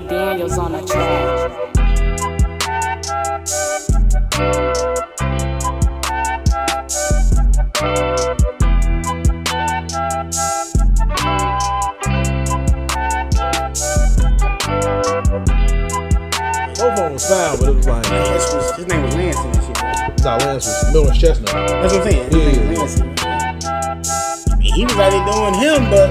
Daniels on the track. Both of them was foul, but it was like his name was Lance and shit. Right? Nah, Lance was Miller's Chestnut. That's what I'm saying. Yeah. He was out there doing him, but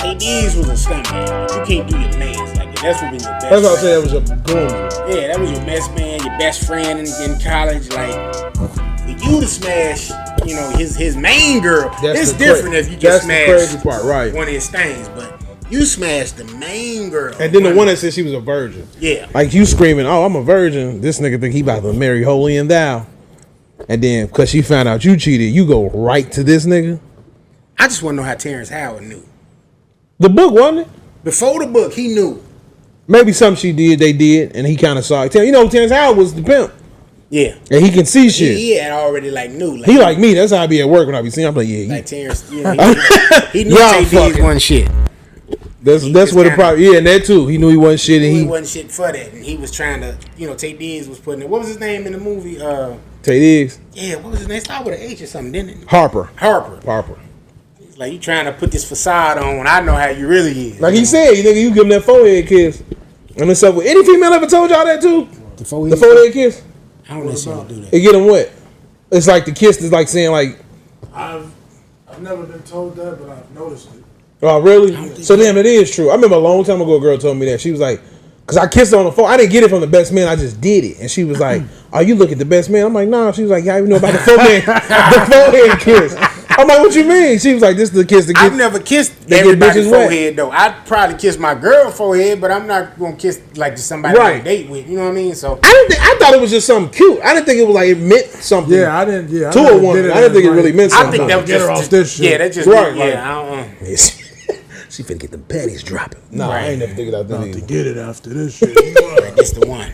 AD's was a scumbag. You can't do your mans like that. That's what been your best. That's what I said. That was your goon. Yeah, that was your best man, your best friend in college. Like for you to smash, you know, his main girl. It's different if you just smash the crazy part, right? One of his things, but you smashed the main girl. And then the one that said she was a virgin. Yeah. Like you screaming, "Oh, I'm a virgin." This nigga think he about to marry Holy and Thou. And then because she found out you cheated, you go right to this nigga. I just want to know how Terrence Howard knew. The book, wasn't it? Before the book, he knew. Maybe something they did, and he kind of saw it. You know, Terrence Howard was the pimp. Yeah. And he can see shit. He had already knew. He like me. That's how I be at work when I be seeing. I'm like, yeah. Like Terrence, he knew JD's wasn't shit. That's what the problem. Yeah, and that too. He knew he wasn't shit, and he wasn't shit for that, and he was trying to, Tay Diggs was putting it. What was his name in the movie? Tay Diggs. Yeah, what was his name? Start with an H or something, didn't it? Harper. It's like you trying to put this facade on when I know how you really is. Like he said, you give him that forehead kiss. And it's up with any female ever told y'all that too? The forehead kiss? I don't necessarily do that. It get them wet. It's like the kiss is like saying like. I've never been told that, but I've noticed it. Oh really? So damn, it is true. I remember a long time ago, a girl told me that. She was like, because I kissed her on the phone. I didn't get it from the best man. I just did it. And she was like, "Oh, you look at the best man?" I'm like, "Nah." She was like, "Yeah, I even know about the forehead kiss." I'm like, "What you mean?" She was like, "This is the kiss." I've never kissed everybody's forehead though. I'd probably kiss my girl's forehead, but I'm not gonna kiss like just somebody on a date with. You know what I mean? So I thought it was just something cute. I didn't think it was like it meant something. Yeah, I didn't. Yeah, to a woman. I didn't think it really meant something. I think that was get her off this shit. Yeah, that just right. Yeah, I don't know. She finna get the panties dropping. No, I ain't never thinking about that. About to get it after this shit. That's the one.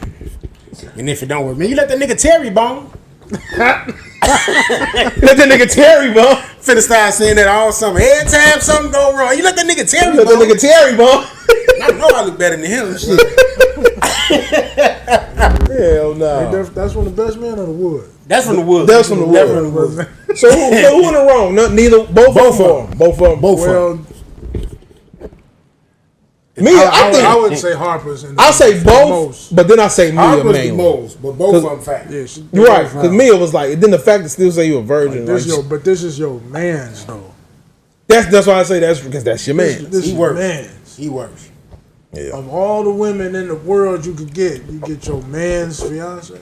And if it don't work, man, you let that nigga Terry bone. Let that nigga Terry bone. Finna start saying that all summer. Every time something go wrong, you let that nigga Terry bone. Let that nigga Terry bone. I know I look better than him. Shit. Hell no. That's from the best man of the wood. That's from the wood. That's from the wood. So who in the wrong? Neither. Both of them. Both of them. Well, me, I would say Harper's. I say both, but then I say Mia Harper's mainly. the most, but both of them fat. Yeah, you're right. Because Mia was like, then the fact that still say you a virgin. Like but this is your man's though. That's why I say that's because that's your man. He works. He works. Yeah. Of all the women in the world you could get, you get your man's fiance.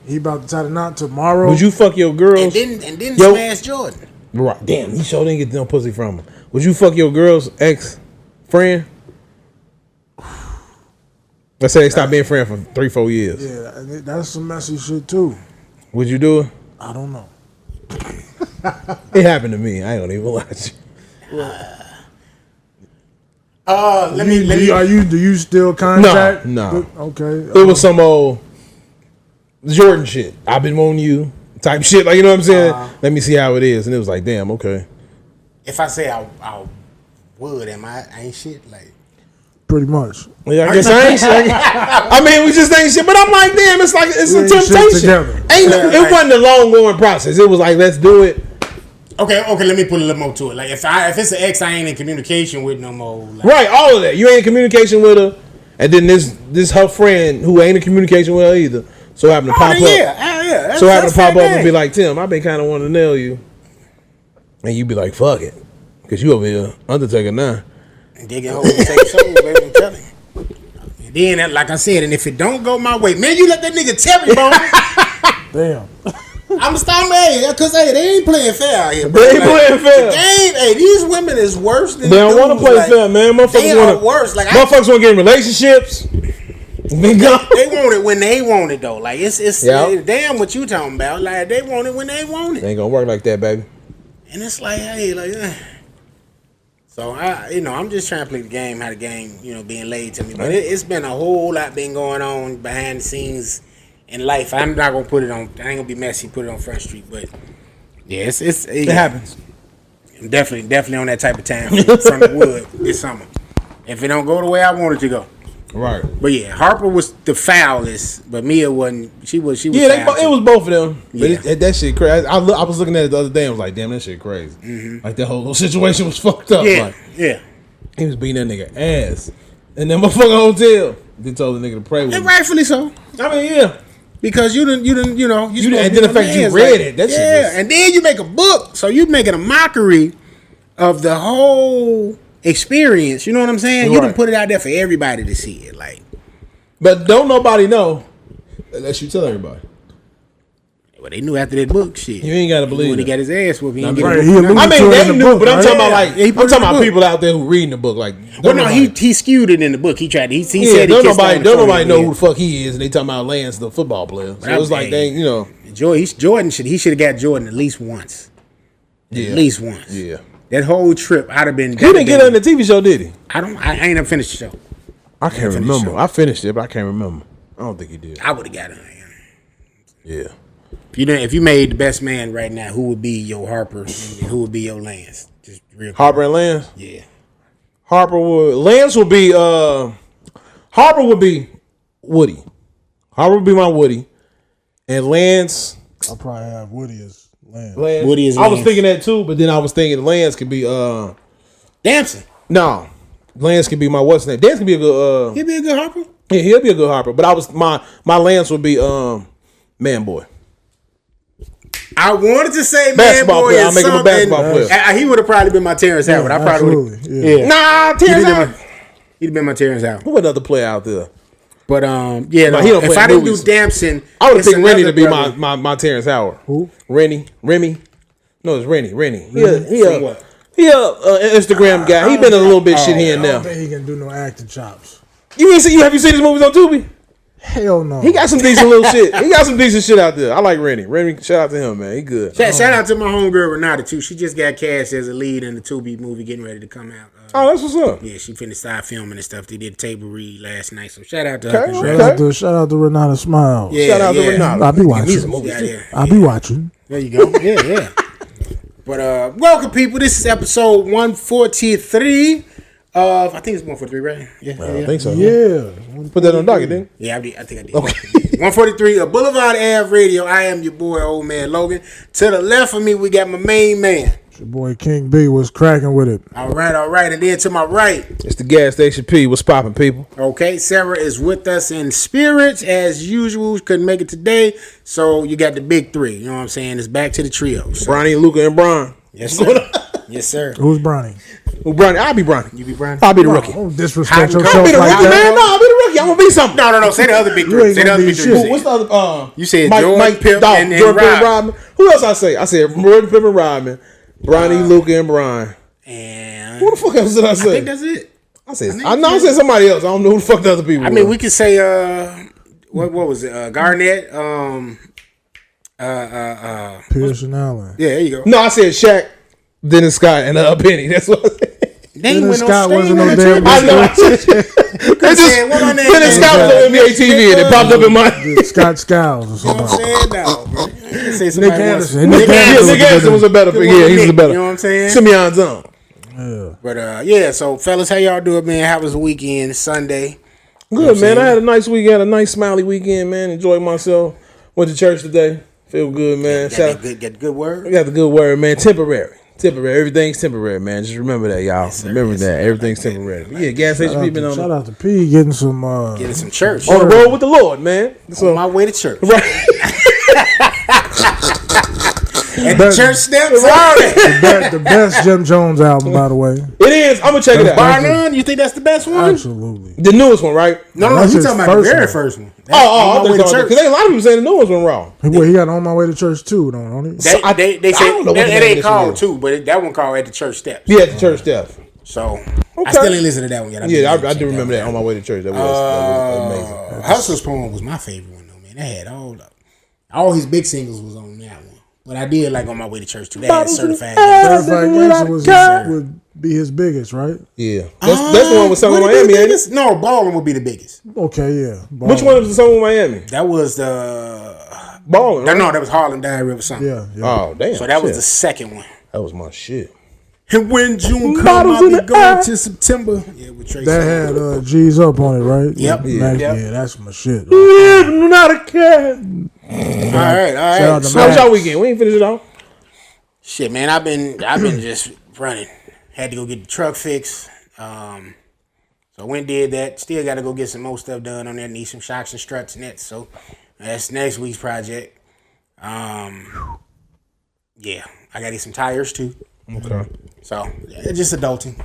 He about to tie the knot tomorrow. Would you fuck your girls? And then smash Jordan. Right. Damn, he sure didn't get no pussy from him. Would you fuck your girl's ex-friend? Let's say they stopped being friends for 3-4 years. Yeah, that's some messy shit too. Would you do it? I don't know. It happened to me. I don't even lie to you. Do you still contact? No. Okay. It was some old Jordan shit. I've been wanting you type shit. Like, you know what I'm saying? Let me see how it is. And it was like, damn, okay. If I say I would, I ain't shit? Like, pretty much. Yeah, I guess I ain't shit. I mean, we just ain't shit. But I'm like, damn, it's like it's a temptation. It wasn't a long going process. It was like, let's do it. Okay. Let me put a little more to it. Like, if it's an ex I ain't in communication with no more. Like, right, all of that. You ain't in communication with her, and then this her friend who ain't in communication with her either. So happen to pop up. Yeah. So happen to pop up and be like, Tim, I've been kind of wanting to nail you, and you be like, fuck it, because you over here Undertaker now. And they can hold the same soul, baby. I'm telling you. And then, like I said, and if it don't go my way, man, you let that nigga Terry bone. Damn. I'm stop because they ain't playing fair out here. Bro. They ain't playing fair. The game, these women is worse than they don't want to play fair, man. They are worse. Like motherfuckers want to get in relationships. They want it when they want it though. Like it's damn what you talking about. Like they want it when they want it. It ain't gonna work like that, baby. And it's like, hey, so I'm just trying to play the game, how the game, being laid to me. But it's been a whole lot been going on behind the scenes. in life. I'm not gonna put it on. I ain't gonna be messy. Put it on Front Street, but yeah, it happens. I'm definitely on that type of time from the wood this summer. If it don't go the way I want it to go. Right. But yeah, Harper was the foulest, but Mia wasn't. She was. Yeah, it was both of them. Yeah. But that shit crazy. I was looking at it the other day and was like, damn, that shit crazy. Mm-hmm. Like, that whole situation was fucked up. Yeah, like, yeah. He was beating that nigga ass. And then motherfucking hotel. They told the nigga to pray with And him. rightfully so. I mean, yeah. Because you didn't, you know. And then the fact you read it. That shit was... And then you make a book. So you making a mockery of the whole experience. You know what I'm saying? Right. You done put it out there for everybody to see it. Like, but don't nobody know unless you tell everybody. well, they knew after that book shit. You ain't gotta believe when he it. got his ass whooped. He didn't Right, get he it. alluded I mean, to it they in the knew, book, but I'm right? talking about like Yeah, he I'm put it talking in the about book. people out there who reading the book. Like, Well, no, he skewed it in the book. He tried. He said he don't kissed nobody on the don't phone. nobody know Yeah. who the fuck he is, and they talking about Lance, the football player. So it was like they, you know, Jordan should have got Jordan at least once. yeah, At least once. yeah. That whole trip, I'd have been. He didn't get on the TV show, did he? I ain't ever finished the show. I can't finished remember. the show. I finished it, but I can't remember. I don't think he did. I would have got it. Yeah. If you made the best man right now, who would be your Harper and who would be your Lance? Just real quick. Harper and Lance. Yeah. Lance would be Harper would be Woody. Harper would be my Woody, and Lance. I'll probably have Woody as Lance. Woody is I was Lance. thinking that too, but then I was thinking Lance could be Damson. no, Lance could be my what's name. Lance could be a good He'd be a good Harper. yeah, he'll be a good Harper. But I was my Lance would be Man Boy. I wanted to say Basketball Man Boy player. or I'll make him a something. basketball player. He would have probably been my Terrence Howard. I probably would. Absolutely. Yeah. Nah, Terrence Howard. He'd have been my Terrence Howard. Who another player out there? But he don't if play I didn't movies. do Damson, I would have it's picked Rennie another to be brother. my Terrence Howard. Who? Remy? No, it's Rennie. He From what? an Instagram guy. He been a little bit shit here and I don't there. think he can do no acting chops. Have you seen his movies on Tubi? Hell no. He got some decent little shit. He got some decent shit out there. I like Rennie. Shout out to him, man. He good. Shout out to my homegirl Renata too. She just got cast as a lead in the Tubi movie getting ready to come out. Oh, that's what's up. Yeah, she finna start filming and stuff. They did a table read last night, so shout out to her. Okay, Congrats. Shout out to Renata Smiles. Yeah, Shout out yeah. to Renata. I'll be watching. He's a movie Yeah, too. yeah. I'll be watching. There you go. Yeah. But welcome people. This is episode 143 of I think it's 143, right? Yeah, I think so. Yeah. Put that on docket, didn't you? Yeah, I think I did. Okay. 143 of BlvdAve Radio. I am your boy, Old Man Logan. To the left of me, we got my main man. Your boy King B was cracking with it. All right. And then to my right, It's the gas station P. What's popping, people? okay, Sarah is with us in spirit as usual. Couldn't make it today, so you got the big three. You know what I'm saying? It's back to the trio. So. Bronny, Luca, and Brian. Yes, sir. Yes, sir. Who's Bronny? Well, Bronny, I'll be Bronny. You be Brian? I'll be the rookie. Don't disrespect I'll yourself I'll be the like rookie, that. man. No, I'll be the rookie. I'm gonna be something. No. Say the other big You three. ain't Say the gonna other be big shit. three. What's the other? You said Mike, Jordan, Pip, Dog, and Jordan, Pip, Rob. Rodman. Who else I say? I said Jordan, Pip, and Rodman. Bronny, Luca, and Brian. And Who the fuck else did I I say? think that's it. I said somebody else. I don't know who the fuck the other people I were. mean, we could say what was it? Garnett. Pearson Allen. Yeah, there you go. No, I said Shaq, Dennis Scott, and Penny. That's what I said. They ain't Dennis win no Scott wasn't no state. damn I know. I said, what my name Dennis is? Scott was on NBA TV and it popped up in my. Scott Skiles or You know what I'm something. saying? No, bro. Say somebody wants- Anderson. Nick Anderson was a better pick. Yeah, he's a better. You know what I'm saying? Simeon Zone. Yeah. But yeah, so fellas, how y'all doing, man? How was the weekend? Sunday. Good, man. I had a nice weekend, a nice smiley weekend, man. Enjoyed myself. Went to church today. Feel good, man. Got the good word. I got the good word, man. Temporary. Everything's temporary, man. Just remember that, y'all. Remember that. Everything's temporary. Yeah, gas station people been Shout on out to P getting some Getting some church. the road with the Lord, man. So On my way to church. right. At the church steps. Right. the best Jim Jones album, by the way. It is. I'm gonna check it Bar out. none. You think that's the best one? Absolutely. The newest one, right? No. That's You his talking about the first very one. first one. I On my way think to so. church. Because a lot of people say the newest one wrong. He got On My Way to Church too, don't he? They I say don't know what the it name of ain't this called one is. too, but that one called At the Church Steps. Yeah, at the church stuff. So Okay. I still ain't listen to that one yet. Yeah, I do remember that on my way to church. That was amazing. Hustler's Poem was my favorite one though, man. That had all his big singles was on that one. But I did like On My Way to Church too. That had Certified. Certified Gangster was be his biggest, right? Yeah, that's the one with Summer Miami, ain't it? No, Ballin' would be the biggest. Okay, yeah. Which one was the Summer Miami? That was the Ballin'. Right? No, that was Harlem Diary of something. Yeah. Oh damn. So that was the second one. That was my shit. And when June comes, I'll be going to September. Yeah, with Tracy. That had G's up on it, right? Yep. Yeah, that's my shit. I'm not a cat. All right. So how was y'all weekend? We ain't finished it all. Shit, man, I've been just running. Had to go get the truck fixed. So I went and did that. Still got to go get some more stuff done on there. Need some shocks and struts and that. So that's next week's project. Yeah, I got to get some tires too. Okay. So yeah, just adulting.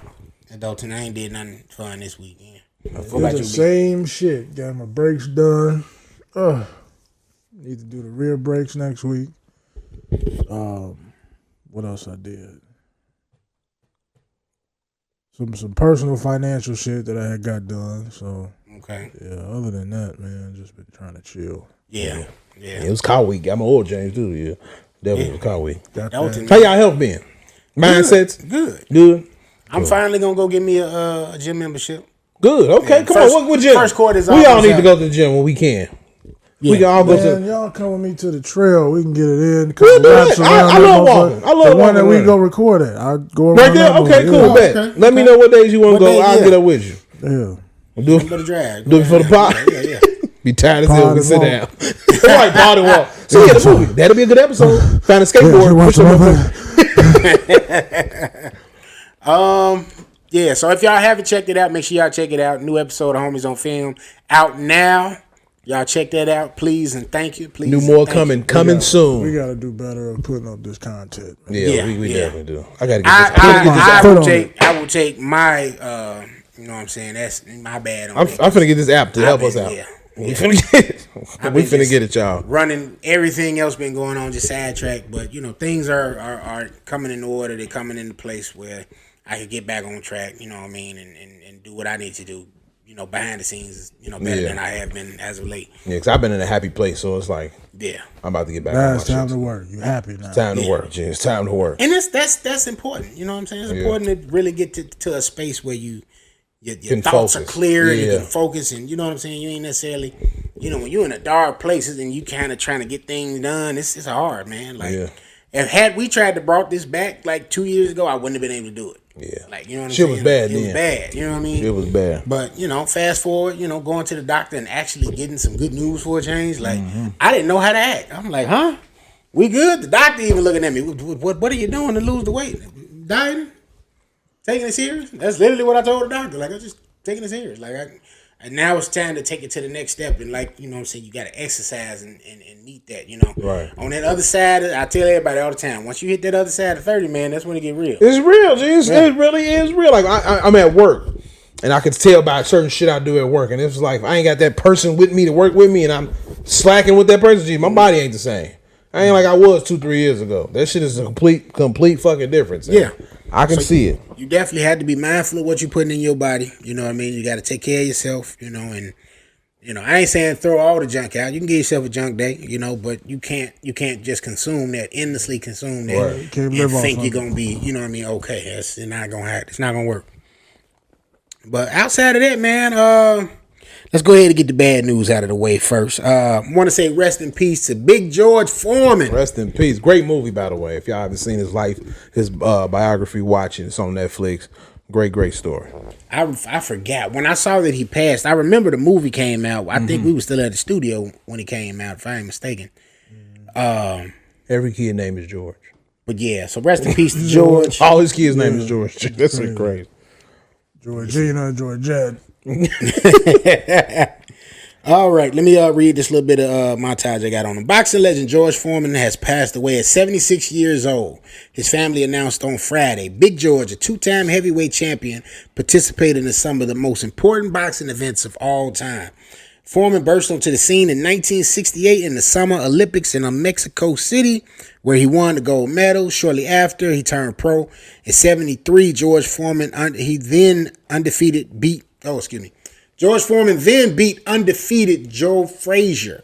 I ain't did nothing fun this weekend. It's the same shit. Got my brakes done. Need to do the rear brakes next week. What else I did? Some personal financial shit that I had got done. So okay. Yeah. Other than that, man, just been trying to chill. Yeah. It was car week. Got my oil James too. Yeah. Definitely was car week. Got How y'all health been? Mindsets? Good. I'm finally gonna go get me a gym membership. Good. Okay, come on. What gym? First quarter is we all need to go to the gym when we can. Yeah. We can all go to. Y'all come with me to the trail. We can get it in. We'll do it. I love walking. I love the one that walking we go record at. I go right there. Okay, cool. Bet. Let me know what days you want to go. I'll get up with you. Yeah. We'll do it. For the drag. Do it for the pot. Yeah. Be tired as hell. We can sit down. Right, pod and walk. So yeah, the movie. That'll be a good episode. Find a skateboard. Yeah, so if y'all haven't checked it out, make sure y'all check it out. New episode of Homies on Film out now. Y'all check that out, please, and thank you. Please. New more coming soon. We got to do better at putting up this content. Yeah, we definitely do. I got to get this. I will take my, you know what I'm saying? That's my bad. I'm finna get this app to help us out. Yeah. We finna get it. We finna get it, y'all. Running everything else been going on, just sidetracked. But you know, things are coming in order. They're coming into place where I can get back on track. You know what I mean, and do what I need to do. You know, behind the scenes, you know, better than I have been as of late. Yeah, because I've been in a happy place, so it's like, I'm about to get back. Now it's time to work. You happy now? It's time to work, G. It's time to work. And that's important. You know what I'm saying? It's important to really get to a space where your thoughts are clear and you can focus, and you know what I'm saying. You ain't necessarily, you know, when you're in a dark places and you kind of trying to get things done. It's hard, man. Like, if had we tried to brought this back like 2 years ago, I wouldn't have been able to do it. Yeah, like, you know what I'm saying. Shit was bad. It was bad. You know what I mean? It was bad. But you know, fast forward, you know, going to the doctor and actually getting some good news for a change. Like, I didn't know how to act. I'm like, huh? We good? The doctor even looking at me. What are you doing to lose the weight? Dieting? Taking it serious? That's literally what I told the doctor. Like, I'm just taking it serious. Like, and now it's time to take it to the next step. And like, you know what I'm saying, you got to exercise and meet that, you know. Right. On that other side, I tell everybody all the time, once you hit that other side of 30, man, that's when it get real. It's real, G. It really is real. Like, I'm at work, and I can tell by certain shit I do at work. And it's like, if I ain't got that person with me to work with me, and I'm slacking with that person, G, my body ain't the same. I ain't like I was 2-3 years ago. That shit is a complete fucking difference. Yeah. I can see it. You definitely had to be mindful of what you're putting in your body. You know what I mean? You got to take care of yourself, you know, and, you know, I ain't saying throw all the junk out. You can give yourself a junk day, you know, but you can't just consume that, endlessly consume that, and think you're going to be, you know what I mean, okay. It's not going to work. But outside of that, man, let's go ahead and get the bad news out of the way first. I want to say rest in peace to Big George Foreman. Rest in peace. Great movie, by the way. If y'all haven't seen his life, his biography, watch it. It's on Netflix. Great story. I forgot. When I saw that he passed, I remember the movie came out. I think we were still at the studio when it came out, if I ain't mistaken. Every kid name is George. But yeah, so rest in peace to George. All his kids' name is George. That's crazy. Georgina, Georgette. All right, let me read this little bit of montage I got on him. Boxing legend George Foreman has passed away at 76 years old. His family announced on Friday. Big George, a 2-time heavyweight champion, participated in some of the most important boxing events of all time. Foreman burst onto the scene in 1968 in the Summer Olympics in Mexico City, where he won the gold medal. Shortly after, he turned pro. In 73, George Foreman, George Foreman then beat undefeated Joe Frazier.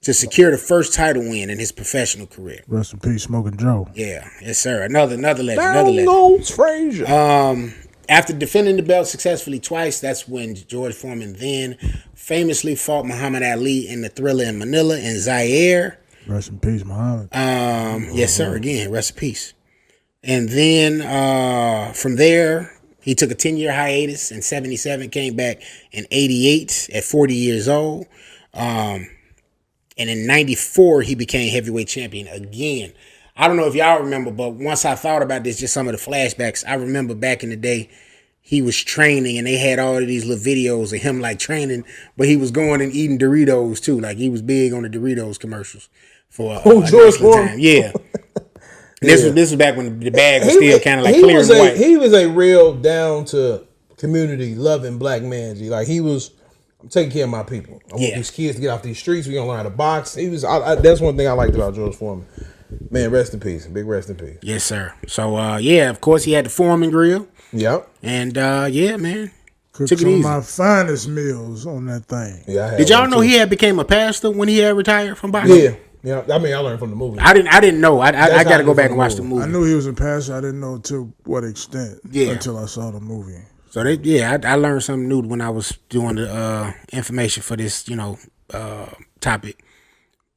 to secure the first title win in his professional career. Rest in peace, Smoking Joe. Yeah, yes, sir. Another legend. Another Down legend. goes Frazier. After defending the belt successfully twice, that's when George Foreman then famously fought Muhammad Ali in the Thriller in Manila and Zaire. Rest in peace, Muhammad. Yes, sir. Again, rest in peace. And then from there, he took a 10-year hiatus in 77, came back in 88 at 40 years old. And in 94, he became heavyweight champion again. I don't know if y'all remember, but once I thought about this, just some of the flashbacks, I remember back in the day, he was training and they had all of these little videos of him like training, but he was going and eating Doritos too. Like he was big on the Doritos commercials for George Foreman. Yeah. This was back when the bag was still kind of like clear and white. He was a real down to community loving black man. G. Like I'm taking care of my people. I want these kids to get off these streets. We gonna learn how to box. That's one thing I liked about George Foreman. Man, rest in peace. Big rest in peace. Yes, sir. So of course he had the Foreman grill. Yep. And man. Cooked Took it some easy. of my finest meals on that thing. Yeah. Did y'all know he had became a pastor when he had retired from boxing? Yeah. I mean, I learned from the movie. I didn't know. I got to go back and watch the movie. I knew he was a pastor. I didn't know to what extent until I saw the movie. So I learned something new when I was doing the information for this, topic,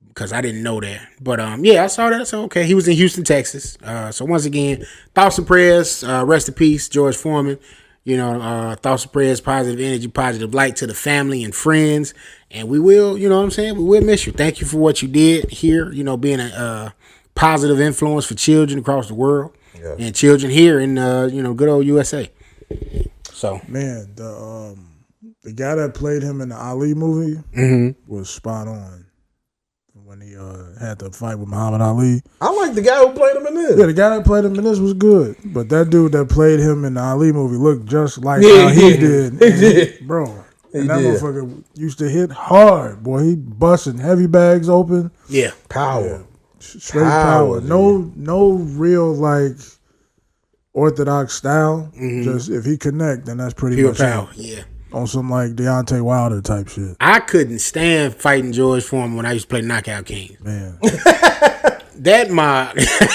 because I didn't know that. But I saw that. So okay, he was in Houston, Texas. So once again, thoughts and prayers. Rest in peace, George Foreman. Thoughts and prayers, positive energy, positive light to the family and friends. And we will, we will miss you. Thank you for what you did here, being a positive influence for children across the world and children here in, good old USA. So, man, the guy that played him in the Ali movie was spot on when he had the fight with Muhammad Ali. I like the guy who played him in this. Yeah, the guy that played him in this was good, but that dude that played him in the Ali movie looked just like how he did. He did. Bro. And that motherfucker used to hit hard, boy. He busting heavy bags open. Yeah. Power. Yeah. Straight power. No real like orthodox style. Just if he connect, then that's pretty pure much power. it. Yeah. On some like Deontay Wilder type shit. I couldn't stand fighting George Foreman when I used to play Knockout Kings. Man.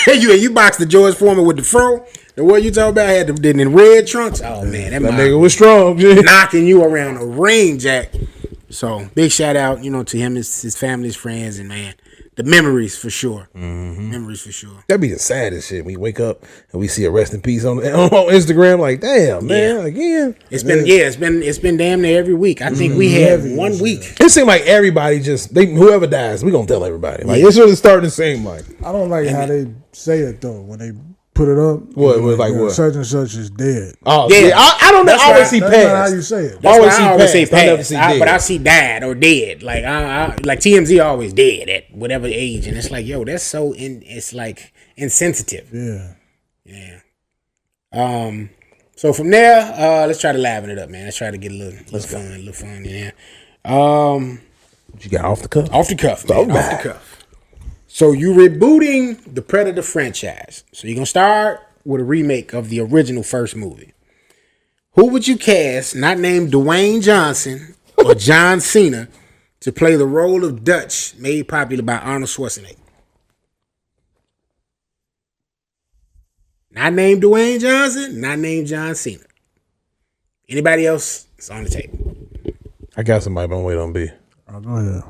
You boxed the George Foreman with the fro. The one you talking about had the in red trunks. Oh man, that nigga was strong. Knocking you around the ring, Jack. So big shout out, to him, his family, his friends, and man, the memories for sure. Memories for sure. That'd be the saddest shit. We wake up and we see a rest in peace on Instagram. Like, damn, man, again. It's been damn near every week. I think we had 1 week. It seemed like everybody whoever dies, we gonna tell everybody. Like it's really starting to seem like. I don't like how they say it though when they put it up. What? Such and such is dead. Oh yeah, I don't know. I always see That's past. not how you say it. I always say I never see past, dead. but I see died or dead. Like like TMZ always dead at whatever age, and it's like, yo, that's so it's like insensitive. Yeah. So from there, let's try to liven it up, man. Let's try to get a little fun. Yeah. What you got off the cuff? Off the cuff, man. Off the cuff. So you rebooting the Predator franchise. So you're gonna start with a remake of the original first movie. Who would you cast, not named Dwayne Johnson or John Cena, to play the role of Dutch, made popular by Arnold Schwarzenegger? Not named Dwayne Johnson, not named John Cena. Anybody else? It's on the table. I got somebody, but I'm waiting on B. I'll go ahead.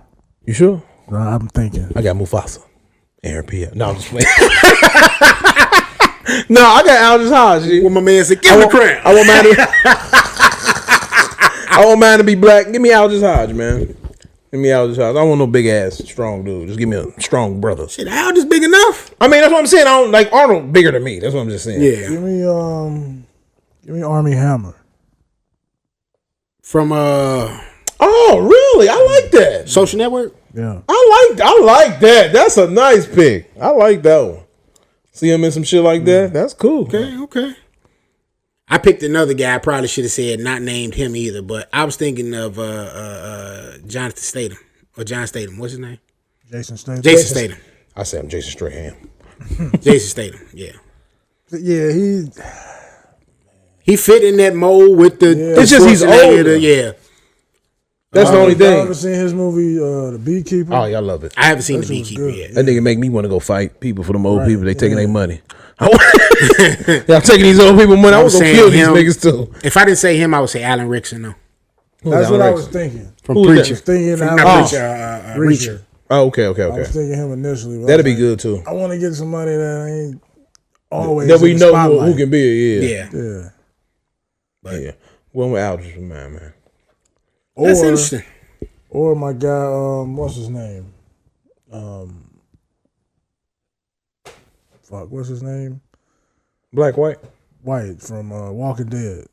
You sure? I'm thinking. I got Mufasa. Aaron Pierre. No, I'm just playing. No, I got Aldous Hodge. When my man said, give him the crown. I want mine to be black. Give me Aldous Hodge, man. Give me Aldous Hodge. I don't want no big ass strong dude. Just give me a strong brother. Shit, Aldous big enough. I mean, that's what I'm saying. I don't like Arnold bigger than me. That's what I'm just saying. Yeah. Give me Army Hammer. From Oh, really? I like that. Social Network? Yeah. I like that. That's a nice pick. I like that one. See him in some shit like that? That's cool. Okay. I picked another guy. I probably should have said not named him either, but I was thinking of Jonathan Statham or John Statham. What's his name? Jason Statham. Jason Statham. I said I'm Jason Strahan. Jason Statham. Yeah. Yeah, he fit in that mold with the. It's just he's older. Yeah. That's the only Y'all thing. ever seen his movie, The Beekeeper? Oh, y'all love it. I haven't seen That The shit was Beekeeper good. yet. That nigga make me want to go fight people for them old Right, people. They taking yeah. their money. Y'all taking these old people money. I was gonna kill these niggas too. If I didn't say him, I would say Alan Rickson though. That's what I was thinking. From Who was Preacher. that? I was thinking From Alan not Reacher. Preacher, Reacher. Oh, okay. I was thinking him initially. but I That'd was be good too. I want to get somebody that ain't always That we in the know spotlight. who can be. Yeah. Yeah. Yeah. One with Aldridge, man. That's interesting. Or my guy, what's his name? What's his name? Black, white. White from Walking Dead,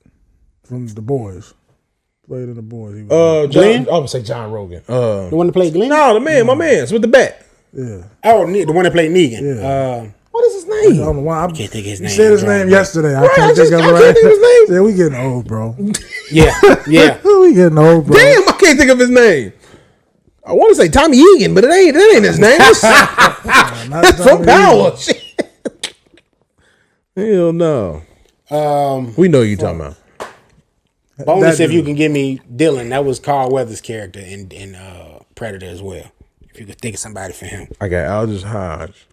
from The Boys. Played in The Boys. He was John, I would say John Rogan. The one that played Glenn? No, the man, my man's with the bat. yeah. Oh, the one that played Negan. Yeah. What is his I name? don't know why. I can't think of his you name. said his I'm name drawing yesterday. I Right, can't think of it I right can't think of his name. Yeah, we getting old, bro. Yeah. We getting old, bro. Damn, I can't think of his name. I want to say Tommy Egan, but that ain't his name. That's from Power. Shit. Hell no. We know who you talking about. Bonus That if you dude. can give me Dylan. That was Carl Weathers' character in Predator as well. If you could think of somebody for him. I got Aldous Hodge.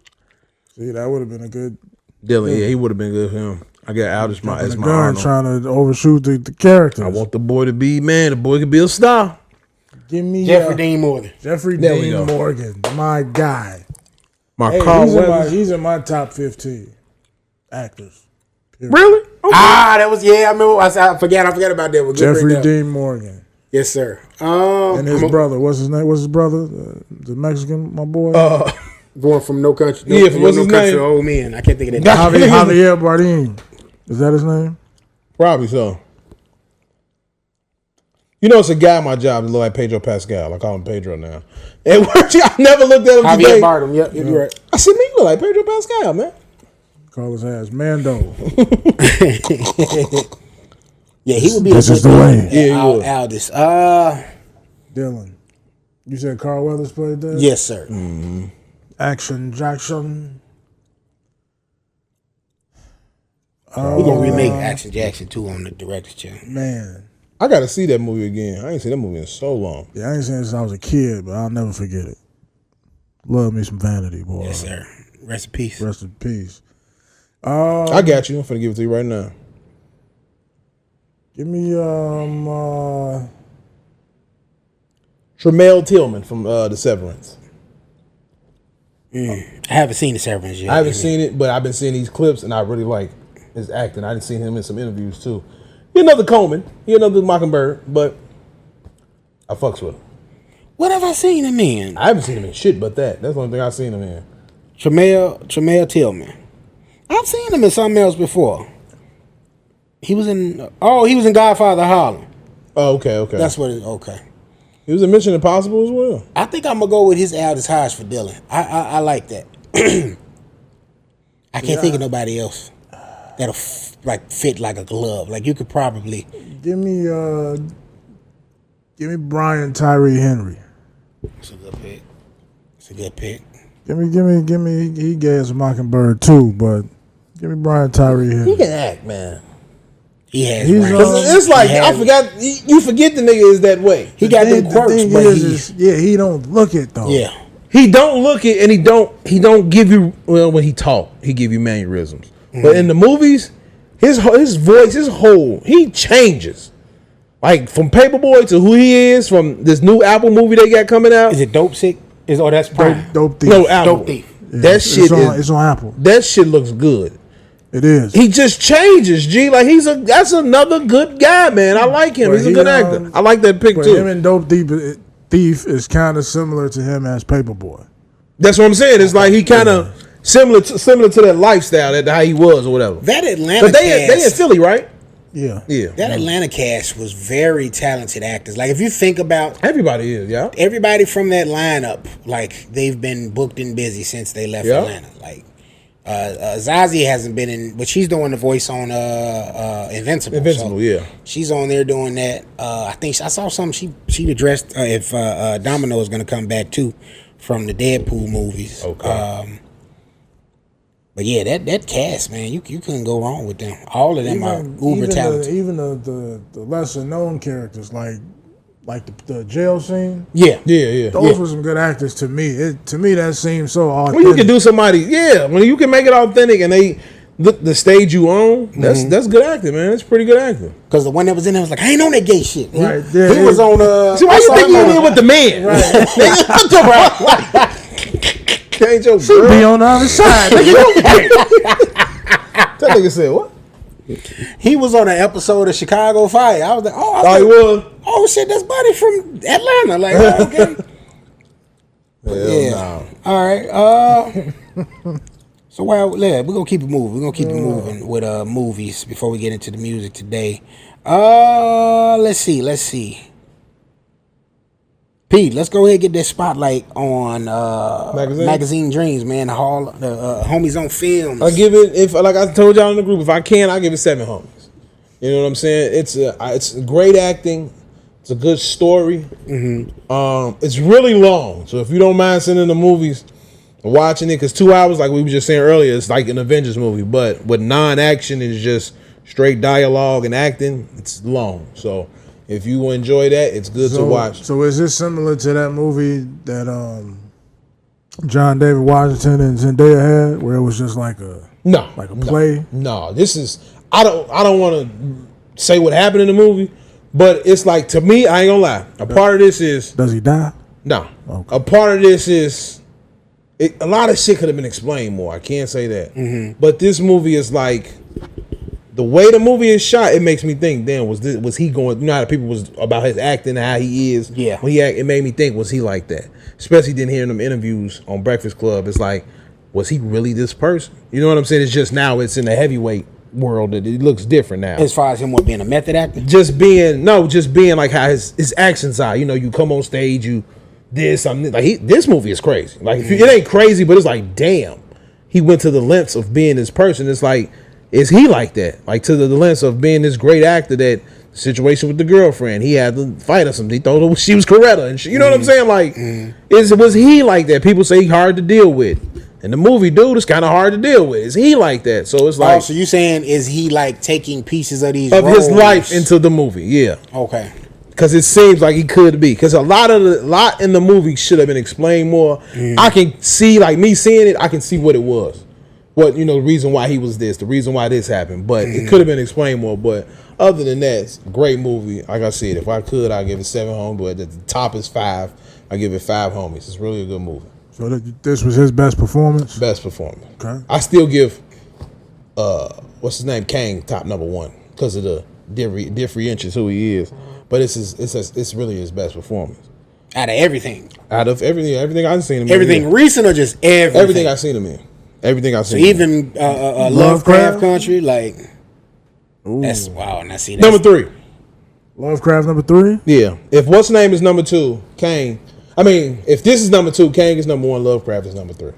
See, that would have been a good Dylan, yeah, he would have been good for him. I got Aldous as the my gun Arnold. trying to overshoot the characters. I want the boy to be, man, the boy could be a star. Give me Jeffrey Dean Morgan. Jeffrey There we Dean go. Morgan, my guy. My Hey, Carl he's Weathers. in my top 15 actors. Really? Okay. That was I remember. I forgot about that. Good Jeffrey breakdown. Dean Morgan Yes, sir. and his brother. What's his name? What's his brother? The Mexican, my boy. Going from no country. Yeah, what's his country name? to old men. I can't think of that. Javier Bardem. Is that his name? Probably so. You know, it's a guy at my job that look like Pedro Pascal. I call him Pedro now. And I never looked at him Javier today. Bardem. Yep, you're right. I said, man, you look like Pedro Pascal, man. Call his ass Mando. Yeah, he would be. This is the way. Yeah, he would. Aldous. Dylan. You said Carl Weathers played that? Yes, sir. Action Jackson. We're gonna remake Action Jackson 2 on the director's channel. Man. I got to see that movie again. I ain't seen that movie in so long. Yeah, I ain't seen it since I was a kid, but I'll never forget it. Love me some Vanity, boy. Yes, sir. Rest in peace. Rest in peace. I got you. I'm finna give it to you right now. Give me Tremel Tillman from The Severance. I haven't seen the Severance yet. I haven't seen it, but I've been seeing these clips, and I really like his acting. I done seen him in some interviews, too. He another Coleman. He another Mockingbird, but I fucks with him. What have I seen him in? I haven't seen him in shit but that. That's the only thing I've seen him in. Tremel Tillman. I've seen him in something else before. He was in Godfather Harlem. Oh, okay. That's what it okay. He was in Mission Impossible as well. I think I'm gonna go with his Aldous Hodge for Dylan. I like that. I can't think of nobody else that'll fit like a glove. Like you could probably give me Brian Tyree Henry. It's a good pick. It's a good pick. Give me. He gave us Mockingbird too, but give me Brian Tyree Henry. He can act, man. He has. He's, Brian. It's like, He I has- forgot, you forget the nigga is that way. He got them The quirks, thing but is, he don't look it though. yeah. He don't look it, and he don't give you, well, when he talk, he give you mannerisms. But in the movies, his voice, he changes. Like from Paperboy to who he is, from this new Apple movie they got coming out. Is it Dope Sick? That's Prime. Dope Thief. No, Apple. Dope Thief. Yeah, That shit it's on Apple. that shit looks good. It is. He just changes, G. Like that's another good guy, man. I like him. But He's a he, good actor. I like that pick But too. him and Dope Thief is kind of similar to him as Paperboy. That's what I'm saying. It's like he kind of similar to that lifestyle, that how he was or whatever. That Atlanta But they in cast, Philly, right? Yeah. Yeah. that Atlanta cast was very talented actors. Like if you think about Everybody is, yeah. everybody from that lineup, like they've been booked and busy since they left Yeah. Atlanta. Like Zazie hasn't been in, but she's doing the voice on Invincible. Invincible, So yeah. she's on there doing that. I think I saw something she addressed if Domino is going to come back too from the Deadpool movies. Okay. But yeah, that cast, man, you couldn't go wrong with them. All of them are uber talented. Even the lesser known characters like like the jail scene. Yeah. Those were some good actors to me. To me, that seems so authentic. When you can do somebody, when you can make it authentic and they the stage you own, that's good acting, man. That's pretty good acting. Because the one that was in there was like, I ain't on that gay shit. He Right. was on. See, why you think you in here with the man? Right. Ain't your She girl. be on the other side. That nigga said what? He was on an episode of Chicago Fire. I was like, He was. Oh shit, that's Buddy from Atlanta. Like, okay. No. All right. So we're gonna keep it moving. We're gonna keep it moving with movies before we get into the music today. Let's see. Pete, let's go ahead and get that spotlight on Magazine Dreams, man. The homies on films. I give it, like I told y'all in the group, if I can, I give it 7 homies. You know what I'm saying? It's great acting. It's a good story. It's really long, so if you don't mind sitting in the movies and watching it, because 2 hours, like we were just saying earlier, it's like an Avengers movie, but with non-action, it's just straight dialogue and acting. It's long, so if you enjoy that, it's good to watch. So is this similar to that movie that John David Washington and Zendaya had, where it was just like a play? No, this is I don't want to say what happened in the movie, but it's like, to me, I ain't gonna lie. A part of this is, does he die? No. Okay. A part of this is a lot of shit could have been explained more. I can't say that, but this movie is like, the way the movie is shot, it makes me think, damn, was he going, you know how people was about his acting, how he is. Yeah. When he act, it made me think, was he like that? Especially then hearing them interviews on Breakfast Club. It's like, was he really this person? You know what I'm saying? It's just now it's in the heavyweight world that it looks different now. As far as him being a method actor? Just being like how his actions are. You know, you come on stage, this movie is crazy. Like, it ain't crazy, but it's like, damn, he went to the lengths of being this person. It's like, is he like that? Like, to the lengths of being this great actor, that situation with the girlfriend, he had to fight or something. He thought she was Coretta and shit. You know what I'm saying? Like, was he like that? People say he's hard to deal with. And the movie, dude, is kind of hard to deal with. Is he like that? So it's like, so you saying, is he like taking pieces of these of roles? his life into the movie? Yeah. Okay. Because it seems like he could be. Because a lot in the movie should have been explained more. I can see, like, me seeing it, I can see what it was. What, the reason why he was this, the reason why this happened. But it could have been explained more. But other than that, it's a great movie. Like I said, if I could, I'd give it 7 homies. But at the top is 5. I give it 5 homies. It's really a good movie. So this was his best performance? Best performance. Okay. I still give, what's his name, Kang, top number 1. Because of the differentiates who he is. But it's really his best performance. Out of everything? Out of everything I've seen him in. Everything recent or just everything? Everything I've seen him in. Everything I've seen. So even Lovecraft Country, like, that's wow. And I see that. Number 3. Lovecraft number 3? Yeah. If what's name is number 2, Kang. I mean, if this is number 2, Kang is number 1, Lovecraft is number 3.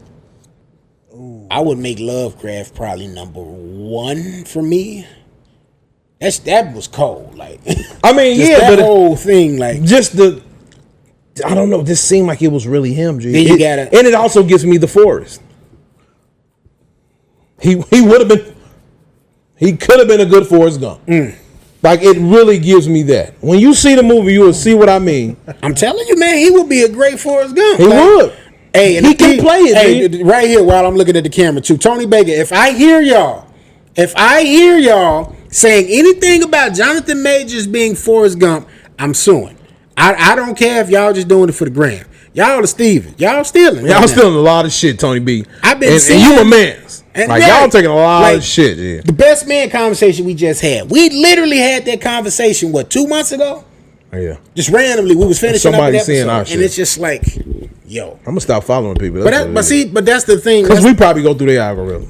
I would make Lovecraft probably number 1 for me. That was cold. Like, I mean, but the whole thing, like, just I don't know. This seemed like it was really him, G. Then and it also gives me The Forest. He would have been. He could have been a good Forrest Gump. Like, it really gives me that. When you see the movie, you will see what I mean. I'm telling you, man, he would be a great Forrest Gump. He would. Hey, and he can play it. Hey, right here while I'm looking at the camera too, Tony Baker. If I hear y'all saying anything about Jonathan Majors being Forrest Gump, I'm suing. I don't care if y'all just doing it for the gram. Y'all are Steven. Y'all stealing. Y'all stealing a lot of shit, Tony B. I've been and you a man. Like, y'all taking a lot of shit. Yeah. The best man conversation we just had. We literally had that conversation, 2 months ago? Yeah. Just randomly, we was finishing somebody up an saying episode, our shit. and it's just like, yo. I'm gonna stop following people. But that's the thing. Because we probably go through their algorithm.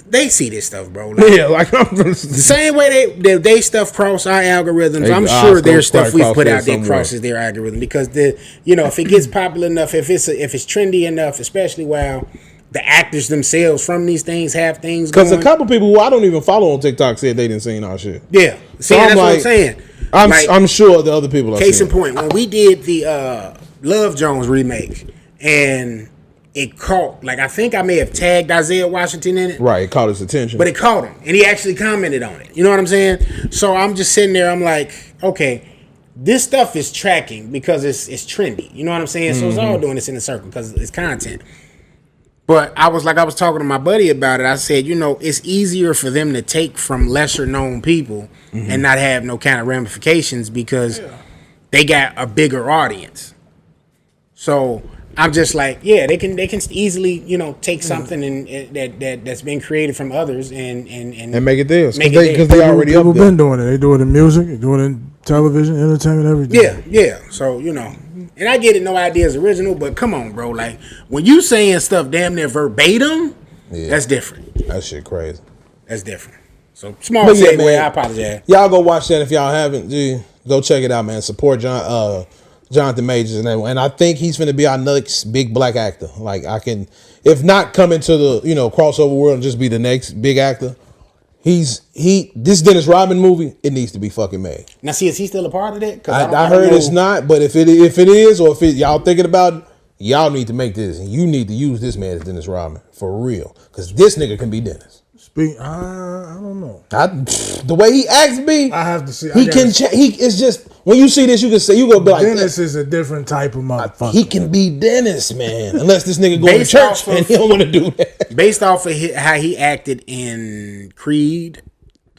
They see this stuff, bro. Like, yeah, like the same way they stuff cross our algorithms. I'm sure their stuff we put out there crosses their algorithm, because if it gets popular enough, if it's trendy enough, especially while the actors themselves from these things have things going. Because a couple people who I don't even follow on TikTok said they didn't see our shit. Yeah, see, that's what I'm saying. I'm sure the other people are. Case in point, when we did the Love Jones remake, and it caught, like, I think I may have tagged Isaiah Washington in it. Right, it caught his attention. But it caught him, and he actually commented on it. You know what I'm saying? So I'm just sitting there, I'm like, okay, this stuff is tracking because it's trendy. You know what I'm saying? So it's all doing this in a circle because it's content. But I was talking to my buddy about it. I said, it's easier for them to take from lesser known people and not have no kind of ramifications because they got a bigger audience. So I'm just like, they can easily, take something that's been created from others and make it theirs because they already people up there. been doing it. They do it in music, they do it in television, entertainment, everything. Yeah. So and I get it. No idea is original, but come on, bro. Like when you saying stuff damn near verbatim, that's different. That shit crazy. That's different. So small segue. Man, I apologize. Y'all go watch that if y'all haven't. Go check it out, man. Support Jonathan Majors and I think he's finna be our next big black actor. Like I can, if not come into the crossover world and just be the next big actor. This Dennis Rodman movie, it needs to be fucking made. Now, see, is he still a part of that? I heard it's not, but if it is, or if y'all thinking about it, y'all need to make this, and you need to use this man as Dennis Rodman for real, because this nigga can be Dennis. I don't know. The way he acts, I have to see. It's just when you see this, you go be like, Dennis is a different type of motherfucker. He can be Dennis, man, unless this nigga go to church and he don't want to do that. Based off of how he acted in Creed,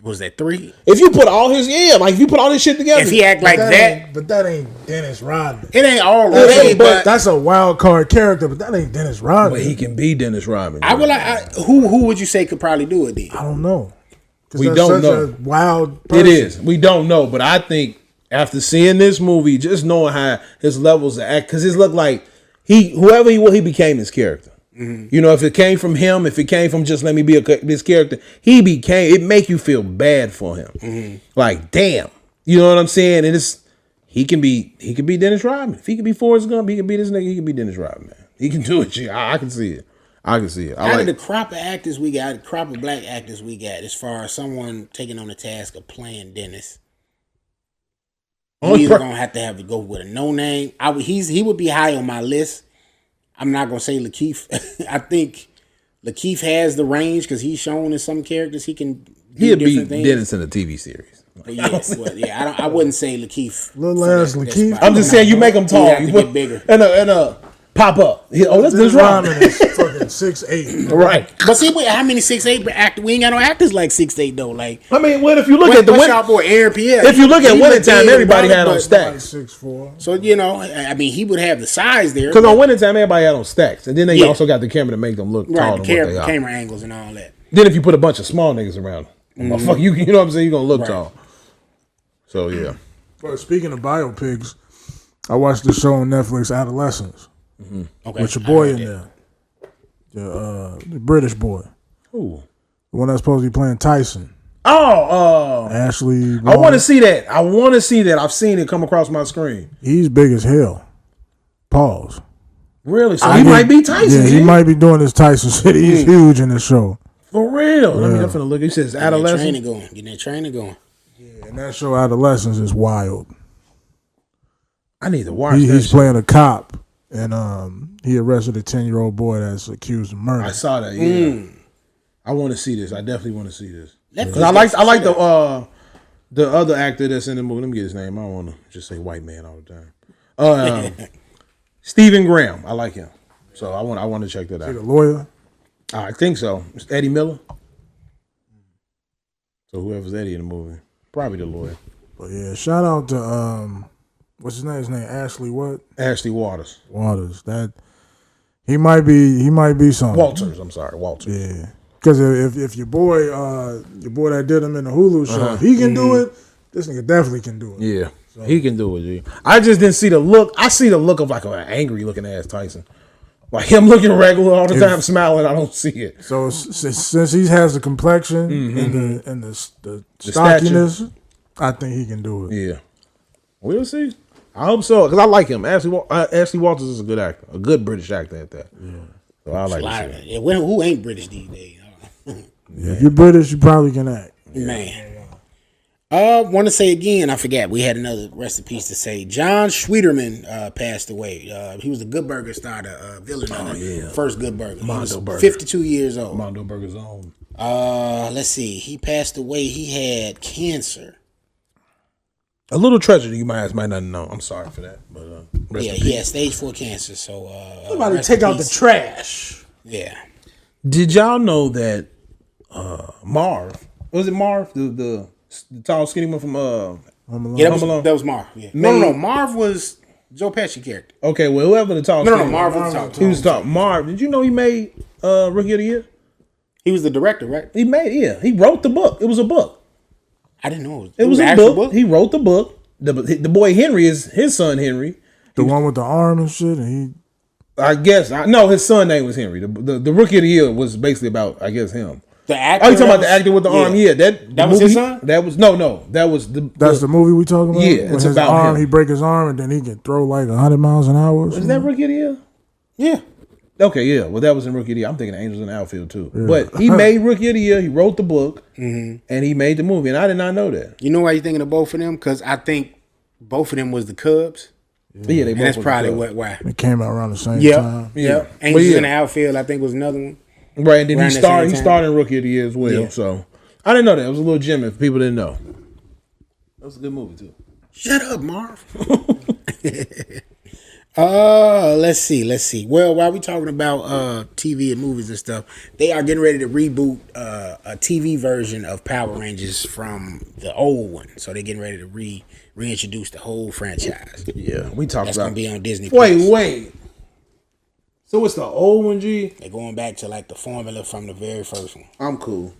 was that 3? If you put all his if you put all this shit together, if he act like that, but that ain't Dennis Rodman. It ain't all the way, but that's a wild card character. But that ain't Dennis Rodman. But he can be Dennis Rodman. Who would you say could probably do it then? I don't know. We don't know. A wild person. It is. We don't know, but I think after seeing this movie, just knowing how his levels of act, because it looked like whoever he was, he became his character. Mm-hmm. If it came from him, if it came from just let me be this character, it make you feel bad for him. Mm-hmm. Like, damn. You know what I'm saying? And he can be Dennis Rodman. If he can be Forrest Gump, he can be this nigga, he can be Dennis Rodman, man. He can do it. I can see it. Out of the crop of actors we got, crop of black actors we got, as far as someone taking on the task of playing Dennis, we either gonna have to go with a no name. He would be high on my list. I'm not gonna say Lakeith. I think Lakeith has the range because he's shown in some characters he can do different things. Dennis in a TV series. I wouldn't say Lakeith. Little ass Lakeith. I'm just saying you make him tall. You get bigger and pop up. That's Dennis Rodman. Is fucking 6'8". Right. But see, how many 6'8" actors? We ain't got no actors like 6'8" though. Like, I mean, if you look at y'all boy Aaron Pierre, if you look at Winning Time, everybody had on stacks. Like 6'4". So I mean, he would have the size there. Because on Winning Time, everybody had on stacks, and then they also got the camera to make them look taller. The camera angles and all that. Then if you put a bunch of small niggas around, you know what I'm saying, you gonna look tall. So yeah. But speaking of biopics, I watched the show on Netflix, Adolescence. Mm-hmm. Okay. With your boy in there. The British boy. Who? The one that's supposed to be playing Tyson. Ashley Vaughn. I want to see that. I've seen it come across my screen. He's big as hell. Pause. Really? So he might be Tyson. Yeah, he might be doing this Tyson shit. He's huge in the show. For real. Let me definitely look. He says Adolescence. Getting that training going. Yeah, and that show Adolescence is wild. I need to watch that. He's playing a cop. And he arrested a 10-year-old boy that's accused of murder. I saw that. Yeah, I want to see this. I definitely want to see this because I like the other actor that's in the movie. Let me get his name. I don't want to just say white man all the time. Stephen Graham. I like him, so I want to check that out. Is he the lawyer? I think so. It's Eddie Miller. So whoever's Eddie in the movie, probably the lawyer. But yeah, shout out to what's his name? His name Ashley what? Ashley Waters. That he might be something. Walters. I'm sorry, Walters. Yeah, because if your boy that did him in the Hulu show, if he can do it, this nigga definitely can do it. Yeah, so. He can do it. G. I just didn't see the look. I see the look of like an angry looking ass Tyson. Like him looking regular all the time, smiling. I don't see it. So since he has the complexion and the stockiness, I think he can do it. Yeah, we'll see. I hope so because I like him. Ashley Walters is a good actor, a good British actor at that. Yeah, so I like him. Yeah, who ain't British these days? Yeah, if you're British, you probably can act. Man. Want to say again, I forgot. We had another rest in peace to say. John Schwieterman passed away. He was the Good Burger star, the villain on the first Good Burger. Mondo Burger. 52 years old. Mondo Burger's own. Let's see. He passed away. He had cancer. A little tragedy you might not know. I'm sorry for that. But Yeah, he had stage 4 cancer. So Somebody take out the trash. Yeah. did y'all know that Marv, was it Marv? The tall skinny one from Yeah, that was Marv. Yeah. No. Marv was Joe Pesci character. Okay, well whoever the tall No, Marv was the tall. He was talking. Marv, did you know he made Rookie of the Year? He was the director, right? He wrote the book. It was a book. I didn't know It was a book. He wrote the book. The boy Henry is his son Henry. The one with the arm and shit, and he. I guess no, his son name was Henry. The Rookie of the Year was basically about, I guess, him. The actor. Oh, you talking about the actor with the arm? Yeah, that was his son. That was no. That was That's the movie we talking about. Yeah, it's his about arm. him. He break his arm and then he can throw like 100 miles an hour. Is that Rookie of the Year? Yeah. Okay, yeah. Well, that was in Rookie of the Year. I'm thinking Angels in the Outfield too. Yeah. But he made Rookie of the Year. He wrote the book, and he made the movie. And I did not know that. You know why you thinking of both of them? Because I think both of them was the Cubs. Yeah, they both. That's probably why. It came out around the same time. Yeah. Angels in the Outfield, I think, was another one. Right, and then he started in Rookie of the Year as well. Yeah. So I didn't know that. It was a little gem if people didn't know. That was a good movie too. Shut up, Marv. Let's see. Well, while we talking about TV and movies and stuff, they are getting ready to reboot a TV version of Power Rangers from the old one. So they're getting ready to reintroduce the whole franchise. Yeah, we talked That's about. gonna be on Disney. Wait. So it's the old one, G? They're going back to like the formula from the very first one. I'm cool.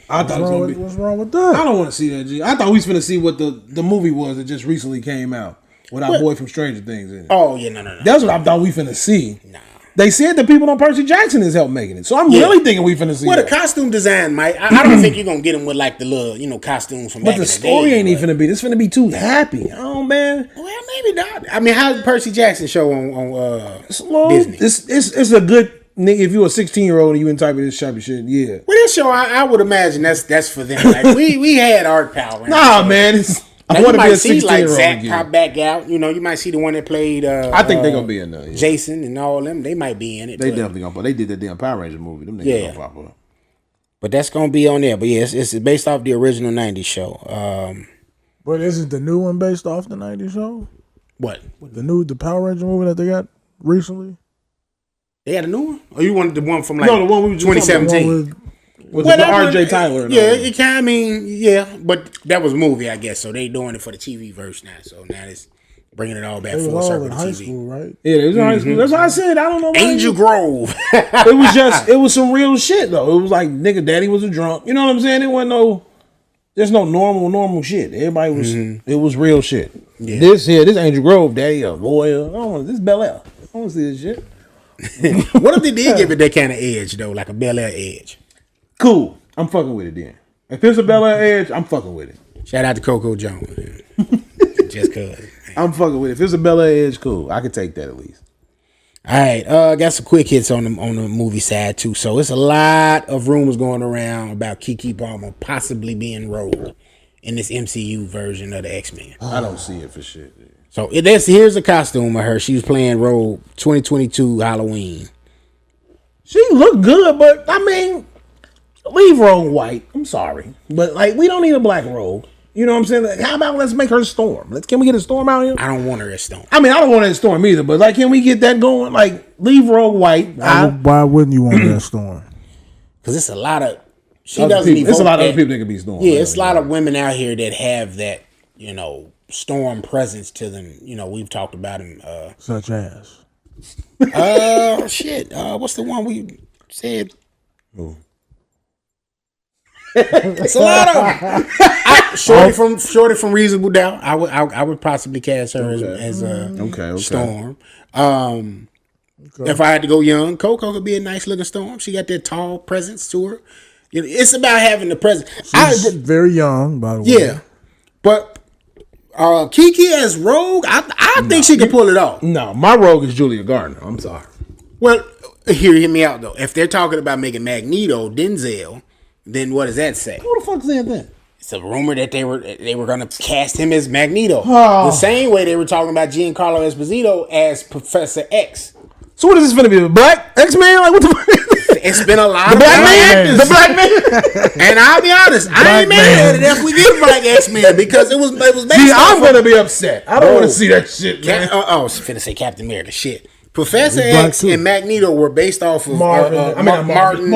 I thought it was What's wrong gonna with, be. what's wrong with that? I don't want to see that, G. I thought we was finna see what the movie was that just recently came out with our boy from Stranger Things in it. Oh yeah, no. That's what I thought we finna see. Nah. They said the people on Percy Jackson has helped making it, so I'm really thinking we finna see. Well, that. the costume design, Mike. I don't think you're gonna get them with like the little, costumes from. But back the in story day, ain't even finna be. This finna be too happy. Oh man. Well, maybe not. I mean, how's the Percy Jackson show on Disney? It's a good. If you're a 16-year-old and you in type of this shabby shit, yeah. Well, this show, I would imagine that's for them. Like we had art power. Nah, man. I want to be a 16-year-old Zach again. pop back out. You might see the one that played. I think they're gonna be in there. Yeah. Jason and all them. They might be in it. They definitely gonna. They did that damn Power Rangers movie. Them niggas gonna pop up. But that's gonna be on there. But yeah, it's based off the original '90s show. But isn't the new one based off the 90s show? What? The Power Ranger movie that they got recently? They had a new one? Or you wanted the one from like No, the one we were just 2017. With the R.J. Tyler. And yeah, all it kind. I mean, yeah, but that was a movie, I guess. So they doing it for the TV version now. So now it's bringing it all back They was full all circle in to high TV. school, right? Yeah, it was in high school. That's why I said I don't know. Angel Grove. It was some real shit though. It was like nigga, daddy was a drunk. You know what I'm saying? It wasn't there's no normal shit. Everybody was. It was real shit. Yeah. This Angel Grove, daddy a lawyer. This Bel Air. I don't want to see this shit. What if they did give it that kind of edge though, like a Bel Air edge? Cool. I'm fucking with it then. If it's a Bel Air edge, I'm fucking with it. Shout out to Coco Jones. Just cause. I'm fucking with it. If it's a Bel Air edge, cool. I can take that at least. All right, got some quick hits on the movie side too. So it's a lot of rumors going around about Keke Palmer possibly being Rogue in this MCU version of the X-Men. I don't see it for shit. So here's a costume of her. She was playing Rogue 2022 Halloween. She looked good, but I mean, leave Rogue white. I'm sorry, but like we don't need a black Rogue. You know what I'm saying? Like, how about let's make her Storm? Can we get a Storm out here? I don't want her as Storm. I mean, I don't want her as Storm either, but like, can we get that going? Like, leave Rogue white. Why wouldn't you want that Storm? Because it's a lot of It's a lot of other people that can be Storm. Yeah, it's a lot of women out here that have that Storm presence to them. We've talked about them. Such as what's the one we said? Oh. It's a lot of Shorty from Reasonable Doubt. I would possibly cast her as a Storm. If I had to go young, Coco could be a nice looking Storm. She got that tall presence to her. It's about having the presence. She's very young, by the way. Yeah, but Keke as Rogue, I think she can pull it off. No, my Rogue is Julia Gardner. I'm sorry. Well, hear me out though. If they're talking about making Magneto Denzel, then what does that say? Who the fuck said that? It's a rumor that they were going to cast him as Magneto. The same way they were talking about Giancarlo Esposito as Professor X. So what is this finna be? The black X-Men? Like what the fuck? It's been a lot of black black man? actors. The black man? And I'll be honest, I ain't mad at it if we get black X-Men because it was based See, I'm off gonna be upset. I don't want to see that shit, man. I was finna say Captain America. Shit. Professor He's black X too. and Magneto were based off of Martin right. and Malcolm.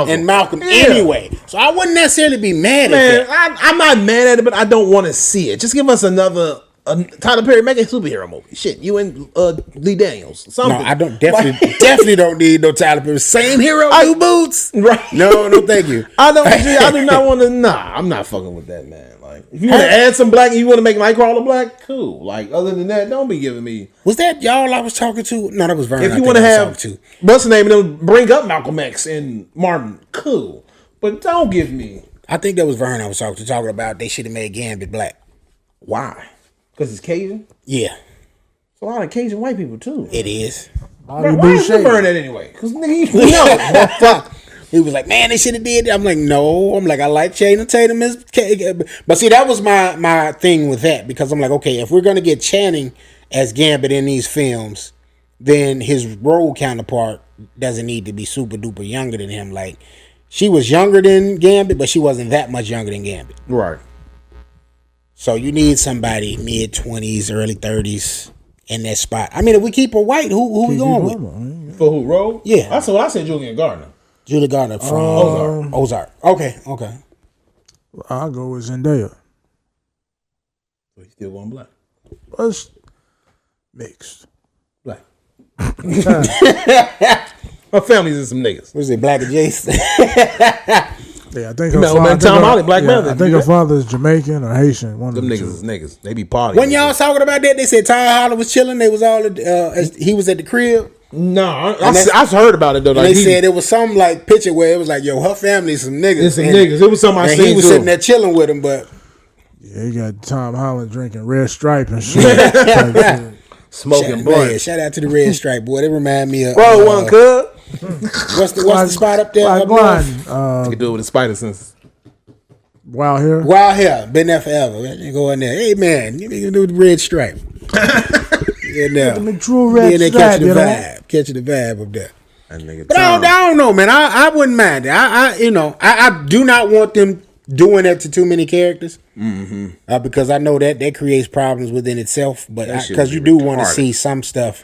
And Malcolm Yeah. anyway. So I wouldn't necessarily be mad Man, at that. I'm not mad at it, but I don't want to see it. Just give us another Tyler Perry, make a superhero movie. Shit, you and Lee Daniels. Something. No, I don't definitely don't need no Tyler Perry. Same hero, new boots. Right. No, thank you. I do not want to. Nah, I'm not fucking with that, man. Like, if you want to add some black and you want to make Nightcrawler black, cool. Like, other than that, don't be giving me. Was that y'all I was talking to? No, that was Vern. If you want to have what's the name of them, bring up Malcolm X and Martin, cool. But don't give me. I think that was Vern I was talking about. They should have made Gambit black. Why? Because it's Cajun. Yeah, It's a lot of Cajun white people too. it is. Why is it burn that anyway? Because nigga, you know, fuck. He was like, man, they should have did that. I'm like, no. I'm like, I like Channing Tatum as but see, that was my thing with that because I'm like, okay, if we're gonna get Channing as Gambit in these films, then his role counterpart doesn't need to be super duper younger than him. Like, she was younger than Gambit, but she wasn't that much younger than Gambit. Right. So you need somebody mid-20s, early 30s in that spot. I mean, if we keep her white, who we going with? For who? Role? Yeah. That's what I said. Julian Gardner. Julia Gardner from Ozark. Okay. I'll go with Zendaya. So he's still going black. It's mixed. Black. My family's in some niggas. Was it Black adjacent? Yeah, I think her father is Jamaican or Haitian. One Them of the niggas two. is niggas. They be partying. When y'all talking about that, they said Ty Holler was chilling. They was all he was at the crib. No, I heard about it though. And Like they said it was some like picture where it was like, yo, her family's some niggas. It's some niggas. It was something I and seen he was too. sitting there chilling with him, but Yeah, he got Tom Holland drinking Red Stripe and shit. Smoking blunt. Shout out to the Red Stripe, boy. They remind me of Bro, one cub. what's the spot up there? Like up north? You can do it with the spider sense. Wild Hair. Wild Hair, been there forever. You go in there, hey man, you can do the Red Stripe. Yeah, now. The true Red Yeah, they Stripe, catch the you know? vibe, catching the vibe up there. That nigga But I don't know, man. I wouldn't mind it. I do not want them doing that to too many characters, because I know that creates problems within itself. But That shit because would you be do want to retarded. see some stuff,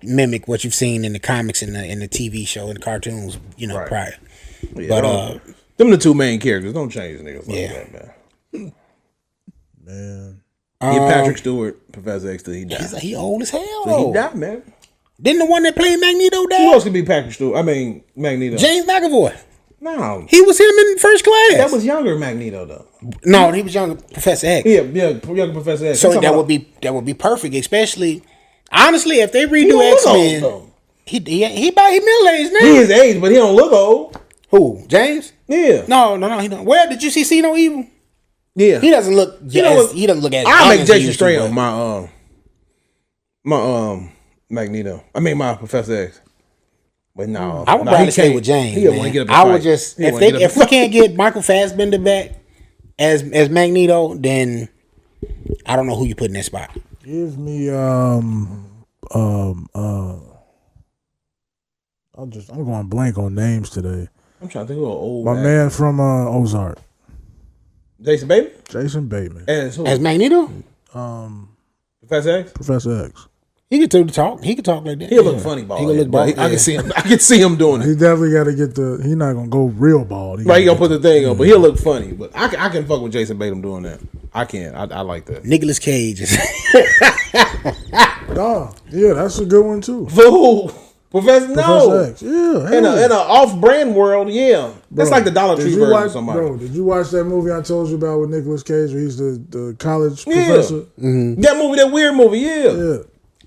mimic what you've seen in the comics and the TV show and the cartoons, Right. prior. Yeah, But them the two main characters. Don't change niggas like Yeah. that, man. Man. Yeah, Patrick Stewart, Professor X, till he died. he old as hell. Till though. he died, man. Didn't the one that played Magneto Who die? else could be Patrick Stewart? I mean, Magneto. James McAvoy. No, He was him in First Class. that was younger Magneto though. No, he was younger Professor X. Yeah, younger Professor X. So I'm that talking would be perfect, especially honestly if they about- redo don't look X-Men. old, though. He about his middle age now. He is age, but he don't look old. Who? James? Yeah, No, he don't. Where did you see No Evil? yeah. He doesn't look. You know what? He doesn't look as. I'll young make as he Jason used to, Stratham but- my Magneto. I mean my Professor X. But no, I would probably stay with James. He don't want to get up. I would just if we can't get Michael Fassbender back as Magneto, then I don't know who you put in that spot. Give me I'm going blank on names today. I'm trying to think of an old My man from Ozark. Jason Bateman Jason Bateman. as who? As Magneto, Professor X. Professor X. he could talk. He could talk like that. He'll look funny, bald. He could look bald. I can see him. I can see him doing He it. definitely got to get he's not going to go real bald. Right, he gonna put the thing on, but he'll look funny. But I can fuck with Jason Bateman doing that. I can. I like that. Nicolas Cage. Oh, yeah, that's a good one too. Fool. Professor Professor X. Yeah. In an off-brand world, yeah. That's like the Dollar Tree version of somebody. Bro, did you watch that movie I told you about with Nicolas Cage where he's the college Yeah. professor? That movie, that weird movie, yeah. Yeah.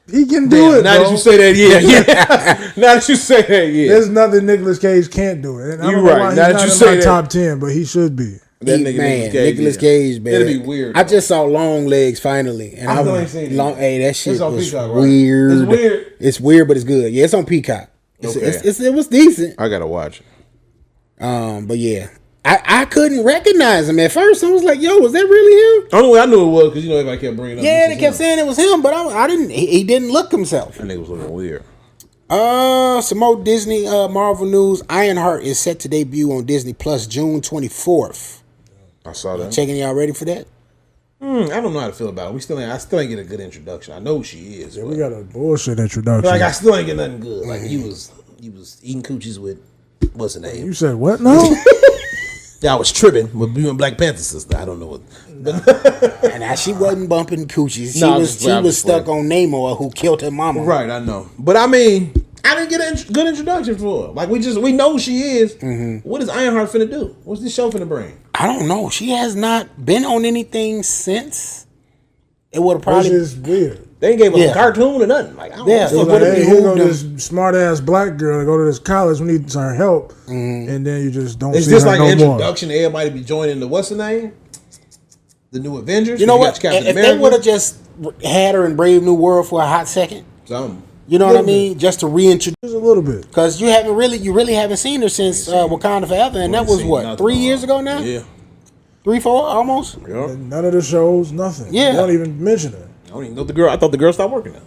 He can do Damn, it, now bro. that you say that, yeah. Now that you say that, yeah. There's nothing Nicolas Cage can't do. And I You don't know right. why he's Now that not you in say my that- top 10, but he should be. That nigga Man, Nicolas Cage, man. It'll be weird. I just saw Long Legs finally, and I still ain't seen it. Hey, that shit It's on was Peacock, right? weird. It's weird? It's weird, but it's good. Yeah, it's on Peacock. Okay. It was decent. I gotta watch it. But yeah, I couldn't recognize him at first. I was like, "Yo, was that really him?" Only way I knew it was because everybody kept bringing it up. Yeah, they kept saying it was him, but I didn't. He didn't look himself. That nigga was looking weird. Some more Disney Marvel news. Ironheart is set to debut on Disney Plus June 24th. I saw that. Checking y'all ready for that? I don't know how to feel about it. I still ain't get a good introduction. I know who she is. Yeah, we got a bullshit introduction. Like I still ain't get nothing good. Like he was eating coochies with what's her name? You said what? No. Yeah, I was tripping with you and Black Panther sister. I don't know what. And she wasn't bumping coochies. She No, was stuck on Namor, who killed her mama. Right, I know. But I mean, I didn't get a good introduction for her. Like we know who she is. What is Ironheart finna do? What's this show finna bring? I don't know. She has not been on anything since. It would have probably. Which is weird. They ain't gave her a cartoon or nothing. Like I don't Yeah, know. it Like, would've hey, here go behooved this smart ass black girl to go to this college. We need some help, and then you just don't. It's see just her like no an more. introduction to everybody be joining the what's the name? The new Avengers. You know got what? Captain If America. they would have just had her in Brave New World for a hot second, Something. you know what I mean? Just to reintroduce. Just a little bit. Because you really haven't seen her since Wakanda Forever, and that was what, 3 years ago now? Yeah. 3, 4, almost. Yeah. None of the shows, nothing. Yeah. Don't even mention it. I don't even know the girl. I thought the girl stopped working now.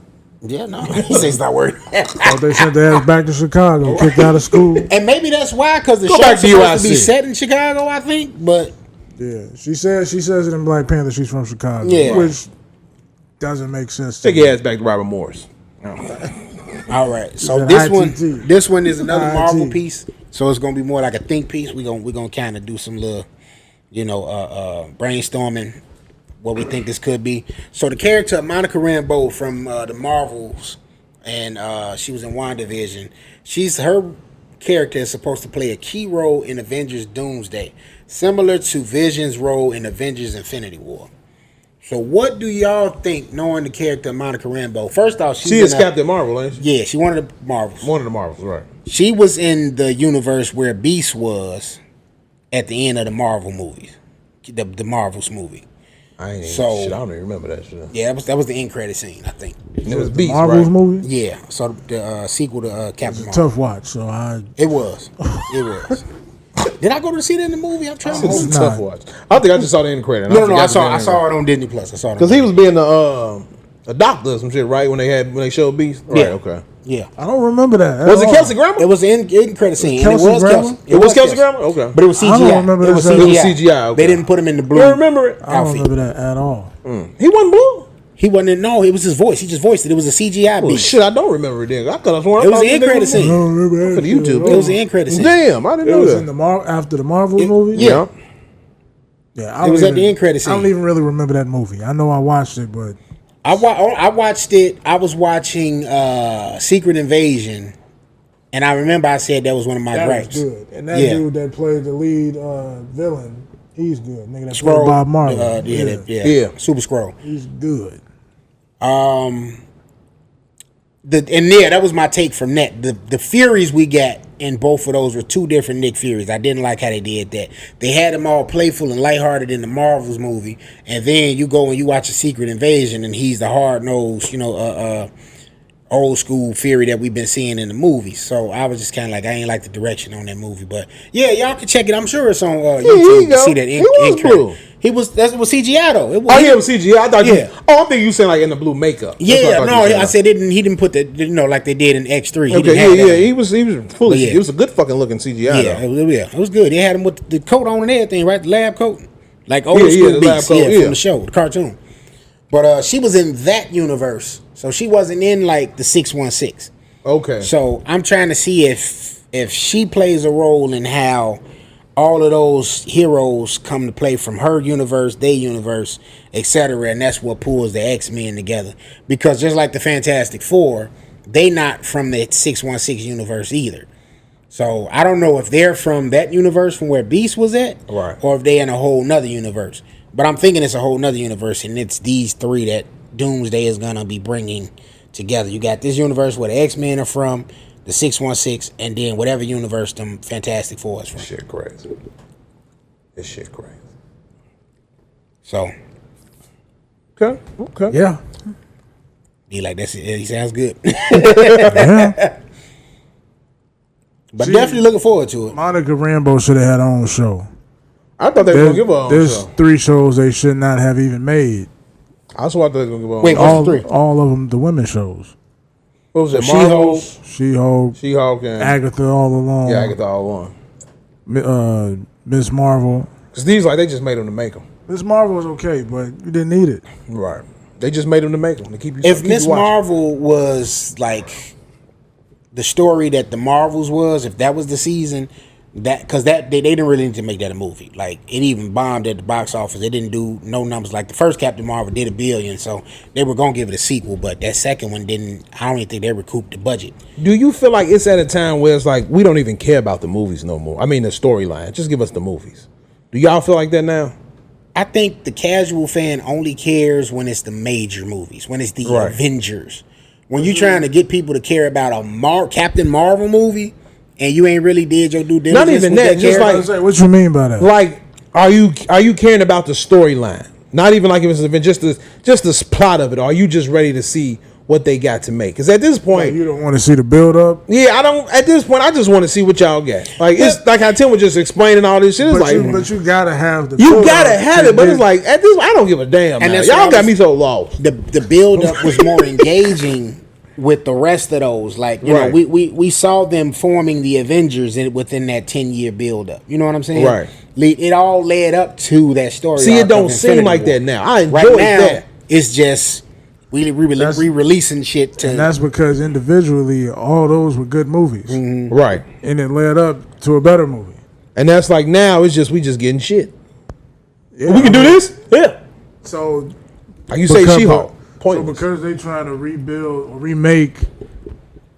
Yeah, no, he says not worried. Thought they sent their ass back to Chicago, kicked out of school. And maybe that's why, because the Go back show's to supposed to be UIC. set in Chicago, I think. But Yeah, she says it in Black Panther. She's from Chicago, Yeah. which doesn't make sense. Take to your me. ass back to Robert Morris. all right, so An this one is another IT. Marvel piece. So it's gonna be more like a think piece. We're gonna kind of do some little, brainstorming what we think this could be. So the character of Monica Rambeau from the Marvels, and she was in WandaVision. Her character is supposed to play a key role in Avengers Doomsday, similar to Vision's role in Avengers Infinity War. So what do y'all think, knowing the character of Monica Rambeau? First off, She is Captain Marvel, ain't she? Yeah, she one of the Marvels. One of the Marvels, right? She was in the universe where Beast was at the end of the Marvel movies, the Marvels movie. I ain't So- shit. I don't even remember that shit. Yeah, that was the end credit scene, I think. It was Beast, Marvel's right? movie. Yeah, so the sequel to Captain Marvel. Tough watch. So It was. Did I go to see that in the movie? I'm trying to It's a hold. tough watch. I think I just saw the end credit. No, I saw it on Disney Plus. I saw it because he was being a doctor or some shit, right? When they showed Beast, right? Yeah. Okay. Yeah, I don't remember that. at Was it all. Kelsey Grammer? it was the end credit scene. And Kelsey it was Grammer? Kelsey. It was Kelsey Grammer. Okay, But it was CGI. I don't remember it was that. CGI. It was CGI, okay. They didn't put him in the blue. you remember it? I don't outfit. remember that at all. He wasn't blue. He wasn't in. No, it was his voice. He just voiced it. It was a CGI Well, Beast. shit, I don't remember it. Then I could have sworn It was the end credit I scene. don't remember for that the shit YouTube. at It was all. the end credit scene. Damn, I didn't It know was that. in the after the Marvel movie. Yeah. Yeah, It was at the end credit I don't scene. even really remember that movie. I know I watched it, but I watched it. I was watching Secret Invasion, and I remember I said that was one of my that gripes. was good. And that Yeah. dude that played the lead villain, he's good. Nigga that Skrull, played Bob Marley. yeah, Super Skrull. He's good. That was my take from that. The Furies we got in both of those were two different Nick Furies. I didn't like how they did that. They had them all playful and lighthearted in the Marvels movie, and then you go and you watch a Secret Invasion, and he's the hard nosed, old school Fury that we've been seeing in the movies. So I was just kind of like, I ain't like the direction on that movie, but yeah, y'all can check it. I'm sure it's on YouTube to see that. He was blue. That was CGI though. Oh, yeah, it was CGI. I thought Yeah. I think you saying like in the blue makeup. That's what Yeah, thought no, you said. I said he didn't put the like they did in X3. He Okay, didn't have that yeah. on. He was fully. Yeah. It was a good fucking looking CGI. Yeah, though. it was good. They had him with the coat on and everything, right? The lab coat, like old Yeah, school the Beats, lab coat, yeah. from the show, the cartoon. But she was in that universe, so she wasn't in like the 616. Okay. So I'm trying to see if she plays a role in how all of those heroes come to play from her universe, their universe, etc. And that's what pulls the X-Men together. Because just like the Fantastic Four, they not from the 616 universe either. So I don't know if they're from that universe from where Beast was at, Right. or if they're in a whole nother universe. But I'm thinking it's a whole nother universe, and it's these three that Doomsday is gonna be bringing together. You got this universe where the X-Men are from, the 616, and then whatever universe them Fantastic Four is from. Shit crazy. This shit crazy. So Okay. Yeah. he like that's it. He sounds good. Yeah. But definitely looking forward to it. Monica Rambeau should have had her own show. I thought they were gonna give her. There's 3 shows they should not have even made. I thought they were gonna give her. Wait, what's the 3? All of them, the women shows. What was it? She-Hulk, and Agatha all along. Yeah, Agatha all along. Miss Marvel. Because these they just made them to make them. Miss Marvel was okay, but you didn't need it. Right. They just made them to make them to keep you. If Miss Marvel was like the story that the Marvels was, if that was the season, because they didn't really need to make that a movie. Like it even bombed at the box office. It didn't do no numbers. Like the first Captain Marvel did $1 billion, so they were gonna give it a sequel. But that second one didn't. I don't even think they recouped the budget. Do you feel like it's at a time where it's like we don't even care about the movies no more? I mean the storyline. Just give us the movies. Do y'all feel like that now? I think the casual fan only cares when it's the major movies, when it's the Avengers. When you're trying to get people to care about a Captain Marvel movie, and you ain't really did your due diligence. Not even that. Just like what you mean by that? Like, are you caring about the storyline? Not even like if it's an event, just the plot of it. Or are you just ready to see what they got to make? Because at this point, you don't want to see the build up. Yeah, I don't. At this point, I just want to see what y'all got. Like it's like how Tim was just explaining all this shit. It's but you gotta have the. You gotta have it, but it's like at this, I don't give a damn. And y'all got me so lost. The build up was more engaging with the rest of those. Like you know, we saw them forming the Avengers within that 10-year build up. You know what I'm saying? Right. It all led up to that story. See, it don't seem like that now. I enjoy that. It's just. We re-releasing shit to, and that's because individually all those were good movies, right? And it led up to a better movie. And that's like now it's just we just getting shit. Yeah, we can do this, yeah. So, like you say, She-Hulk. So because they trying to rebuild or remake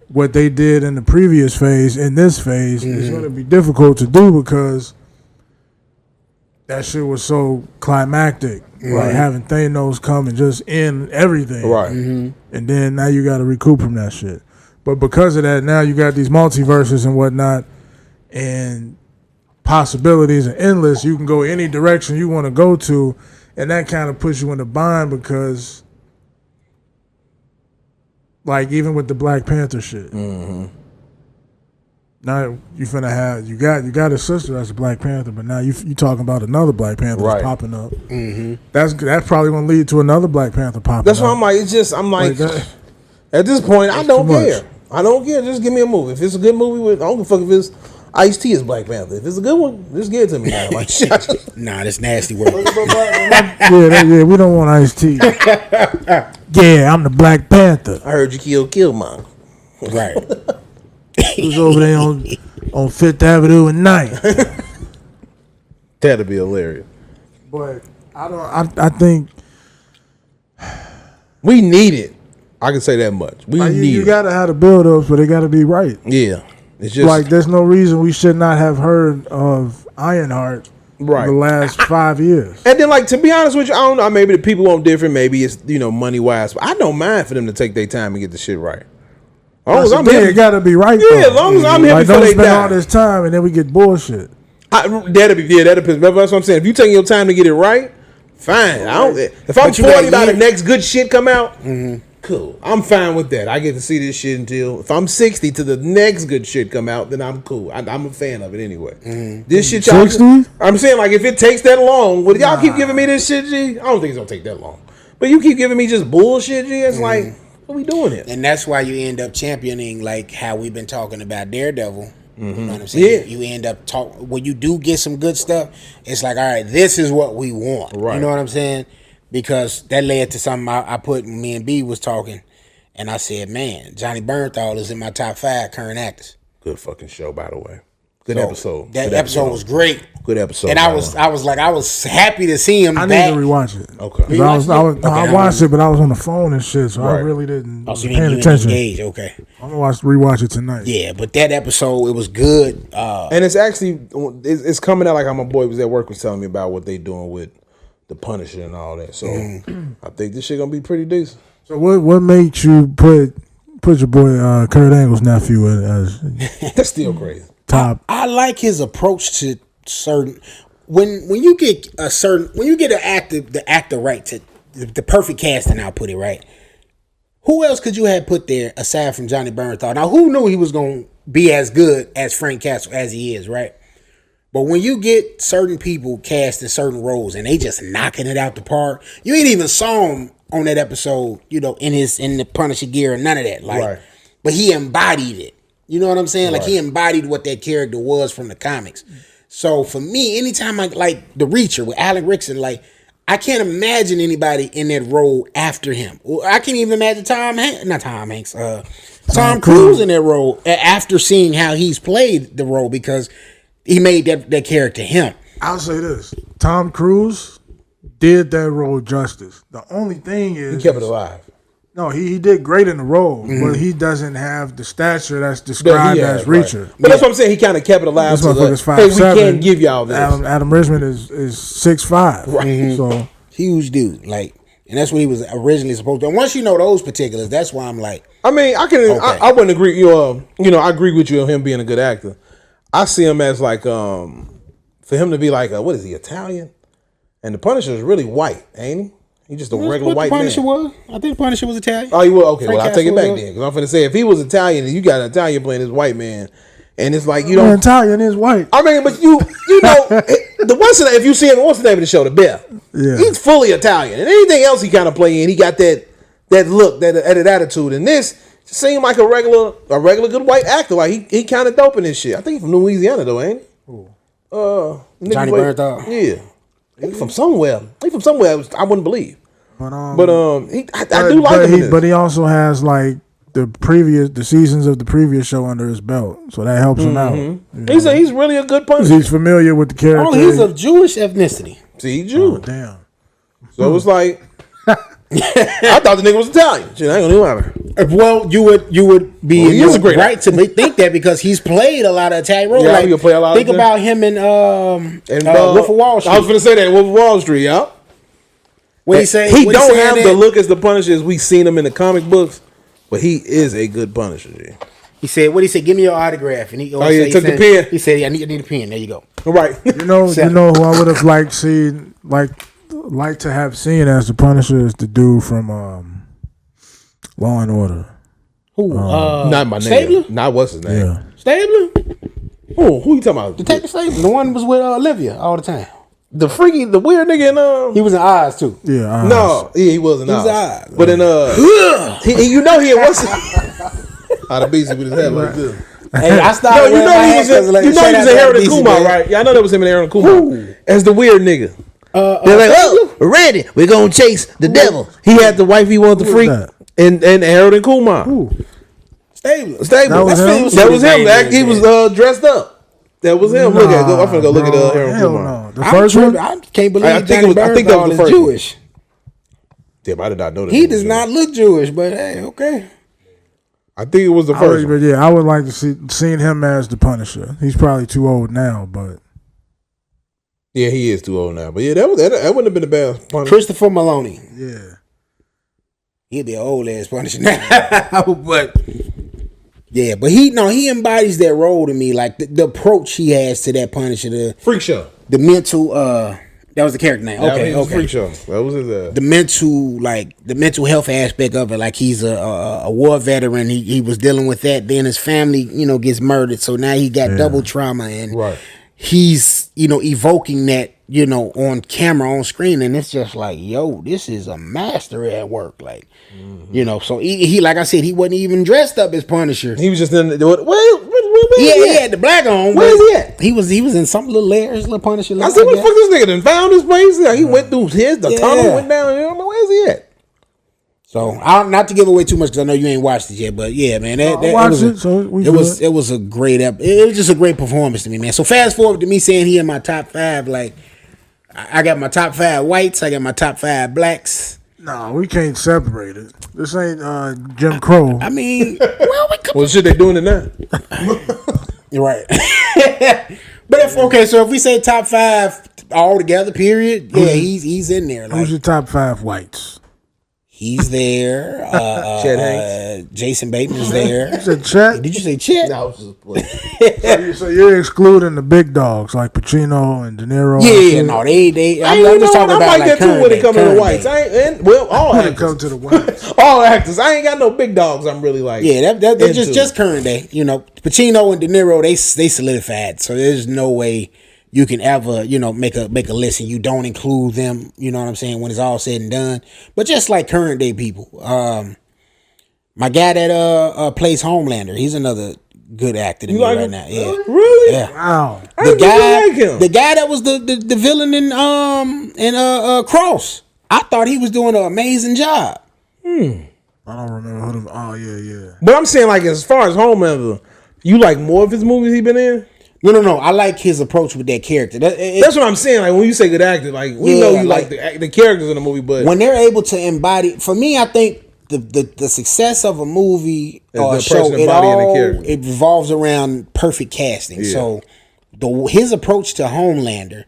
what they did in the previous phase in this phase, it's going to be difficult to do because that shit was so climactic. Like having Thanos come and just end everything. Right. And then now you got to recoup from that shit. But because of that, now you got these multiverses and whatnot, and possibilities are endless. You can go any direction you want to go to, and that kind of puts you in a bind because, like, even with the Black Panther shit, now you finna have you got a sister that's a Black Panther, but now you talking about another Black Panther that's popping up. That's probably gonna lead to another Black Panther popping. That's why I'm like, I'm like at this point, I don't care. I don't care. Just give me a movie. If it's a good movie, I don't give a fuck if it's Ice-T is Black Panther. If it's a good one, just give it to me. Now. Like, nah, that's nasty work. yeah, we don't want Ice-T. Yeah, I'm the Black Panther. I heard you kill Killmonger. Right. He was over there on Fifth Avenue at night. That'd be hilarious. But I think we need it. I can say that much. We need you it. gotta have the build ups, but they gotta be right. Yeah. It's just like there's no reason we should not have heard of Ironheart in the last 5 years. And then, like, to be honest with you, I don't know, maybe the people want different, maybe it's, money wise, but I don't mind for them to take their time and get the shit right. As long as I'm here, it gotta be right. Yeah, as long as I'm here before they die. Don't spend all this time and then we get bullshit. That'll be that's what I'm saying. If you taking your time to get it right, fine. If I'm 40 by the next good shit come out, cool. I'm fine with that. I get to see this shit until if I'm 60 to the next good shit come out, then I'm cool. I'm a fan of it anyway. This shit, y'all. 60? I'm saying, like, if it takes that long, would y'all keep giving me this shit, G? I don't think it's gonna take that long. But you keep giving me just bullshit, G. It's like, what we doing here? And that's why you end up championing, like how we've been talking about Daredevil. You know what I'm saying? Yeah. You end up when you do get some good stuff, it's like, all right, this is what we want. Right. You know what I'm saying? Because that led to something I put when me and B was talking, and I said, man, Johnny Bernthal is in my top 5 current actors. Good fucking show, by the way. Good episode. That episode was great. Good episode. And I was happy to see him. I back. need to rewatch it. Okay. I watched it, but I was on the phone and shit, so I really didn't pay attention. Okay. I'm gonna rewatch it tonight. Yeah, but that episode, it was good. And it's actually it's coming out like how my boy was at work was telling me about what they doing with the Punisher and all that. So I think this shit gonna be pretty decent. So what made you put your boy Kurt Angle's nephew as that's still crazy. Top. I like his approach to certain when you get the actor right to the perfect casting. I'll put it right. Who else could you have put there aside from Johnny Bernthal? Now, who knew he was gonna be as good as Frank Castle as he is, right? But when you get certain people cast in certain roles and they just knocking it out the park, you ain't even saw him on that episode, in the Punisher gear and none of that. Like, Right. But he embodied it. You know what I'm saying? Like Right. he embodied what that character was from the comics. So for me, anytime I like The Reacher with Alan Rickson, like I can't imagine anybody in that role after him. Or I can't even imagine Tom Cruise in that role after seeing how he's played the role because he made that character him. I'll say this: Tom Cruise did that role justice. The only thing is He kept it alive. No, he did great in the role, but he doesn't have the stature that's described as Reacher. Right. But that's what I'm saying. He kind of kept it alive. This motherfucker's 5'7". Hey, we can't give y'all this. Adam Richmond is 6'5". Right. So huge dude, like, and that's what he was originally supposed to. And once you know those particulars, that's why I'm like, I mean, I wouldn't agree. I agree with you on him being a good actor. I see him as like, for him to be like, what is he, Italian? And the Punisher is really white, ain't he? He's just a regular white man. Punisher was? I think the Punisher was Italian. Oh, he was? Okay, Frank well, I'll take it back Castle then. Because I'm finna say, if he was Italian and you got an Italian playing this white man, and it's like, you don't. Italian is white. I mean, but you know, if you see him, what's the name of the show? The Bear. Yeah. He's fully Italian. And anything else he kind of play in, he got that look, that attitude. And this seemed like a regular good white actor. Like, he kind of dope in this shit. I think he's from Louisiana, though, ain't he? Johnny Bernthal. Yeah. He's from somewhere. I wouldn't believe. But I do like him. But he also has like the seasons of the previous show under his belt, so that helps him out. He's really a good Punisher. He's familiar with the character. Oh, he's of Jewish ethnicity. See, he Jew. Oh, damn. So it's like, I thought the nigga was Italian. Shit, I ain't gonna do it. Well, you would be He is a great right to think that because he's played a lot of Italian roles. Yeah, like, he'll play a lot. Think about him in Wolf of Wall Street. I was gonna say that Wolf of Wall Street, yeah. What he say? He what don't saying have that- the look as the Punisher as we seen him in the comic books, but he is a good Punisher. G. He said, "What he said? Give me your autograph." And he took the pen. He said, "I need a pen." There you go. Right. You know who I would have liked to have seen as the Punisher is the dude from Law and Order. Who? Not my name. Stabler? Not what's his name. Yeah. Stabler? Who you talking about? Detective Stabler. The one was with Olivia all the time. The weird nigga in He was in Oz too. Yeah. No, he wasn't. He was Oz. But in he in what's out of Beezy with his head like this. Hey, I started. No, he was in Harold and Kumar, right? Yeah, I know that was him in Harold and Kumar as the weird nigga. They're like, oh, Randy, we're gonna chase the devil. He had the wife he wanted to freak, and Harold and Kumar. Stabler. That was him. He was dressed up. That was him. Look at. I'm finna go look at Harold and Kumar. No. The first one. I can't believe I think that was the first Jewish. Damn, I did not know that. He does not look Jewish, but hey, okay. I think it was the first one. But yeah, I would like to seen him as the Punisher. He's probably too old now, but Yeah, he is too old now. But yeah, that wouldn't have been a bad Punisher. Christopher Maloney. yeah. He'd be an old ass Punisher now, but yeah, but he embodies that role to me, like the approach he has to that Punisher, the Freak Show. the mental. That was the character name. Okay, okay. Freak Show. That was his. The mental health aspect of it, like he's a war veteran. He was dealing with that. Then his family, gets murdered. So now he got double trauma, and Right. he's evoking that on camera, on screen, and it's just like, yo, this is a master at work. Like, so he like I said, he wasn't even dressed up as Punisher. He was just in the He had the black on. Where is he at? He was in some little layers, little Punisher. I said, what the fuck this nigga done found this place? Yeah, he went through the tunnel, went down. Where's he at? So, not to give away too much because I know you ain't watched it yet, but yeah, man, it was a great it was just a great performance to me, man. So fast forward to me saying he in my top 5, like I got my top 5 whites, I got my top 5 blacks. No, we can't separate it. This ain't Jim Crow. I mean, Well, shit, they doing it now. You're right. But if we say top 5 all together, period, yeah, he's in there. Like, Who's your top 5 whites? he's there. Chet Hanks. Jason Bateman's there. You said Chet? Did you say Chet? I was just playing. So you're excluding the big dogs like Pacino and De Niro. Yeah, no, they. I'm just talking about like that too when it comes to the whites. All When it actors. comes to the whites. All actors. I ain't got no big dogs. I'm really like. Yeah, that's just into. current day. Pacino and De Niro, they solidified. So there's no way you can ever, make a list and you don't include them, you know what I'm saying, when it's all said and done. But just like current day people, my guy that plays Homelander, he's another good actor to me right now. Yeah. Really? Yeah. Wow. The guy that was the villain in Cross. I thought he was doing an amazing job. I don't remember who. Oh yeah. But I'm saying, like, as far as Homelander, you like more of his movies he been in? No. I like his approach with that character. That's what I'm saying. Like, when you say good actor, like, we know you like the characters in the movie, but when they're able to embody, for me, I think the success of a movie or a show, it revolves around perfect casting. Yeah. So his approach to Homelander,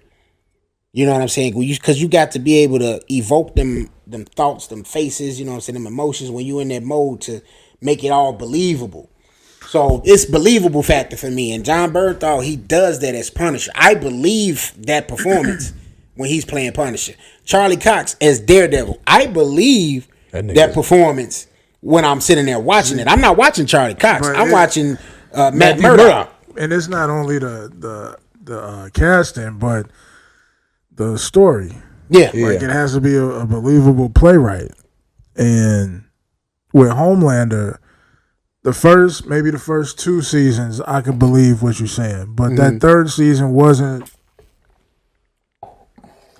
you know what I'm saying? Because you got to be able to evoke them thoughts, them faces, you know what I'm saying, them emotions when you in that mode to make it all believable. So it's believable factor for me. And John Bernthal, he does that as Punisher. I believe that performance when he's playing Punisher. Charlie Cox as Daredevil, I believe that performance when I'm sitting there watching it. I'm not watching Charlie Cox. I'm watching Matt Murdock. And it's not only the casting, but the story. Yeah. Like, it has to be a believable playwright. And with Homelander, the first 2 seasons, I could believe what you're saying. But that third season wasn't.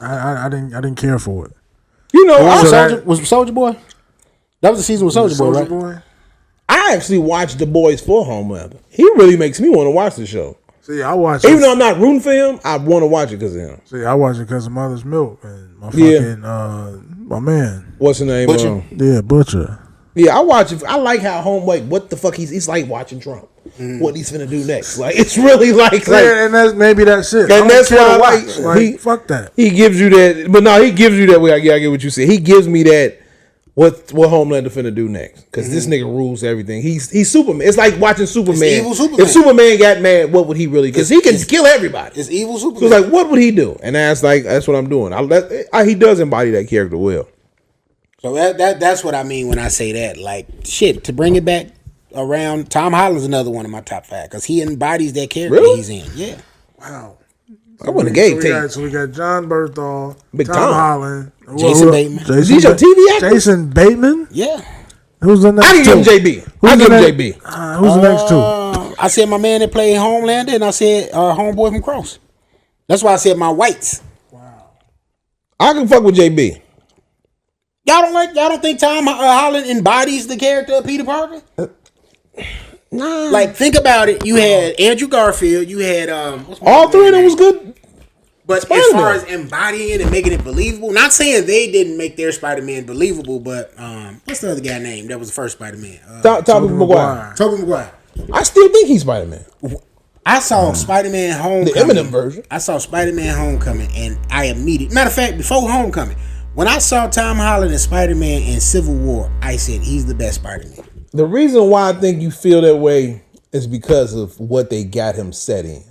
I didn't care for it. Was Soldier Boy? That was the season with Soldier Boy, right? I actually watched The Boys for Homelander. He really makes me want to watch the show. See, I watch it. Even though I'm not rooting for him, I want to watch it because of him. See, I watch it because of Mother's Milk and my fucking my man. What's his name? Butcher. Butcher. Yeah, I watch it. I like how what the fuck he's like watching Trump. What he's finna do next? Like, it's really like and that's it. And that's why I like fuck that. He gives you that, but no, he gives you that way. I get what you said. He gives me that. What Homelander finna do next? Because this nigga rules everything. He's Superman. It's like watching Superman. It's evil Superman. If Superman got mad, what would he really? Because he can kill everybody. It's evil Superman. So it's like, what would he do? And that's what I'm doing. He does embody that character well. So that's what I mean when I say that. Like, shit, to bring it back around, Tom Holland's another one of my top 5 because he embodies that character he's in. Yeah. Wow. I wouldn't have gave Tate. So we got John Bernthal, Big Tom Holland, Jason Bateman. Is he your TV actor? Jason Bateman? Yeah. Who's the next I didn't give him JB. I give him JB. Who's the next 2? I said my man that played Homelander, and I said homeboy from Cross. That's why I said my whites. Wow. I can fuck with JB. Y'all don't think Tom Holland embodies the character of Peter Parker? Nah. Like, think about it. You had Andrew Garfield. You had all 3 of them was good. But as far as embodying it and making it believable, not saying they didn't make their Spider-Man believable, but what's the other guy name that was the first Spider-Man? Tobey Maguire. Tobey Maguire. I still think he's Spider-Man. I saw Spider-Man Homecoming. The Eminem version. I saw Spider-Man Homecoming, and I immediately, matter of fact, before Homecoming, when I saw Tom Holland as Spider-Man in Civil War, I said he's the best Spider-Man. The reason why I think you feel that way is because of what they got him set in.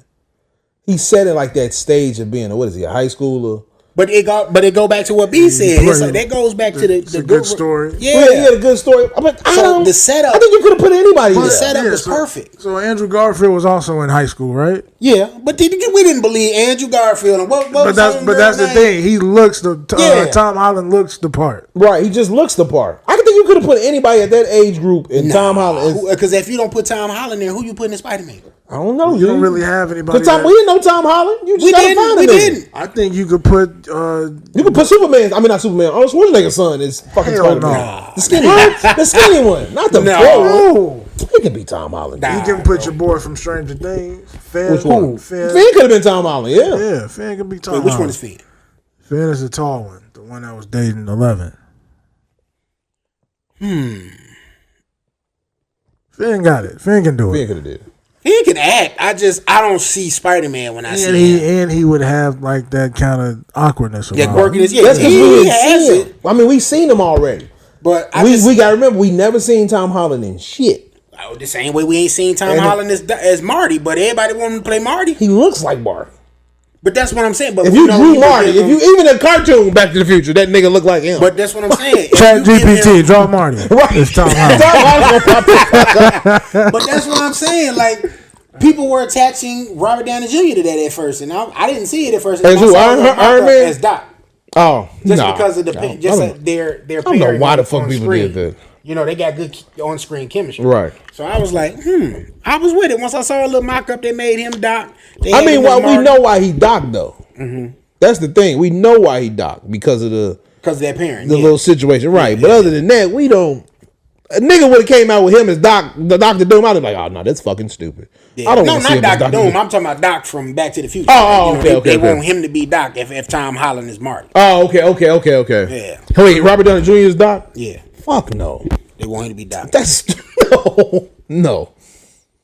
He's set in like that stage of being a high schooler. But it go back to what B said. It's like, that goes back to the good story. Yeah, he had a good story. But the setup. I think you could have put anybody in The there. setup was perfect. So Andrew Garfield was also in high school, right? Yeah, but we didn't believe Andrew Garfield. And what but that's the thing. He looks Tom Holland looks the part. Right, he just looks the part. I think you could have put anybody at that age group in Tom Holland. Because if you don't put Tom Holland there, who you putting in Spider-Man? I don't know. You don't really have anybody. We didn't know Tom Holland. You just gotta find him. We didn't. I think you could put. You could put Superman. I mean, not Superman. Arnold Schwarzenegger's son is fucking Spider-Man. No. The skinny one, not the No. He could be Tom Holland. You can put your boy from Stranger Things. Finn. Which one? Finn could have been Tom Holland. Yeah. Yeah, Finn could be Tom. Which Holland. one is Finn? Finn is the tall one, the one that was dating 11. Finn got it. Finn can do it. Finn could have did it. He can act. I don't see Spider-Man when I see him. And he would have like that kind of awkwardness about him. Quirkiness. Yeah, That's because we has seen it. him. I mean, we seen him already. But we gotta remember, we never seen Tom Holland in shit. The same way we ain't seen Tom Holland as Marty, but everybody want him to play Marty. He looks like Marty. But that's what I'm saying. But if you drew Marty, even a cartoon Back to the Future, that nigga look like him. But that's what I'm saying. Chat GPT, draw Marty. Right. It's Tom Holland. But that's what I'm saying. Like, People were attaching Robert Downey Jr. to that at first, and I didn't see it at first. As who? Iron Man? As Doc. Oh, just because of their I don't know why the fuck people did that. You know, they got good on-screen chemistry. Right. So I was like, I was with it. Once I saw a little mock-up, they made him Doc. We know why he Doc, though. Mm-hmm. That's the thing. We know why he Doc because of their parent. The little situation. Right. But other than that, we don't. A nigga would have came out with him as Dr. Doom. I'd be like, oh, no, that's fucking stupid. Yeah. I don't not Dr. Doom. I'm talking about Doc from Back to the Future. They want him to be Doc if Tom Holland is Marty. Oh, okay. Yeah. Wait, Robert Downey Jr. is Doc? Yeah. Fuck no. They want him to be Doc. That's no.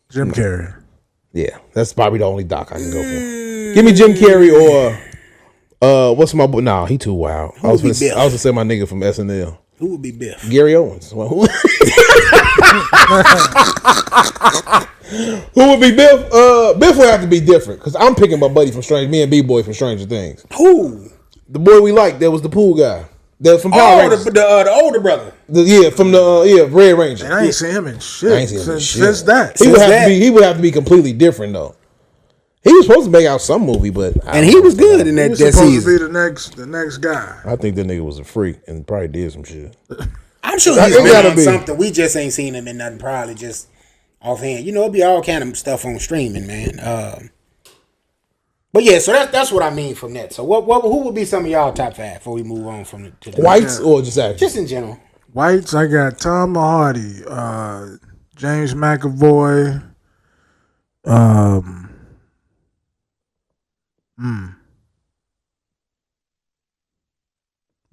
Jim Carrey. Yeah, that's probably the only Doc I can go for. Give me Jim Carrey or what's my boy? Nah, he too wild. I was gonna say my nigga from SNL. Who would be Biff? Gary Owens. Well, who would be Biff? Biff would have to be different because I'm picking my buddy from me and B-Boy from Stranger Things. Who? The boy we like. That was the pool guy. That from Power Rangers. The older brother. From the Red Ranger. And I ain't seen him in shit since that. He would have to be completely different though. He was supposed to make out some movie, but he was good in that season. He was supposed to be the next guy. I think that nigga was a freak and probably did some shit. I'm sure he's been on something. We just ain't seen him in nothing. Probably just offhand. You know, it'd be all kind of stuff on streaming, man. But yeah, so that's what I mean from that. So who would be some of y'all top 5 before we move on from to the whites or just actors? Just in general. Whites, I got Tom Hardy, James McAvoy,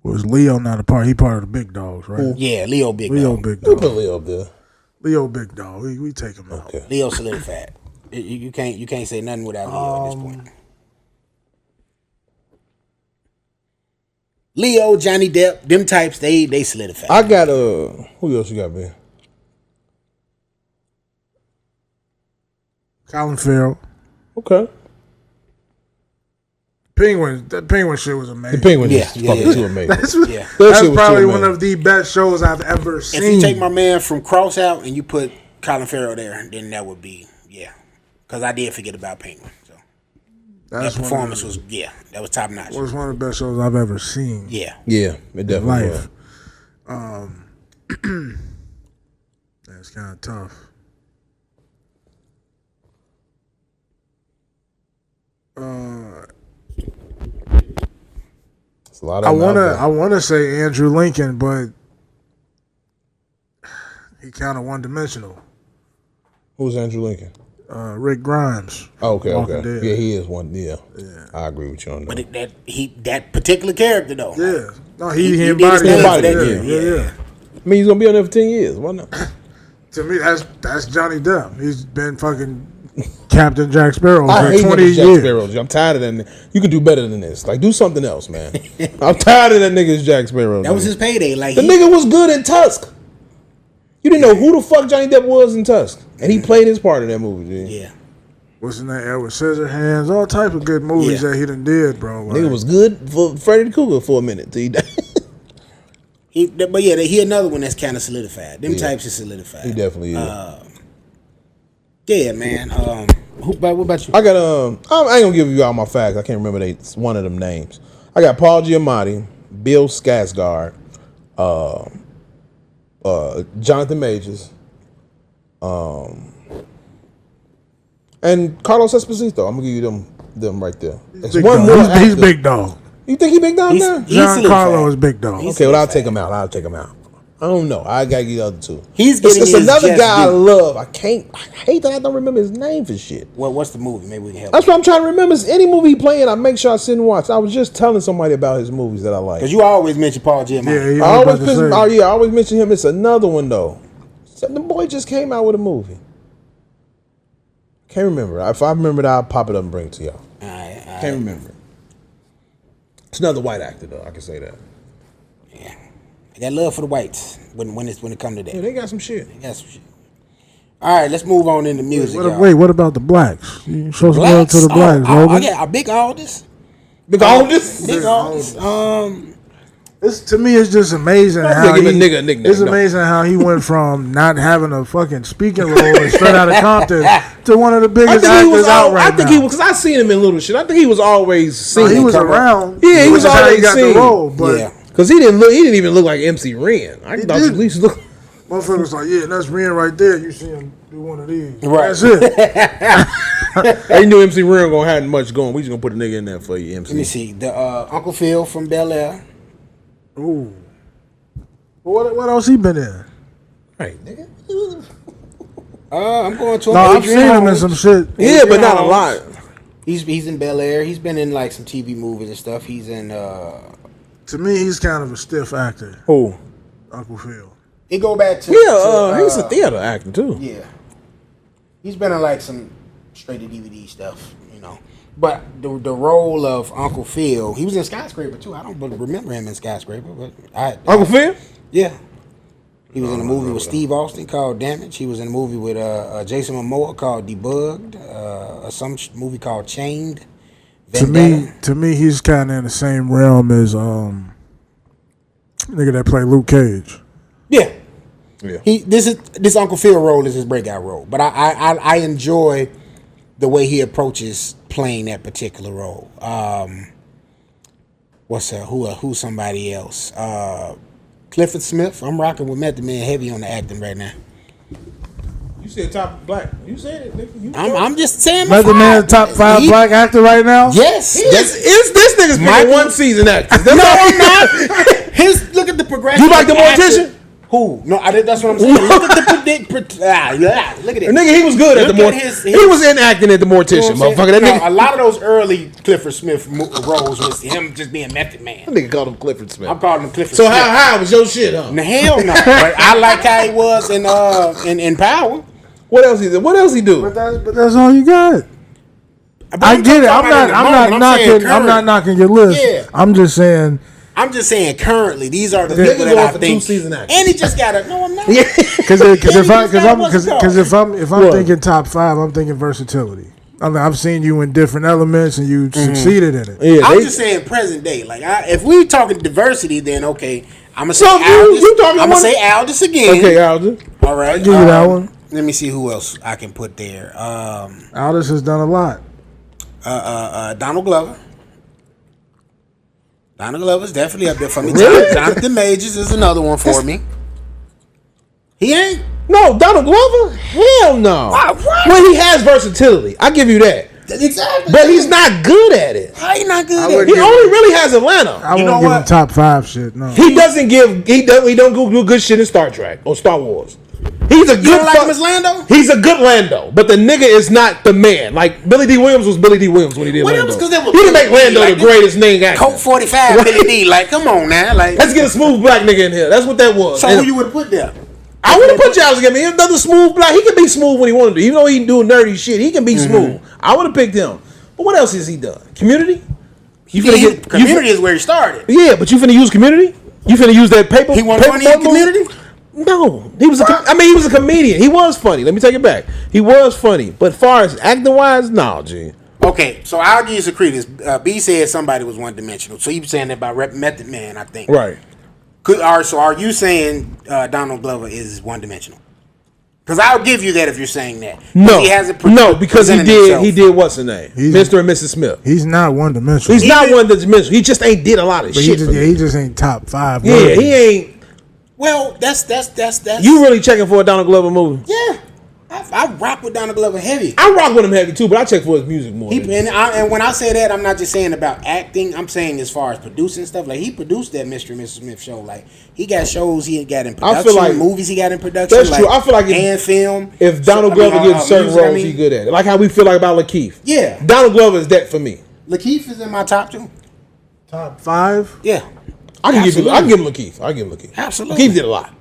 Was Leo not a part? He part of the big dogs, right? Yeah, Leo big Leo dog. big dog. We put Leo up there. Leo big dog. We take him out. Okay. Leo solidified. You can't say nothing without Leo at this point. Leo, Johnny Depp, them types, they solidified. I got who else you got, man? Colin Farrell. Okay. That Penguin shit was amazing. The Penguin is fucking too amazing. That's probably one of the best shows I've ever seen. If you take my man from Cross out and you put Colin Farrell there, then that would be, because I did forget about Penguin. So that performance was, that was top notch. It was one of the best shows I've ever seen. Yeah, it definitely was. That's kind of tough. It's a lot of I wanna say Andrew Lincoln, but he kind of one dimensional. Who's Andrew Lincoln? Rick Grimes. Oh, okay. Dead. Yeah, he is one. Yeah, I agree with you on that. But that particular character though. Yeah, no, he embodied it. Yeah. I mean, he's gonna be on there for 10 years. Why not? To me, that's Johnny Depp. He's been fucking Captain Jack Sparrow for 20 years. Jack Sparrow. I'm tired of that. You can do better than this. Like, do something else, man. I'm tired of that nigga's Jack Sparrow. That was his payday. Like the nigga was good in Tusk. You didn't know who the fuck Johnny Depp was in Tusk, and he played his part in that movie. Dude. Yeah. What's his name? Edward Scissorhands. All type of good movies that he done did, bro. Like, nigga was good for Freddy the Cougar for a minute till he died. He another one that's kind of solidified. Them types is solidified. He definitely is. Man. What about you? I got I ain't gonna give you all my facts. I can't remember one of them names. I got Paul Giamatti, Bill Skarsgård, Jonathan Majors, and Carlos Esposito. I'm gonna give you them right there. It's one more. He's big dog. You think he big dog now? Giancarlo is big dog. Okay, well I'll take him out. I don't know. I gotta get the other two. It's another guy I love. I hate that I don't remember his name for shit. Well, what's the movie? Maybe we can help. That's what I'm trying to remember. Any movie he playing, I make sure I sit and watch. I was just telling somebody about his movies that I like. Because you always mention Paul Giamatti. I always mention him. It's another one though. The boy just came out with a movie. Can't remember. If I remember that, I'll pop it up and bring it to y'all. All right. Can't remember. It's another white actor though. I can say that. Yeah. I got love for the whites when it comes to that. Yeah, they got some shit. All right, let's move on into music. What about the blacks? You show some love to the blacks, I got a Big Aldous. Big Aldous? Big Aldous. To me, it's just amazing how give a nigga a nickname. It's amazing how he went from not having a fucking speaking role and straight out of Compton to one of the biggest actors out right now. I think he was, because I seen him in little shit. I think he was always seen. He was around. Yeah, he was always got seen. the role, but because he didn't even look like MC Ren. I thought he at least look. Motherfuckers like, yeah, that's Ren right there. You see him do one of these. Right. That's it. I knew MC Ren gonna have much going. We just gonna put a nigga in there for you, MC. Let me see. The Uncle Phil from Bel Air. Ooh. What else he been in? Right, nigga. I'm going to. No, I've seen him in some shit. Yeah, but not a lot. He's in Bel Air. He's been in like some TV movies and stuff. He's in. To me, he's kind of a stiff actor. Who? Uncle Phil. It go back to. He's a theater actor too. Yeah. He's been in like some straight to DVD stuff, you know. But the role of Uncle Phil, he was in Skyscraper too. I don't remember him in Skyscraper, but Uncle Phil? Yeah. He was in a movie with Steve Austin called Damage. He was in a movie with Jason Momoa called Debugged. Some movie called Chained. To me, he's kind of in the same realm as nigga that played Luke Cage. Yeah. This Uncle Phil role is his breakout role, but I enjoy the way he approaches playing that particular role. Who's somebody else? Clifford Smith. I'm rocking with Method Man heavy on the acting right now. You said top black. You said it, nigga. I'm just saying. Method Man top 5 black actor right now. Yes. This nigga's picking one season actors. No, I'm not. Look at the progression. You like the Mortician? Who? No, that's what I'm saying. Look at the look at it. Nigga, he was good at the Mortician. He was in acting at the Mortician, motherfucker. That nigga. A lot of those early Clifford Smith roles was him just being Method Man. That nigga called him Clifford Smith. I'm calling him Clifford so Smith. So how was your shit, huh? No, hell no. But I like how he was in Power. What else he did? What else he do? But that's all you got. I get it. I'm not knocking your list. Yeah. I'm just saying currently these are the people that I think. And he just got to. No, I'm not. Because if I'm thinking top 5, I'm thinking versatility. I've seen you in different elements and you succeeded in it. Yeah, I'm just saying present day. Like if we talking diversity, then okay, I'm gonna say Aldous again. Okay, Aldous. All right, I'll give you that one. Let me see who else I can put there. Aldous has done a lot. Donald Glover. Donald Glover's definitely up there for me. Really? Jonathan Majors is another one for me. He ain't. No, Donald Glover? Hell no. What? When he has versatility, I give you that. Exactly. But he's not good at it. How he not good at it? He only really has Atlanta. I won't give him top 5 shit. No. He doesn't do good shit in Star Trek or Star Wars. He's a good. You don't like him as Lando? He's a good Lando, but the nigga is not the man. Like Billy D. Williams was Billy D. Williams when he did Lando. He didn't make Lando the greatest name actor. Colt 45 Billy D. Like, come on now. Like, let's get a smooth black nigga in here. That's what that was. So who you would have put there? I would have put Giles again. Another smooth black. He can be smooth when he wanted to. Even though he do nerdy shit, he can be smooth. I would have picked him. But what else has he done? Community? Community is where he started. Yeah, but you finna use Community? You finna use that paper? He wasn't funny in Community? No, he was a comedian. He was funny. Let me take it back. He was funny, but far as acting wise, no, G. Okay, so I'll give you some credence. B said somebody was one dimensional, so you were saying that about Method Man, I think. Right. So are you saying Donald Glover is one dimensional? Because I'll give you that if you're saying that. No, he hasn't because he did what's the name, Mr. and Mrs. Smith. He's not one dimensional. He's not one dimensional. He just ain't did a lot of shit. He just ain't top 5. Yeah, he ain't. Well, that's. You really checking for a Donald Glover movie? Yeah, I rock with Donald Glover heavy. I rock with him heavy too, but I check for his music more. And when I say that, I'm not just saying about acting. I'm saying as far as producing stuff. Like he produced that Mr. and Mrs. Smith show. Like he got shows he got in production. I feel like movies he got in production. That's true. I feel like and film. If Donald Glover gets certain roles, he good at it. Like how we feel like about Lakeith. Yeah, Donald Glover is that for me. Lakeith is in my top 2. Top 5? Yeah, I can give him Lakeith. Absolutely, Lakeith did a lot.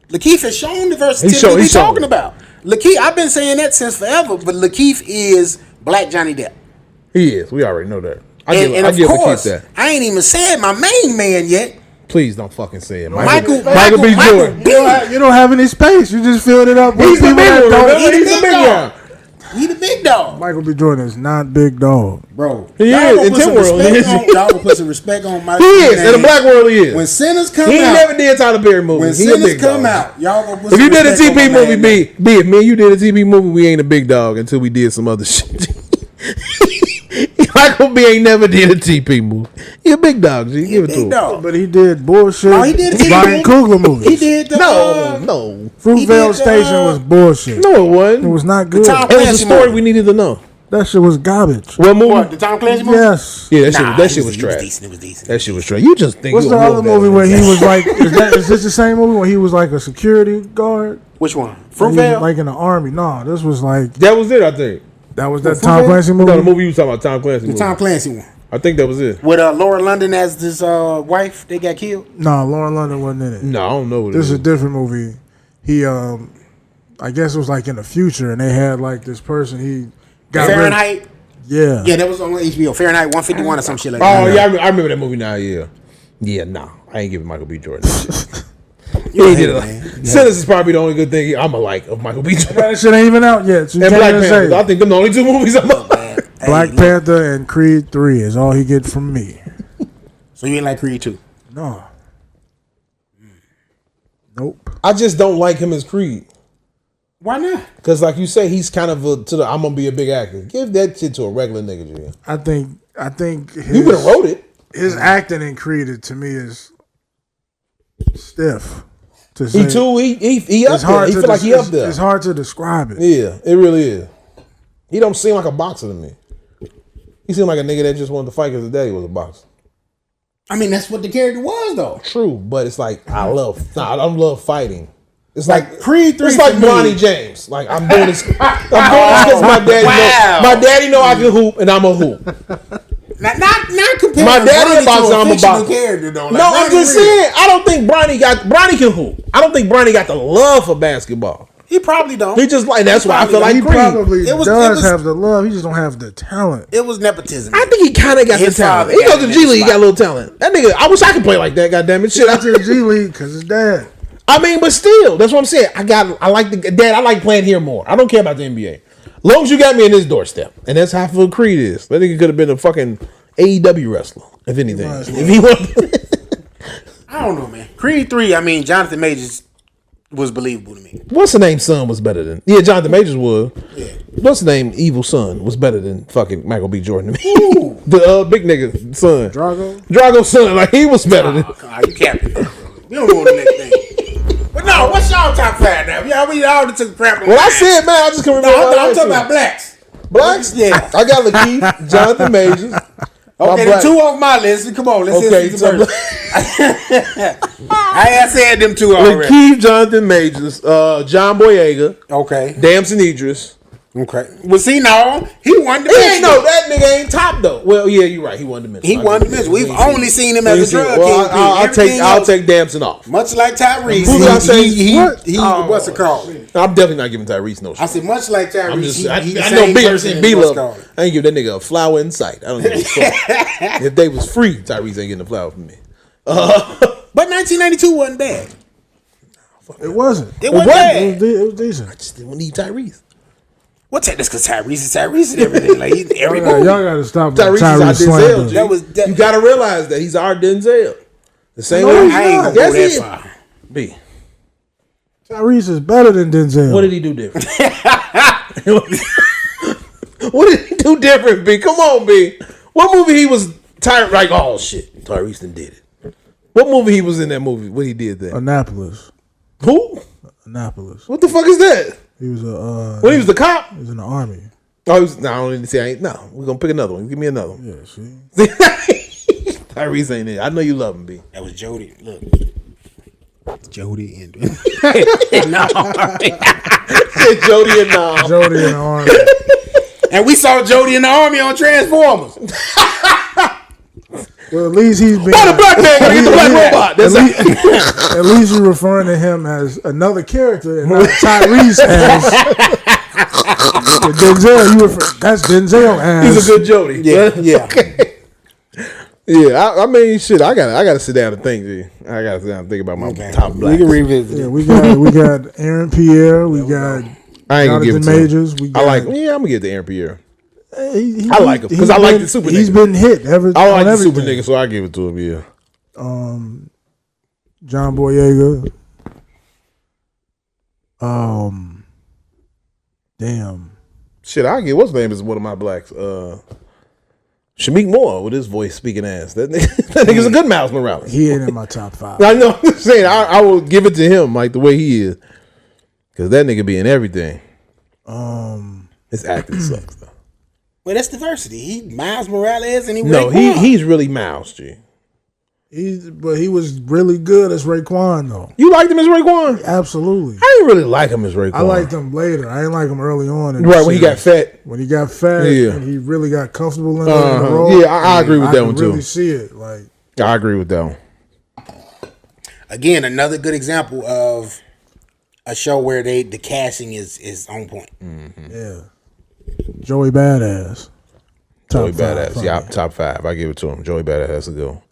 Lakeith has shown the versatility we're talking about. Lakeith, I've been saying that since forever, but Lakeith is Black Johnny Depp. He is. We already know that. I give Lakeith that. I ain't even said my main man yet. Please don't fucking say it. Michael B. Jordan. You don't have any space. You just filled it up with He's the big one. He's the big one. He the big dog. Michael B. Jordan is not big dog. Bro. He is. In Tim World, he is. Y'all gonna put some respect on Michael. He is. In the black world, he is. When Sinners come he out. He never did Tyler Perry movies. When Sinners come out, y'all gonna put if some you did a respect TP on my movie, man. if me and you did a TP movie, we ain't a big dog until we did some other shit. Michael B ain't never did a TP movie. He a big dog, G. Give it to him. But he did bullshit. No, he did Ryan Coogler movies. He did the No. Fruitvale Station was bullshit. No, it wasn't. It was not good. Tom It was a Clancy story movie. we needed to know. That shit was garbage. What movie? What, the Tom Clancy movie? Yes. Yeah, that Nah, shit was it trash. decent. It was decent. That shit was trash. You just think What's you the a real other bad movie where he man. was like? Is this the same movie where he was like a security guard? Which one? He was Fruitvale? like in the army. No, this was like That was it, I think. that was that Fruitvale? Tom Clancy movie. No, the movie you was talking about, Tom Clancy The movie. Tom Clancy one. I think that was it. With Laura London as this wife, they got killed. No, Lauren London wasn't in it. No, I don't know what This is it a different movie. He, I guess it was like in the future, and they had like this person. He got Fahrenheit. Yeah. Yeah, that was on HBO. Fahrenheit 151 or some shit like Oh, that. yeah, I remember that movie now, yeah. Yeah, no. I ain't giving Michael B. Jordan that shit. You He hate did it, it. man. Sinners is probably the only good thing I'm like of Michael B. Jordan. That shit ain't even out yet. So you And can't Black even Panther. say. I think them the only two movies I'm like. Black Panther and Creed 3 is all he get from me. So you ain't like Creed 2? No. Nope. I just don't like him as Creed. Why not? Because like you say, he's kind of I'm going to be a big actor. Give that shit to a regular nigga, G. I think his, You could have wrote it. his acting in Creed to me is stiff. To He too, he up it's there. hard He to feel like he up there. It's hard to describe it. Yeah, it really is. He don't seem like a boxer to me. He seemed like a nigga that just wanted to fight because his daddy was a boxer. I mean, that's what the character was, though. True, but it's like I love fighting. It's like Creed 3 It's like for me. Bronny James. Like I'm doing this. I'm doing this because my daddy Wow. know. My daddy know I can hoop, and I'm a hoop. Not comparing My daddy Bronny a boxer, to I'm a fictional boxer. character, though. Like, No, I'm Bronny just real. saying. I don't think Bronny can hoop. I don't think Bronny got the love for basketball. He probably don't. He just like that's why I feel like He Creed. probably It was- does have the love. He just don't have the talent. It was nepotism. I think he kind of got His the talent. father He got goes to him G in the League, he got spot. a little talent. That nigga, I wish I could play like that. Goddamn it, shit. Got to the G League because his dad. I mean, but still, that's what I'm saying. I like I like playing here more. I don't care about the NBA. Long as you got me in this doorstep, and that's how full Creed is. That nigga could have been a fucking AEW wrestler, if anything. If he wanted. I don't know, man. Creed 3, I mean, Jonathan Majors was believable to me. What's the name? Son was better than Jonathan Majors was. Yeah. What's the name? Evil Son was better than fucking Michael B. Jordan to me. The big nigga son, Drago's son, like he was better than. You capping. We don't know what the next thing. But no, what's y'all top 5 now? Y'all, we all took crap on Well, I that. said, man, I just can't remember. No, what I I'm talking said. about blacks. Blacks. Yeah. I got Lakeith, Jonathan Majors. Okay, the two off my list. Come on, let's Okay, see so some I said them two already. Lakeith, Jonathan Majors, John Boyega, Okay. Damson Idris. Okay. Well, see, no, he won the He mention. ain't that nigga ain't top though. Well, yeah, you're right. He won the mention. He won the mention. We've only seen him as a drug Well, kingpin. I'll take Damson off. Much like Tyrese, Who did I say? he what's it called? I'm definitely not giving Tyrese no I shit. said much like Tyrese. I'm just, I he the know same B. person I'm as B what's love. called. I ain't give that nigga a flower in sight. I don't give a fuck. If they was free, Tyrese ain't getting a flower from me. But 1992 wasn't bad. It wasn't. It wasn't bad. It was decent. I just didn't need Tyrese. We'll take this because Tyrese and everything. Like he's in every Y'all movie. got to stop Tyrese is our Tyrese Denzel. slander. G. That was that, You gotta realize that he's our Denzel. The same No, way. he's I ain't gonna Yes, go he that is. far. B. Tyrese is better than Denzel. What did he do different? What did he do different, B? Come on, B. What movie he was tired? Like, oh shit, Tyrese done did it. What movie he was in that movie? What he did there? Annapolis. Who? Annapolis. What the fuck is that? He was a. When he was the cop? He was in the army. Oh, he was, no, I don't need to say. I ain't. No, we're gonna pick another one. Give me another one. Yeah, see. Tyrese ain't it. I know you love him, B. That was Jody. Look, Jody and Jody and Nom. Jody in the army. and we saw Jody in the army on Transformers. Well, at least he's being. Oh, the black man gonna get the black robot. That's At least you're referring to him as another character and not Tyrese as. With Denzel, that's Denzel as. He's a good Jody. Yeah. Yeah, I mean, shit. I gotta sit down and think. G. I gotta sit down and think about my top black. We can revisit Yeah, it. we got Aaron Pierre. We got. I ain't gonna give it Jonathan to Majors. him. I'm gonna give it to Aaron Pierre. He I like him because I like the super nigga. He's been hit. I like the super nigga, so I give it to him. Yeah. John Boyega. Damn. Shit, I get what's name is one of my blacks. Shamik Moore with his voice speaking ass. That nigga's a good Miles Morales. He ain't in my top 5. I know. I'm saying I will give it to him like the way he is, because that nigga be in everything. His acting sucks though. Well, that's diversity. He Miles Morales and he's really Miles, G. But he was really good as Raekwon though. You liked him as Raekwon? Absolutely. I didn't really like him as Raekwon. I liked him later. I didn't like him early on. Right, when he got fat. When he got fat, and he really got comfortable in the role. Yeah, I agree with that one too. I really see it. Like, I agree with that one. Again, another good example of a show where the casting is on point. Mm-hmm. Yeah. Joey Badass. Joey Badass. Yeah, top 5. I give it to him. Joey Badass. That's a good one.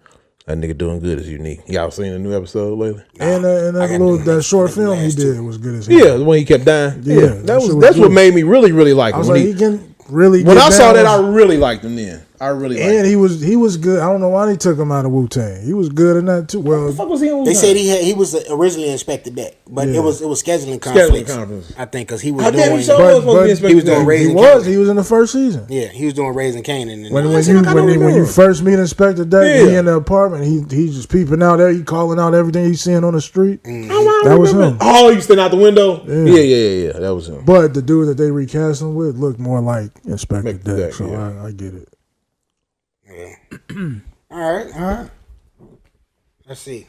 That nigga doing good is unique. Y'all seen a new episode lately? And that short film he did was good as hell. Yeah, the one he kept dying. Yeah, that's what made me really, really like him. I was like, he can really. When I saw that, I really liked him then. I really liked him. And he was good. I don't know why they took him out of Wu-Tang. He was good in that too. Well, what the fuck was he in They said he was originally Inspector Deck, but it was scheduling conflicts. I think because he was doing. He was doing Raising Kanan. He was in the first season. Yeah, he was doing Raising Kanan. When you first meet Inspector Deck, he in the apartment. He's just peeping out there. He calling out everything he's seeing on the street. That was him. Oh, you standing out the window. Yeah. That was him. But the dude that they recast him with looked more like Inspector Deck, so I get it. Yeah. All right. Let's see.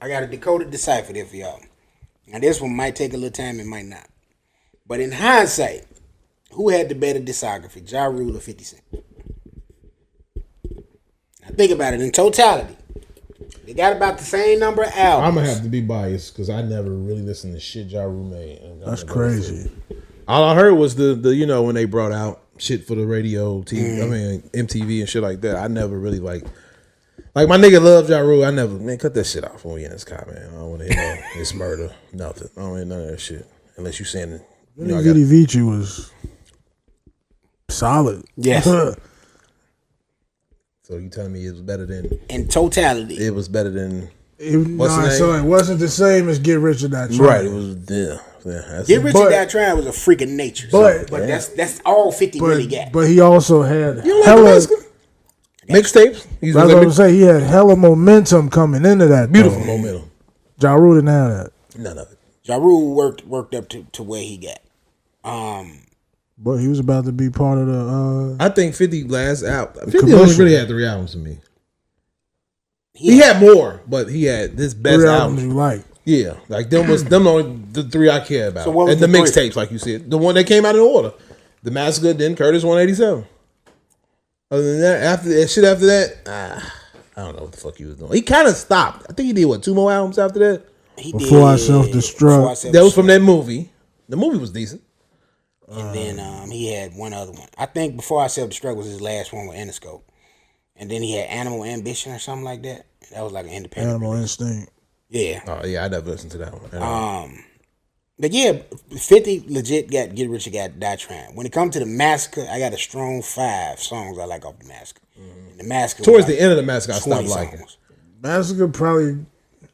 I got a decoded, deciphered here for y'all. Now this one might take a little time, it might not. But in hindsight, who had the better discography, Ja Rule or 50 Cent? Now think about it in totality. They got about the same number of albums. I'm gonna have to be biased because I never really listened to shit Ja Rule made. That's crazy. All I heard was the when they brought out shit for the radio, TV, I mean MTV and shit like that. I never really like my nigga loved Ja Rule. I never, man, cut that shit off when we in this car, man. I don't want to hear it's murder, nothing. I don't hear none of that shit unless you saying Vidi Vici was solid. Yes. So you telling me it was better than in totality? It was better than so it wasn't the same as Get Rich or Die Trying. Right, it was Get Rich or Die Trying was a freak of nature. But that's all 50 really got. But he also had hella mixtapes. That's what I'm saying. He had hella momentum coming into that. Beautiful momentum. Ja Rule didn't have that. None of it. Ja Rule worked up to where he got. But he was about to be part of the. I think 50 last out. 50 only really had 3 albums to me. He had more, but he had this best 3 album. You like? Yeah, like them only the 3 I care about. So what was and the mixtapes, like you said, the one that came out in order, The Massacre, then Curtis 187. Other than that, after that, I don't know what the fuck he was doing. He kind of stopped. I think he did 2 more albums after that. Before I Self-Destruct. That was from that movie. The movie was decent. And then he had one other one. I think Before I Self-Destruct was his last one with Interscope. And then he had Animal Ambition or something like that. That was like an independent. Animal Instinct. Yeah. Oh yeah, I never listened to that one. But yeah, 50 legit got Get Rich or Die Trying. When it comes to the Massacre, I got a strong 5 songs I like off the Massacre. The Massacre. Towards the end of the Massacre, I stopped liking. Massacre probably.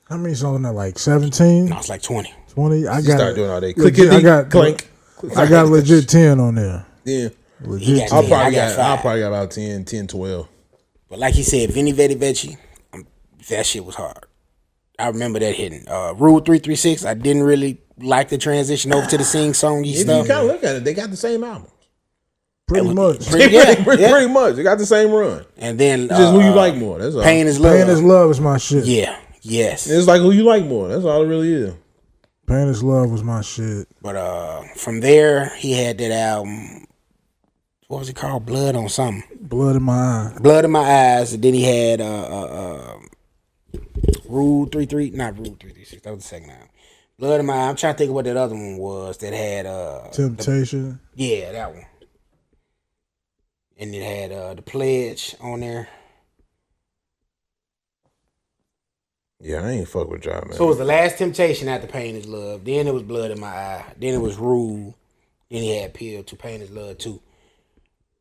How many songs in that? Like 17? No, it's like 20. 20. I got. Start doing all that. Clink. I got legit 10 on there. Yeah. Legit. I probably got about 10, 12. But like he said, Veni Vidi Vici, that shit was hard. I remember that hitting. Rule 336, I didn't really like the transition over to the sing-songy stuff. You kind of look at it, they got the same album. Pretty much. Pretty much. They got the same run. And then just who you like more. That's all. Pain is Love. Pain is Love is my shit. Yeah. Yes. It's like who you like more. That's all it really is. Pain is Love was my shit. But from there, he had that album. What was it called? Blood on something. Blood in My Eye. Blood in My Eyes. And then he had Rule 33. Not Rule 336. That was the second album. Blood in My Eye. I'm trying to think of what that other one was that had Temptation. Yeah, that one. And it had The Pledge on there. Yeah, I ain't fuck with y'all, man. So it was The Last Temptation after Pain is Love. Then it was Blood in My Eye. Then it was Rule. Then he had Pill, To Pain Is Love too.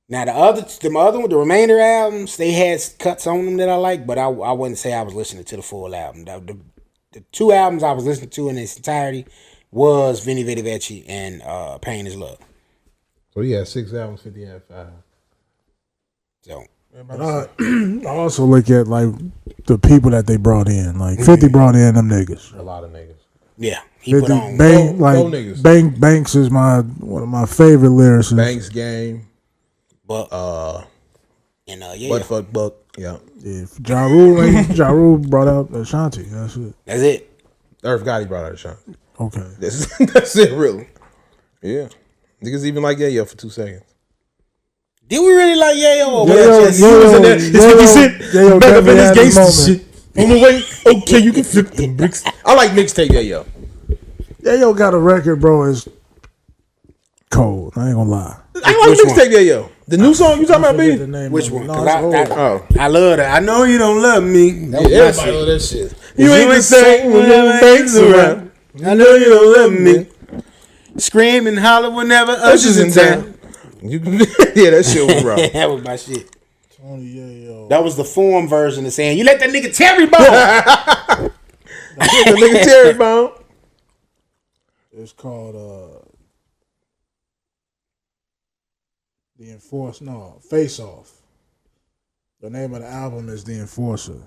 Now the remainder albums, they had cuts on them that I like, but I wouldn't say I was listening to the full album. The 2 albums I was listening to in its entirety was Veni Vidi Vici and Pain Is Love. So he had 6 albums, 50 had 5. So, but I also look at like the people that they brought in. Like 50 brought in them niggas. A lot of niggas. yeah, he put on. niggas. Banks is one of my favorite lyricists. Banks Game. Buck. Butt Fuck Buck. Yeah. Yeah, Ja Rule brought out Ashanti. That's it. That's it. Irv Gotti brought out Ashanti. Okay. That's it, really. Yeah. Niggas even like Yayo for 2 seconds. Did we really like Yayo? Or Yayo was that just Yayo definitely had his moment. On the way, okay, you can flip them bricks. I like mixtape Yayo. Yayo got a record, bro. Is cold. I ain't gonna lie. I like mixtape Yayo. The new song you talking about, B? Which one? No, 'Cause I love that. I know you don't love me. That was my Everybody shit. love that shit. You ain't the same when your banks around. I know you don't love me. Scream and holler whenever Usher's in town. Yeah, that shit was rough. That was my shit. Tony Yayo. That was the form version of saying, you let that nigga Terry bone. The nigga Terry Bone. It's called Face Off. The name of the album is The Enforcer.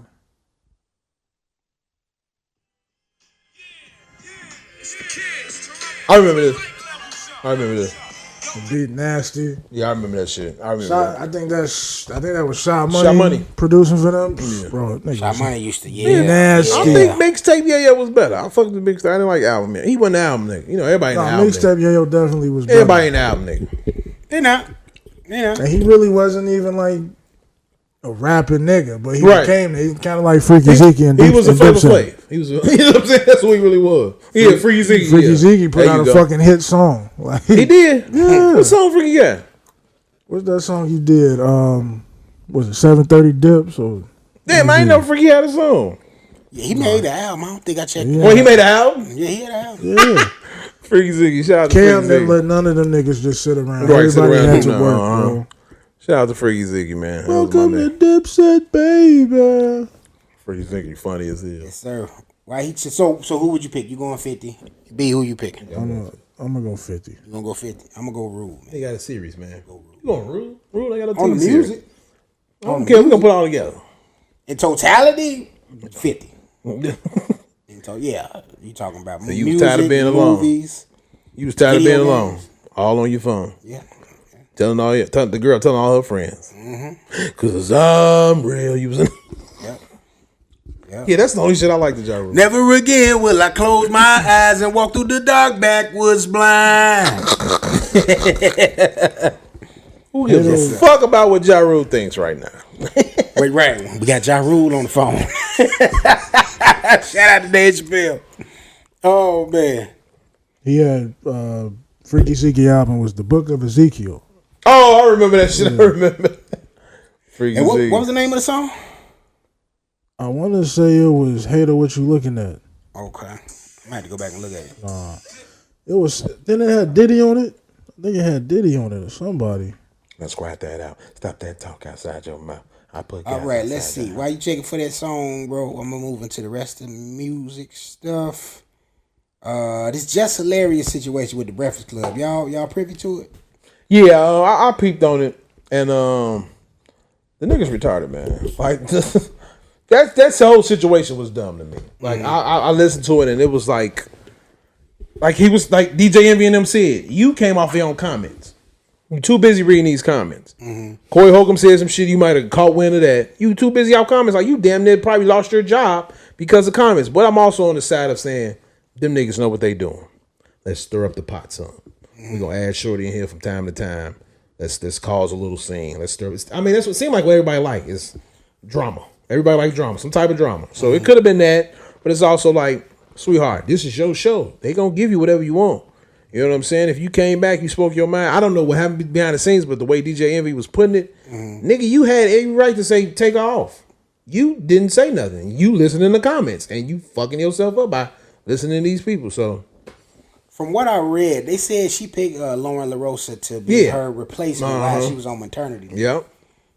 I remember this. The beat nasty. Yeah, I remember that shit. I think that was Shot Money. Shot Money producing for them. Yeah. Bro, Shot Money used to nasty. I think mixtape Yayo was better. I fucked with mixtape. I didn't like album. He wasn't the album nigga. You know, everybody in the album. Mixtape Yayo definitely was better. Everybody in the album nigga. They not. And he really wasn't even like a rapping nigga, but he became. He kind of like Freaky Zeke and he was a Flavor Flav. He was. You know what I'm saying? That's what he really was. He had Freaky Zeke. Freaky Zeke put out a fucking hit song. Like, he did. Yeah. What song Freaky got? What's that song he did? Was it 730 Dips or? Damn, I ain't know Freaky had a song. Yeah, he made the album. I don't think I checked it. Well, he made an album? Yeah, he had an album. Yeah. Freaky Ziggy. Shout out to Cam Freaky didn't Ziggy. let none of them niggas just sit around. Right, sit Everybody around had to and work, bro. Shout out to Freaky Ziggy, man. Welcome to Dipset, baby. Freaky Ziggy funny as hell. Yes, sir. Why he? So who would you pick? You going 50? B, who you picking? I'm gonna go 50. You gonna go 50? I'm gonna go Rule. They got a series, man. You going Rule? Rule, they got a On the TV music? series. I don't care. We're going to put it all together. In totality, 50. Yeah, you talking about So music, you was tired of being alone. movies. You was tired of being Video alone. games. All on your phone. Yeah. Telling the girl telling all her friends. Cause I'm real. You was in. Yeah, that's the only shit I like to Ja Rule. Never again will I close my eyes and walk through the dark backwoods blind. Who gives a fuck about what Ja Rule thinks right now? Wait, right. We got Ja Rule on the phone. Shout out to Dave Chappelle. Oh, man. He had Freaky Zeke album was The Book of Ezekiel. Oh, I remember that shit. I remember. Freaky And what Ziggy. was the name of the song? I want to say it was Hater What You Looking At. Okay. I might have to go back and look at it. It was. Then it had Diddy on it. I think it had Diddy on it or somebody. Let's squat that out. Stop that talk outside your mouth. I put. All right, let's see. While you checking for that song, bro, I'm gonna move into the rest of the music stuff. This Just Hilarious situation with the Breakfast Club. Y'all privy to it? Yeah, I peeped on it, and the nigga's retarded, man. Like that whole situation was dumb to me. Like I listened to it, and it was like he was like DJ Envy and them said, you came off your own comments. You too busy reading these comments. Corey Holcomb said some shit. You might have caught wind of that. You too busy out comments. Like you damn near probably lost your job because of comments. But I'm also on the side of saying them niggas know what they doing. Let's stir up the pot some. We gonna add Shorty in here from time to time. Let's cause a little scene. Let's stir. I mean, that's what seemed like what everybody like is drama. Everybody likes drama, some type of drama. So it could have been that, but it's also like, sweetheart, this is your show. They gonna give you whatever you want. You know what I'm saying? If you came back, you spoke your mind. I don't know what happened behind the scenes, but the way DJ Envy was putting it, nigga, you had every right to say take her off. You didn't say nothing. You listened in the comments, and you fucking yourself up by listening to these people. So From what I read, they said she picked Lauren LaRosa to be her replacement while she was on maternity leave. Yep.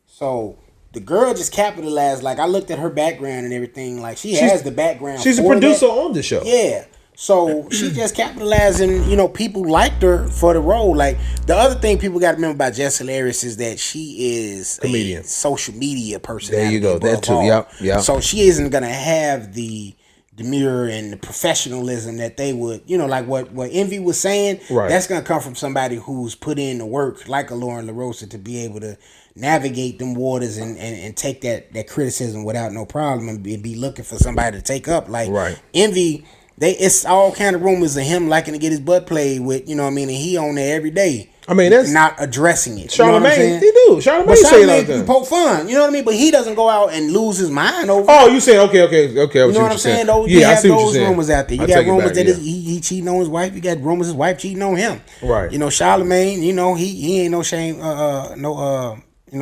So the girl just capitalized. Like, I looked at her background and everything. Like, she's has the background. She's a producer on the show. Yeah. So she just capitalized, and people liked her for the role. Like, the other thing people got to remember about Jess Hilarious is that she is comedian, a social media person. There you go. That too. Yep. So she isn't gonna have the demure and the professionalism that they would, like what Envy was saying. Right. That's gonna come from somebody who's put in the work, like a Lauren LaRosa, to be able to navigate them waters and take that criticism without no problem and be looking for somebody to take up. Like Envy. It's all kind of rumors of him liking to get his butt played with, and he on there every day. I mean, that's not addressing it. Charlamagne, they do. Charlamagne say it like that. Poke fun, you know what I mean? But he doesn't go out and lose his mind over. Oh, you saying okay? You know what I'm saying? You have those rumors out there. You got rumors that he cheating on his wife. You got rumors his wife cheating on him. Right. Charlamagne, he ain't no shame,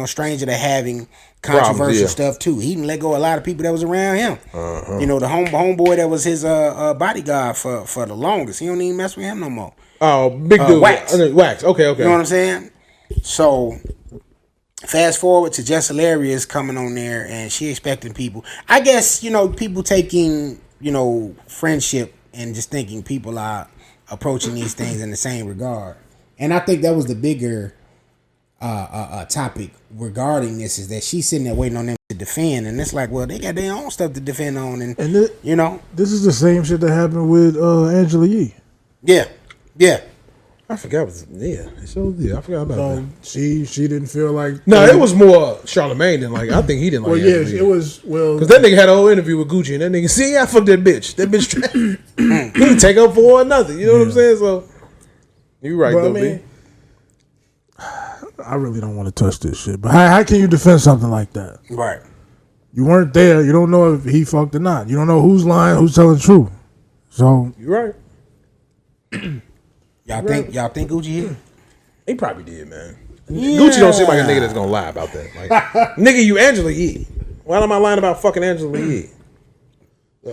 stranger to having controversial stuff too. He didn't let go of a lot of people that was around him. The homeboy that was his bodyguard for the longest. He don't even mess with him no more. Oh, big dude. Wax. Okay. You know what I'm saying? So fast forward to Jess Hilarious coming on there, and she expecting people. I guess people taking friendship and just thinking people are approaching these things in the same regard. And I think that was the bigger topic regarding this, is that she's sitting there waiting on them to defend, and it's like, well, they got their own stuff to defend on, and this is the same shit that happened with Angela Yee. Yeah. I forgot. I forgot about that. She didn't feel like. No, it was more Charlamagne than like. I think he didn't like. Well, yeah, it was because that nigga had a whole interview with Gucci, and that nigga, see, I fucked that bitch. That bitch, he didn't take up for her or nothing. You know what I'm saying? So you right though, B. I really don't want to touch this shit, but how can you defend something like that? Right. You weren't there. You don't know if he fucked or not. You don't know who's lying, who's telling the truth. So you're right. Y'all think Gucci hit? He probably did, man. Yeah. Gucci don't seem like a nigga that's gonna lie about that. Like, nigga, you Angela Yee. Why am I lying about fucking Angela Yee?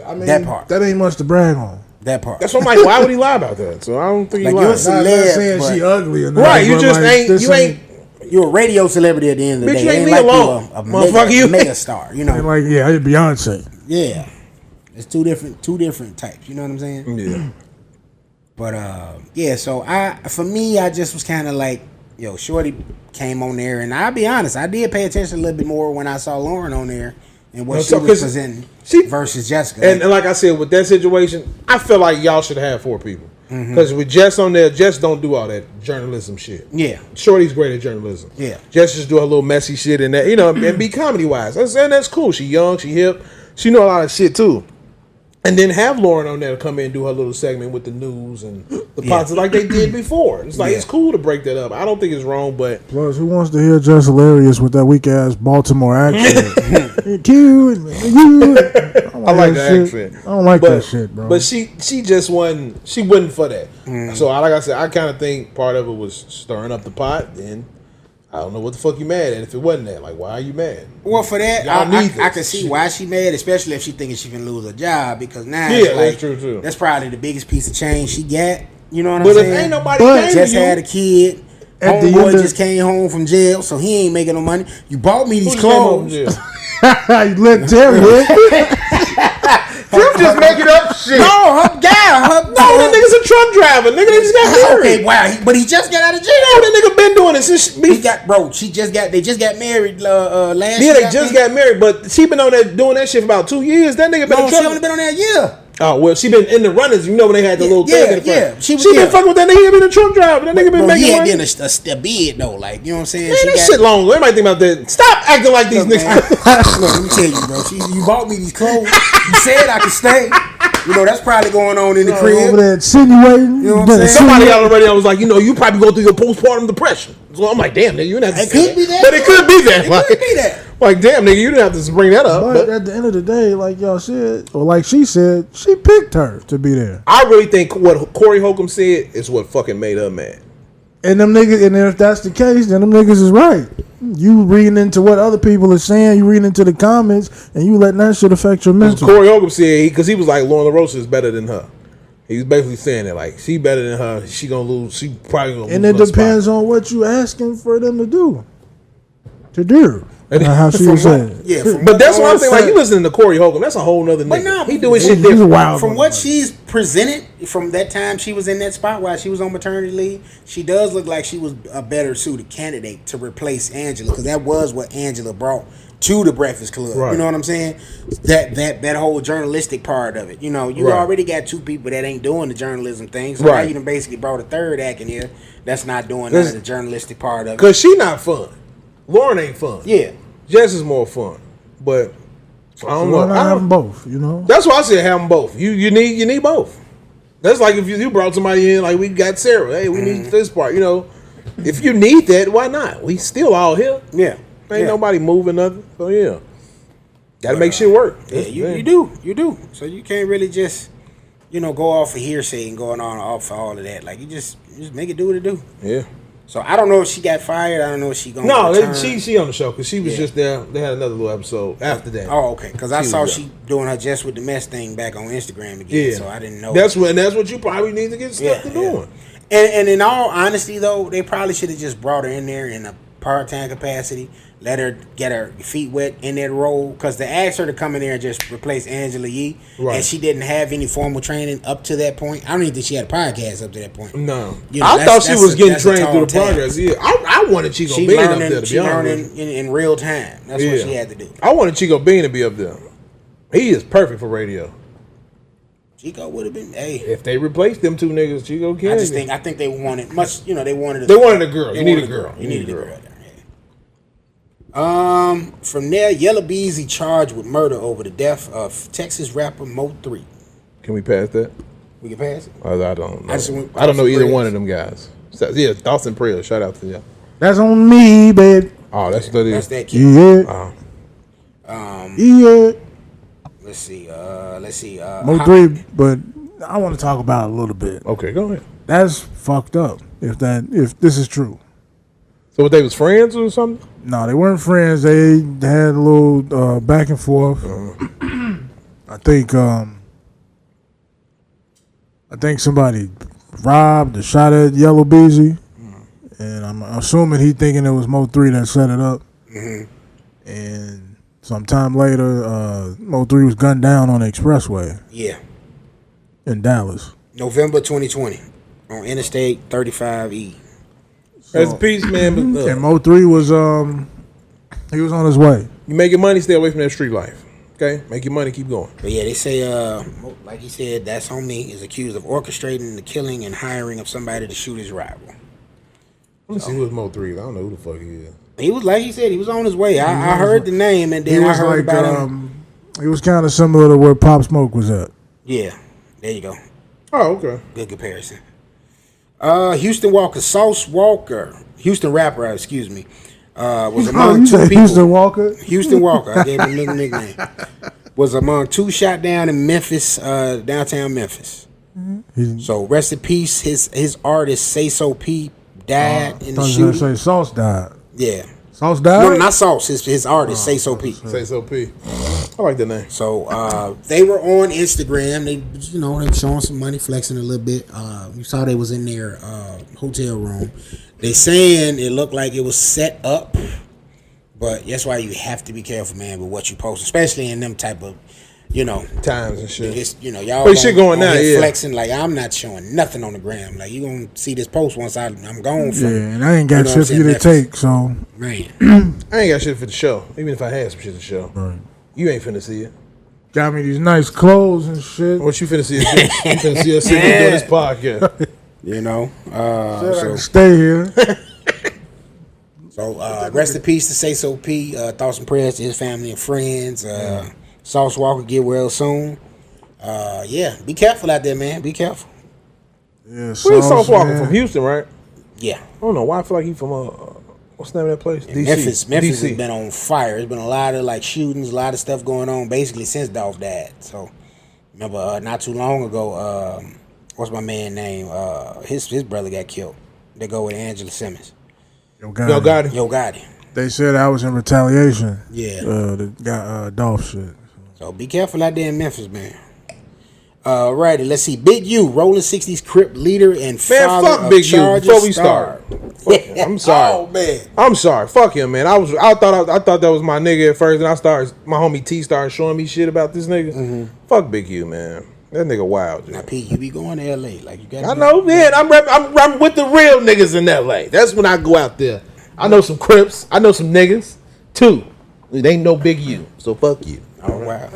I mean, that part. That ain't much to brag on. That part. That's what I'm like. Why would he lie about that? So I don't think he lied. Not saying she ugly or nothing. Right? You just ain't. You're a radio celebrity at the end of the day. Bitch, you ain't me alone. Motherfucker, you mega star. Like Beyonce. Yeah, it's two different types. You know what I'm saying? Yeah. But so for me, I just was kind of like, Shorty came on there, and I'll be honest, I did pay attention a little bit more when I saw Lauren on there and what she was presenting versus Jessica. And like I said, with that situation, I feel like y'all should have 4 people. Because with Jess on there, Jess don't do all that journalism shit. Yeah. Shorty's great at journalism. Yeah. Jess just do her little messy shit and that, and be comedy wise. And that's cool. She young, she hip, she know a lot of shit too. And then have Lauren on there to come in and do her little segment with the news and the politics like they did before. It's like, it's cool to break that up. I don't think it's wrong, but... Plus, who wants to hear Jess Hilarious with that weak-ass Baltimore accent? Cute. I like the accent. I don't like that shit, bro. But she just wasn't... She wasn't for that. So, like I said, I kind of think part of it was stirring up the pot, and... I don't know what the fuck you mad at if it wasn't that. Like, why are you mad? Well, for that, I can see why she mad, especially if she thinking she can lose her job, because now that's true too. That's probably the biggest piece of change she got. You know what I'm saying? But if ain't nobody just had a kid, homeboy just came home from jail, so he ain't making no money. You bought me these clothes. You let Terry You just making up shit. No, that nigga's a truck driver. Nigga, they just got married. Okay, wow, but he just got out of jail. No, that nigga been doing it since they just got married last year. Yeah, they just got married, but she been on that doing that shit for about 2 years. That nigga been a truck. She only been on there a year. Oh, well, she been in the runners. You know when they had the little thing in the front. She been fucking with that nigga. He been a truck driver. That nigga been making money. He had a bid, though. Like, you know what I'm saying? Man, that shit long. Everybody think about that. Stop acting like these niggas. Look, let me tell you, bro. You bought me these clothes. You said I could stay. That's probably going on in the crib. Over there insinuating. You know what I'm saying? Somebody got already. I was like, you probably go through your postpartum depression. So I'm like, damn, nigga, you didn't have to. It could be that. But it could be that. It could be that. Like, damn, nigga, you didn't have to bring that up. But at the end of the day, like y'all said, or like she said, she picked her to be there. I really think what Corey Holcomb said is what fucking made her mad. And them niggas, and if that's the case, then them niggas is right. You reading into what other people are saying, you reading into the comments, and you letting that shit affect your mental. Corey Holcomb said, because he was like, Lauren LaRosa is better than her. He was basically saying that like she better than her. She gonna lose. She probably gonna lose. And it depends on what you asking for them to do. How she was saying. Yeah, but that's what I'm saying. Like you listening to Corey Holcomb, that's a whole nother nigga. no, he doing he's shit different. wild. From what she's presented from that time she was in that spot while she was on maternity leave, she does look like she was a better suited candidate to replace Angela, because that was what Angela brought to the Breakfast Club. Right. You know what I'm saying? That whole journalistic part of it. You know, you already got two people that ain't doing the journalism thing, so now you done basically brought a third act in here that's not doing none of the journalistic part of it. Cause she not fun. Lauren ain't fun. Yeah. Jess is more fun, but I don't know. I have them both, you know. That's why I said have them both. You need both. That's like if you brought somebody in, like we got Sarah. Hey, we need this part. You know, if you need that, why not? We still all here. Yeah, ain't nobody moving nothing. So yeah, gotta make shit work. Yeah, you do. So you can't really just go off of hearsay and going on off for all of that. Like you just make it do what it do. Yeah. So I don't know if she got fired. I don't know if she going. No, return. she on the show because she was just there. They had another little episode after that. Oh, okay. Because I saw she doing her Just With The Mess thing back on Instagram again. Yeah. So I didn't know. That's what you probably need to get stuck to doing. And in all honesty, though, they probably should have just brought her in there in a part-time capacity, let her get her feet wet in that role, because they asked her to come in there and just replace Angela Yee, and she didn't have any formal training up to that point. I don't even think she had a podcast up to that point. No. I thought she was getting trained through the progress. Yeah, I wanted Chico Bean up there, to be honest. She learning in real time. That's what she had to do. I wanted Chico Bean to be up there. He is perfect for radio. Chico would have been. Hey, if they replaced them two niggas, Chico can. I think they wanted much. They wanted. They wanted a girl. You need a girl. You needed a girl. From there, Yella Beezy charged with murder over the death of Texas rapper Mo3. Can we pass that? We can pass it. I don't know. I don't know either one of them guys. So, yeah, thoughts and prayers. Shout out to y'all. That's on me, babe. Oh, that's what it is. That's that kid. Yeah. Yeah. Let's see. Mo3, but I want to talk about it a little bit. Okay, go ahead. That's fucked up. If this is true. So they was friends or something? No, they weren't friends. They had a little back and forth. I think somebody robbed or shot at Yella Beezy, and I'm assuming he thinking it was Mo3 that set it up. And sometime later, Mo3 was gunned down on the expressway. Yeah. In Dallas. November 2020 on Interstate 35E. That's a piece, man. But, and Mo3 was he was on his way. You making money, stay away from that street life. Okay, make your money, keep going. But yeah, they say, like he said, that's on me, is accused of orchestrating the killing and hiring of somebody to shoot his rival. Let me see who is Mo3. I don't know who the fuck he is. He was, like he said, he was on his way. I heard the name, and then I heard about him. He was kind of similar to where Pop Smoke was at. Yeah, there you go. Oh, okay. Good comparison. Houston rapper, excuse me, was among two people. Houston Walker? Houston Walker, I gave him a nickname. Was among two shot down in Memphis, downtown Memphis. So rest in peace. His artist Say So P died in the shooting. Say Sauce died. Yeah. Sauce died? No, not Sauce. His artist Say So P. Say So P. I like the name. So they were on Instagram. They they showing some money, flexing a little bit. You saw they was in their hotel room. They saying it looked like it was set up, but that's why you have to be careful, man, with what you post, especially in them type of, times and shit. It's, y'all shit going now, yeah. flexing like I'm not showing nothing on the gram. Like you gonna see this post once I'm gone from. Yeah, and I ain't got shit for you to take, so man, I ain't got shit for the show. Even if I had some shit to show, right. You ain't finna see it. Got me these nice clothes and shit. What you finna see? You finna see us sitting here doing this podcast. So I can stay here. So rest in peace to Say So P. Thoughts and prayers to his family and friends. Sauce Walker, get well soon. Be careful out there, man. Be careful. Yeah, where's Sauce Walker from? Houston, right? Yeah. I don't know why I feel like he's from what's the name of that place? DC. Memphis has been on fire. There's been a lot of shootings, a lot of stuff going on basically since Dolph died. So remember not too long ago, what's my man name? His brother got killed. They go with Angela Simmons. Yo Gotti. They said I was in retaliation. Yeah. The Dolph shit. So be careful out there in Memphis, man. Alrighty, let's see. Big U, Rolling 60s Crip leader and father fuck of Big U Charges before we star. start. I'm sorry. Oh man, I'm sorry. Fuck him, man. I thought that was my nigga at first, and my homie T started showing me shit about this nigga. Mm-hmm. Fuck Big U, man. That nigga wild, dude. now P, you be going to LA like you got. I know, man. I'm with the real niggas in LA. That's when I go out there. I know some Crips. I know some niggas too. It ain't no Big U, so fuck you. Oh wow.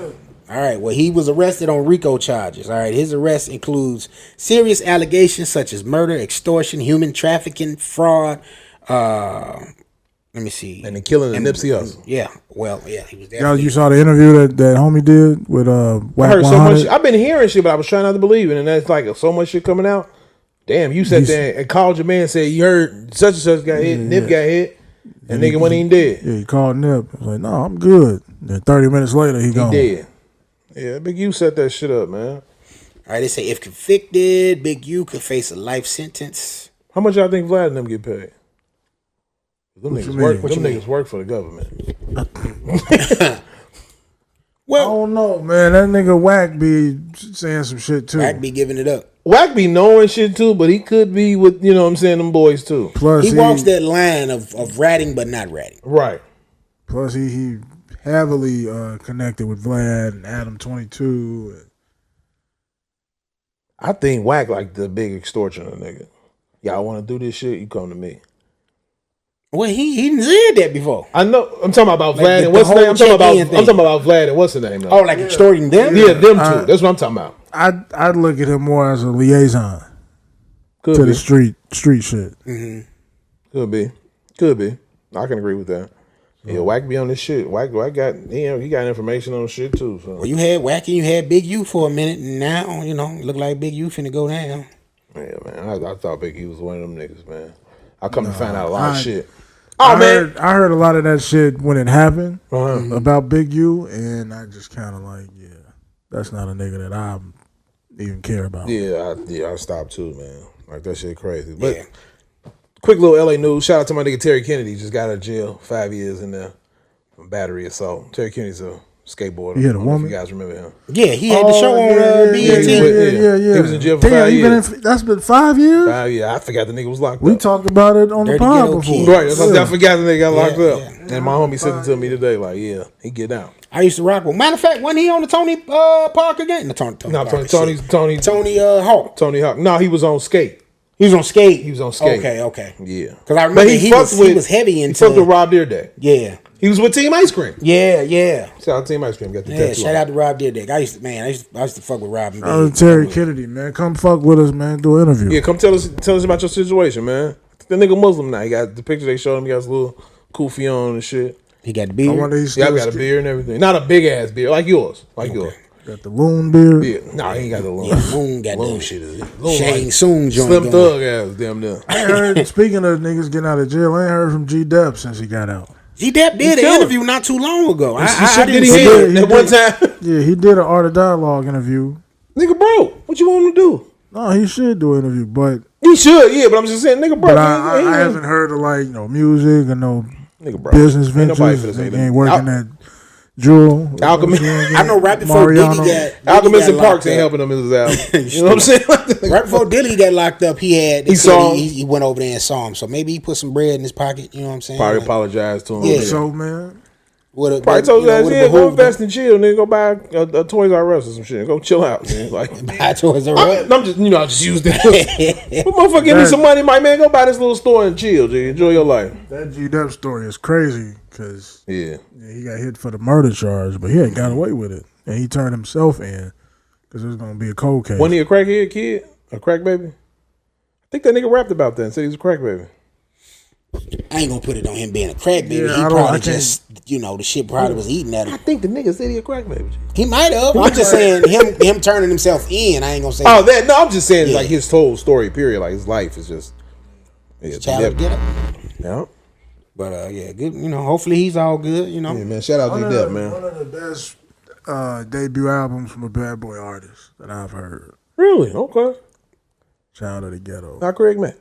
All right. Well, he was arrested on RICO charges. All right. His arrest includes serious allegations such as murder, extortion, human trafficking, fraud. Let me see. And the killing of Nipsey Hussle. Yeah. Well, yeah. He was Y'all, you saw the interview that homie did with I Whack heard so 100? much. I've been hearing shit, but I was trying not to believe it. And that's like so much shit coming out. Damn, you sat there and called your man and said you heard such and such got hit, Nip got hit, and nigga wasn't even dead. Yeah, he called Nip. I was like, no, I'm good. Then 30 minutes later, he gone. Dead. Yeah, Big U set that shit up, man. All right. They say if convicted, Big U could face a life sentence. How much y'all think Vlad and them get paid? Them What you niggas work for the government. I don't know, man. That nigga Whack be saying some shit too. Whack be giving it up. Whack be knowing shit too, but he could be with, you know what I'm saying, them boys too. Plus He walks that line of ratting but not ratting. Right. Plus he heavily connected with Vlad and Adam 22. I think Whack like the big extortioner nigga. Y'all want to do this shit? You come to me. Well, he didn't said that before. I know. I'm talking about Like Vlad the and what's his name. I'm talking check-in thing. about Vlad and what's his name. Though. Oh, like extorting them? Yeah, them two. That's what I'm talking about. I'd look at him more as a liaison Could to be. the street shit. Mm-hmm. Could be. I can agree with that. Yeah, Whack be on this shit. Whack got he got information on shit too. So. Well, you had Whack and you had Big U for a minute, and now look like Big U finna go down. Yeah, man. I thought Big E was one of them niggas, man. I come to find out a lot of shit. I heard a lot of that shit when it happened Uh-huh. about Big U, and I just kind of like, yeah, that's not a nigga that I even care about. Yeah, I stopped too, man. Like that shit crazy. But Yeah. quick little LA news. Shout out to my nigga Terry Kennedy. Just got out of jail, 5 years in there from battery assault. Terry Kennedy's a skateboarder. He hit a I don't know if woman? you guys remember him? Yeah, he had the show on BET. Yeah. He was in jail for 5 years. That's been 5 years? 5 years. I forgot the nigga was locked We up. talked about it on Dirty the pod Ghetto before. Kid. Right, that's why I forgot the nigga got locked up. yeah. And my homie sent it to me today, like, yeah, he get out. I used to rock with. Matter of fact, wasn't he on the Tony Parker game? No, Tony Parker. Tony Hawk. Tony Hawk. No, he was on skate. He was on skate. He was on skate. Okay. Yeah. Because I remember he was heavy into. He fucked with Rob Deerdeck. Yeah. He was with Team Ice Cream. Yeah. Shout out to Team Ice Cream. Got the Yeah, tattoo shout on. out to Rob Deerdeck. I used to fuck with Rob. Terry Kennedy, man. Come fuck with us, man. Do an interview. Yeah, come tell us about your situation, man. The nigga Muslim now. He got the picture they showed him. He got his little kufi on and shit. He got the I beard. wonder he's Yeah, still I got a beard and everything. Not a big ass beard, like yours. got the loon beard. Yeah, nah, he ain't got the loon. Yeah, Moon got Loon the shit is Shang Tsung joint. Slim going. Thug ass, damn near. I ain't heard, speaking of niggas getting out of jail, I ain't heard from G-Dep since he got out. G-Dep did an killed interview not too long ago. I Did didn't he see hit it. that one time? Yeah, he did an Art of Dialogue interview. Nigga, bro, what you want him to do? No, he should do an interview, but He should, yeah, but I'm just saying, nigga, bro. but I haven't heard of like no music or no nigga, bro. business Ain't nobody ventures. finna say He that. ain't working at Jewel. Alchemy. I know right before Mariano. Diddy Alchemist got and Parks locked ain't up. helping him in his album. You know what I'm saying? Right before Dilly got locked up, He saw him. he went over there and saw him. So maybe he put some bread in his pocket. You know what I'm saying? Probably Like, apologized to him. Yeah. So man, Probably told his ass, yeah, go invest and chill, nigga. Go buy a Toys R Us or some shit. Go chill out, man. Like, Buy Toys R Us. I'm just, I just use that. What motherfucker give me some money, my man? Go buy this little store and chill, G. Enjoy your life. that G-Dep story is crazy because Yeah. he got hit for the murder charge, but he had got away with it, and he turned himself in because it was gonna be a cold case. Wasn't he a crackhead kid? A crack baby? I think that nigga rapped about that and said he was a crack baby. I ain't gonna put it on him being a crack baby. Yeah, He I probably can't- just, the shit probably was eating at I him. think the nigga said he a crack baby. G. He might have. I'm just saying him turning himself in. I ain't gonna say. Oh, that no, I'm just saying Yeah. like his whole story, period. Like his life is just child get up. Yeah. But yeah, good. Hopefully he's all good. Yeah, man. Shout out One to of Depp, the- man. One of the best debut albums from a bad boy artist that I've heard. Really? Okay. Child of the Ghetto. Not Craig Mack.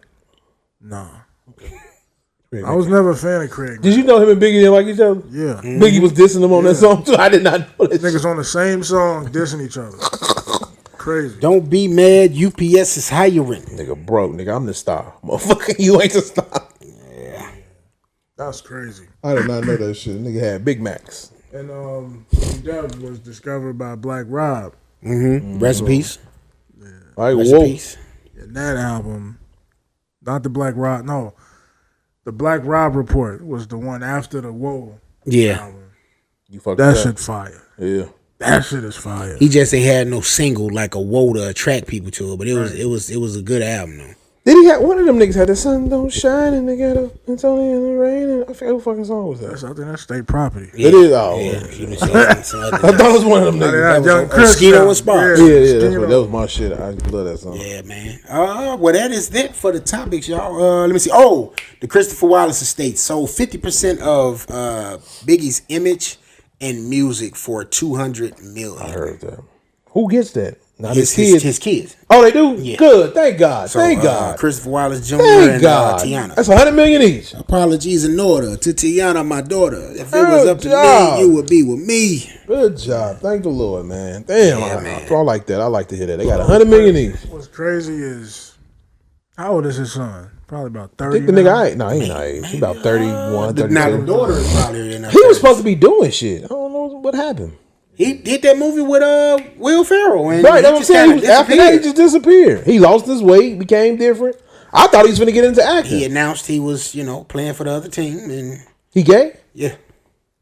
Nah. Craig I Mack. was never a fan of Craig. Did you know him and Biggie didn't like each other? Yeah. Biggie was dissing him on that song too. I did not know that. Niggas on the same song dissing each other. crazy. Don't be mad. UPS is hiring. Nigga broke. Nigga, I'm the star. Motherfucker, you ain't the star. Yeah. That's crazy. I did not know that shit. Nigga had Big Macs. And Dev was discovered by Black Rob. Rest in peace. All right, Rest in whoa. peace. And that album, not the Black Rob, no. The Black Rob Report was the one after the Whoa Yeah. album. You fucked That up. shit fire. Yeah. That shit is fire. He just ain't had no single like a Whoa to attract people to it, but it was a good album though. Did he have one of them niggas had the sun don't shine in the ghetto? It's only in the rain. And I forget what fucking song was that? I think that's state property. Yeah. It is. Oh, Yeah, he was saying some other I thought it was one of them That niggas. Young Chris Mosquito album. and Sparks. Yeah, Mosquito. that was my shit. I love that song. Yeah, man. Well, that is it for the topics, y'all. Let me see. Oh, the Christopher Wallace estate sold 50% of Biggie's image and music for $200 million. I heard that. Who gets that? Not His his kids. His kids. Oh, they do? Yeah. Good. Thank God. So, Thank God. Christopher Wallace Jr. Thank and God. Tiana. That's $100 million each. Apologies in order to Tiana, my daughter. If it Good was up to job. me, you would be with me. Good job. Thank the Lord, man. Damn. Yeah, I man. like that. I like to hear that. They got $100 million each. What's crazy is, how old is his son? Probably about I 30. think the now. nigga, he ain't our age. He about 31, Now the 32. daughter is probably in her He was 30s. supposed to be doing shit. I don't know what happened. He did that movie with Will Ferrell. And Right, he that's what I'm just saying. kinda After that, he disappeared. just disappeared. He lost his weight, became different. I thought he was going to get into acting. He announced he was, playing for the other team, and He gay? yeah,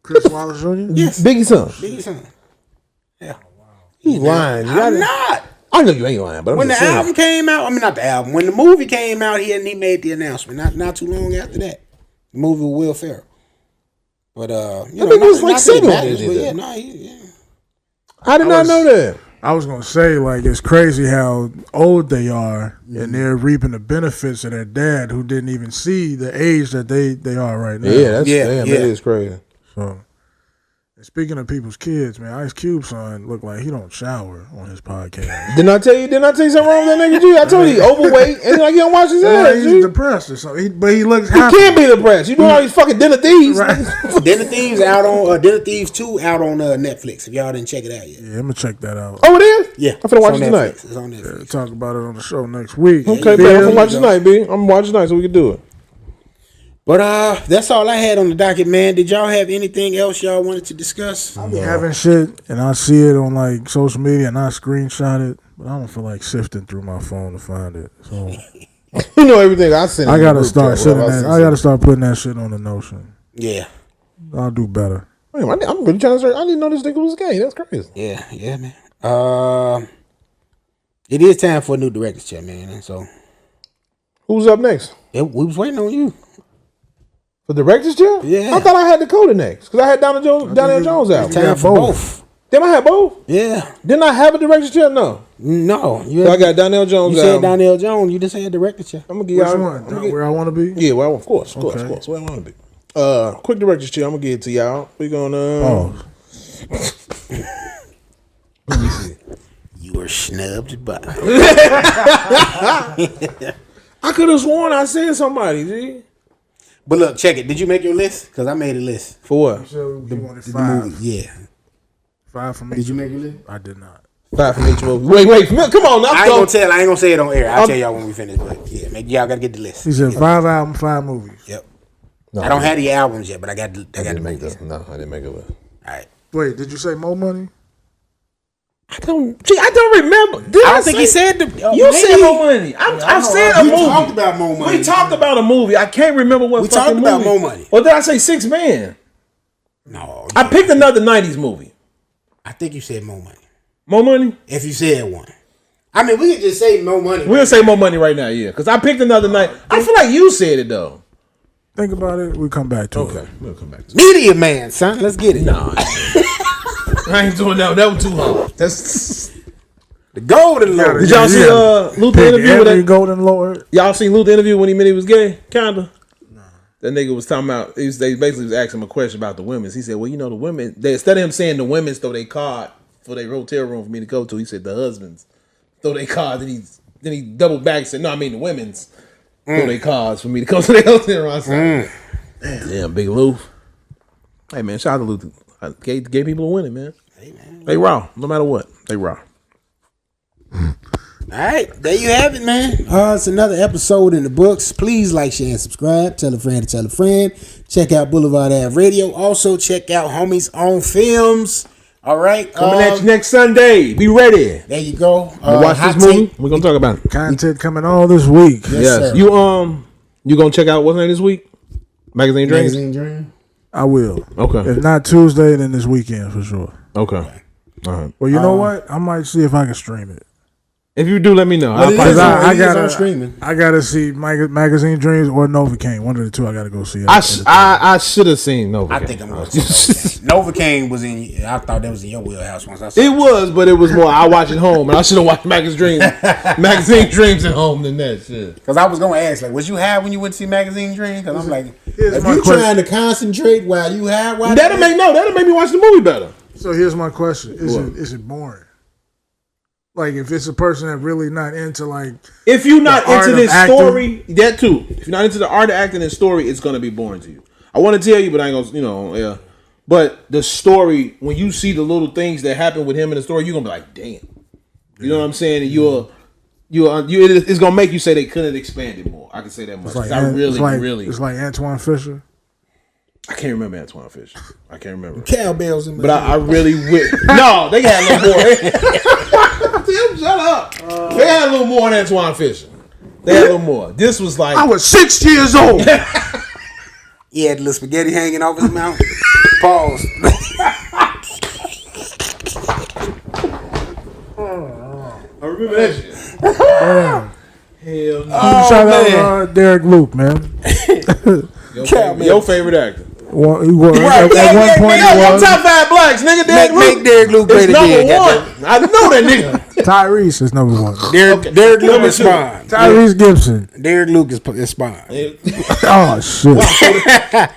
Chris Wallace Jr.? yes, Biggie's son. Biggie's son. Yeah, He's lying. You I'm gotta- not. I know you ain't lying, but I'm When the just saying. album came out, I mean not the album. When the movie came out, he made the announcement. Not too long after that, the movie with Will Ferrell. But I think it was like single when he but did yeah, that. yeah. I did not know that. I was gonna say, like, it's crazy how old they are, and they're reaping the benefits of their dad, who didn't even see the age that they are right now. Yeah, that's Yeah, damn, yeah. that is crazy. So, and speaking of people's kids, man, Ice Cube's son look like he don't shower on his podcast. Didn't I tell you something wrong with that nigga, G? I told you, he overweight, and like, you don't watch his ass, He's G. depressed or something, but he looks He happy. can't be depressed. You doing all these fucking dinner thieves. Right. Dinner Thieves out on Dinner Thieves 2 out on Netflix. If y'all didn't check it out yet, Yeah, I'm gonna check that out. Oh, it is? yeah, I'm finna watch it's it on tonight. Netflix. It's on Netflix. Talk about it on the show next week. Okay, Bill, man, I'm gonna watch it tonight, B. I'm gonna watch it tonight so we can do it. But that's all I had on the docket, man. Did y'all have anything else y'all wanted to discuss? I be having shit, and I see it on like social media, and I screenshot it, but I don't feel like sifting through my phone to find it. So You know everything I sent. I in the gotta group start chat, sitting bro. that. I gotta start putting that shit on the Notion. Yeah, I'll do better. Damn, I'm really trying to search. I didn't know this nigga was gay. That's crazy. yeah, man. It is time for a new director's chair, man. And so Who's up next? we was waiting on you. For director's chair? Yeah. I thought I had Dakota next because I had Donnell Jones out. Time for both. Damn, I had both. Yeah. Didn't I have a director's chair? No. No. So I got Donnell Jones You out. said Donnell Jones. You just said director's chair. I'm gonna give Which y'all. one? Where I want to be? Yeah, well, of course, Okay. where I want to be. Quick director's chair. I'm gonna give it to y'all. We gonna. Oh, Let me see. You were snubbed by. I could have sworn I said somebody. G. But look, check it. Did you make your list? Because I made a list. For what? so you wanted The five. movie. Yeah. 5 from each. Did you make your list? I did not. 5 from each movie. Wait, come on, now. I ain't gonna say it on air. I'll tell y'all when we finish. But yeah, y'all gotta get the list. He said 5 albums, 5 movies. Yep. No, I don't have the albums yet, but I got the I didn't make movies. the. No, I didn't make a list. All right. Wait, did you say more money? I don't remember. Did I don't think he said the. You maybe. said more money. I said a We movie. talked about more money. We talked about a movie. I can't remember what We fucking talked about movie. more money. Or did I say 6 Man? No. I picked another 90s movie. I think you said more money. More money? If you said one. I mean, we could just say more money. We'll say more money right now, yeah. Because I picked another night. I feel like you said it, though. Think about it. We'll come back to it. We'll come back to it. Media man, son. Let's get it. Nah. I ain't doing that. That was too hard. That's... The golden lord. Did y'all see Luther Pick interview with every that? golden lord. Y'all seen Luther interview when he meant he was gay? Kinda. That nigga was talking about. They basically was asking him a question about the women's. He said, "Well, you know the women. Instead of him saying the women's throw they card for their hotel room for me to go to, he said the husbands throw they card. Then he doubled back and said, no, I mean the women's throw they cards for me to go to their hotel room. I said, damn, Big Lou. Hey man, shout out to Luther. Gay people are winning, man. Hey man, they raw. No matter what, they raw. All right, there you have it, man. It's another episode in the books. Please like, share, and subscribe. Tell a friend to tell a friend. Check out BlvdAve Radio. Also, check out Homies on Films. All right. Coming at you next Sunday. Be ready. There you go. Watch this movie. We're going to talk about it. Content coming all this week. Yes. You going to check out what's name this week? Magazine Dream? I will. Okay. If not Tuesday, then this weekend for sure. Okay. All right. Well, you know what? I might see if I can stream it. If you do, let me know. I gotta see Magazine Dreams or Novocaine. One of the two I gotta go see. I should have seen Novocaine. I think I'm going to see Novocaine was in. I thought that was in your wheelhouse once I saw it. Was, but it was more. I watch it home, and I should have watched Magazine Dreams at home than that shit. Because I was going to ask, like, was you high when you went to see Magazine Dreams? Because I'm like, if my you question. trying to concentrate while you high, That'll make me watch the movie better. So here's my question: Is it boring? Like, if it's a person that really not into, like, if you're not into this story, acting, that too. If you're not into the art of acting and story, it's gonna be boring to you. I want to tell you, but I ain't gonna, yeah. But the story, when you see the little things that happen with him in the story, you're gonna be like, damn. You know what I'm saying? And it's gonna make you say they couldn't expand it more. I can say that much. It's like Antoine Fisher. I can't remember Antoine Fisher. I can't remember. Cowbells in my But I really wish. No, they had a little more. Tim, shut up. They had a little more than Antoine Fisher. They had a little more. This was like. I was 6 years old. He had a little spaghetti hanging off his mouth. Pause. I remember that shit. Damn. Hell no. Shout out Derek Luke, man. Your favorite actor. At one point he was. Top 5 blacks, nigga. Derek Luke. Make Derek Luke great again. Number 1. I know that nigga. Tyrese is number 1. Derek Luke is Spawn. Tyrese Gibson. Derek Luke is Spawn. Oh shit.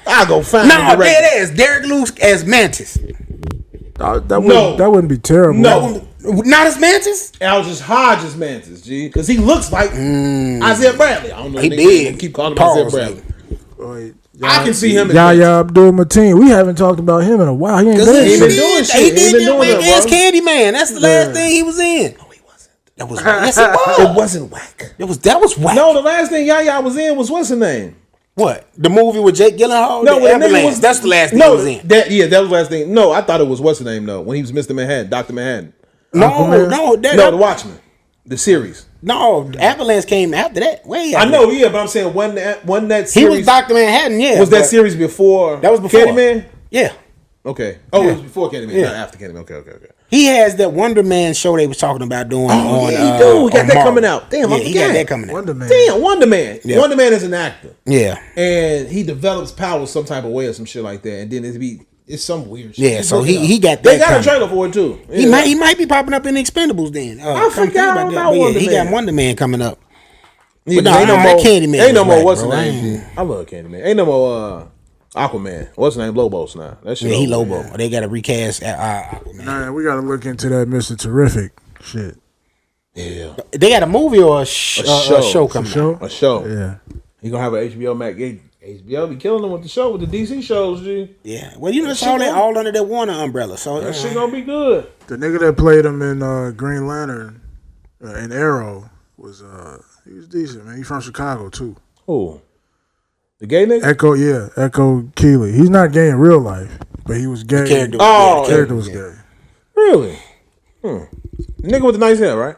I'll go find No, dead ass. Derek Luke as Mantis. That wouldn't be terrible. No. Not as Mantis? Aldous Hodge as Mantis, G. Because he looks like Isaiah Bradley. I don't know. He big. Keep calling him Pause, Isaiah Bradley. Wait, I can see him as Yahya Abdul-Mateen. We haven't talked about him in a while. He ain't He been been doing shit. He did been doing as that, Candyman. That's the last thing he was in. No, he wasn't. That was yes, it was. It wasn't whack. That was whack. No, the last thing Yahya was in was what's his name? What? The movie with Jake Gyllenhaal? No, the Ambulance. That's the last thing he was in. That was the last thing. No, I thought it was what's his name though when he was Mr. Manhattan, Dr. Manhattan. No, The Watchmen, the series. No, Avalanche came after that. Way after I know, yeah, but I'm saying when that series. He was Dr. Manhattan, yeah. Was that series before? That was before Candyman? Yeah. Okay. Oh, it was before Candyman, not after Candyman. Okay. He has that Wonder Man show they was talking about doing on. Yeah, he do. He got that Marvel. coming out. Damn, he got that coming out. Wonder Man. Damn, Wonder Man. Yeah. Wonder Man is an actor. Yeah. And he develops powers some type of way or some shit like that, and then it's some weird shit. Yeah, so he got that. They got coming. a trailer for it too. Yeah. He might be popping up in Expendables then. I forgot about that. Wonder He Man. got Wonder Man coming up. Yeah, But no, ain't no more Candyman. Ain't no was more. whack, What's bro. his name? I love Candyman. Ain't no more Aquaman. What's his name? Lobos now. That shit. Yeah, he over. Lobo. They got to recast Aquaman. Nah, we got to look into that Mr. Terrific shit. Yeah, They got a movie or a show coming out. a show. Yeah. He gonna have an HBO Max. HBO be killing them with the show with the DC shows, G. Yeah. Well, you know, it's all under that Warner umbrella. So That shit gonna be good. The nigga that played him in Green Lantern and Arrow was he was decent, man. He's from Chicago too. Oh, the gay nigga. Echo Keeley. He's not gay in real life, but he was gay. the character The character was gay. Really? The nigga with the nice hair, right?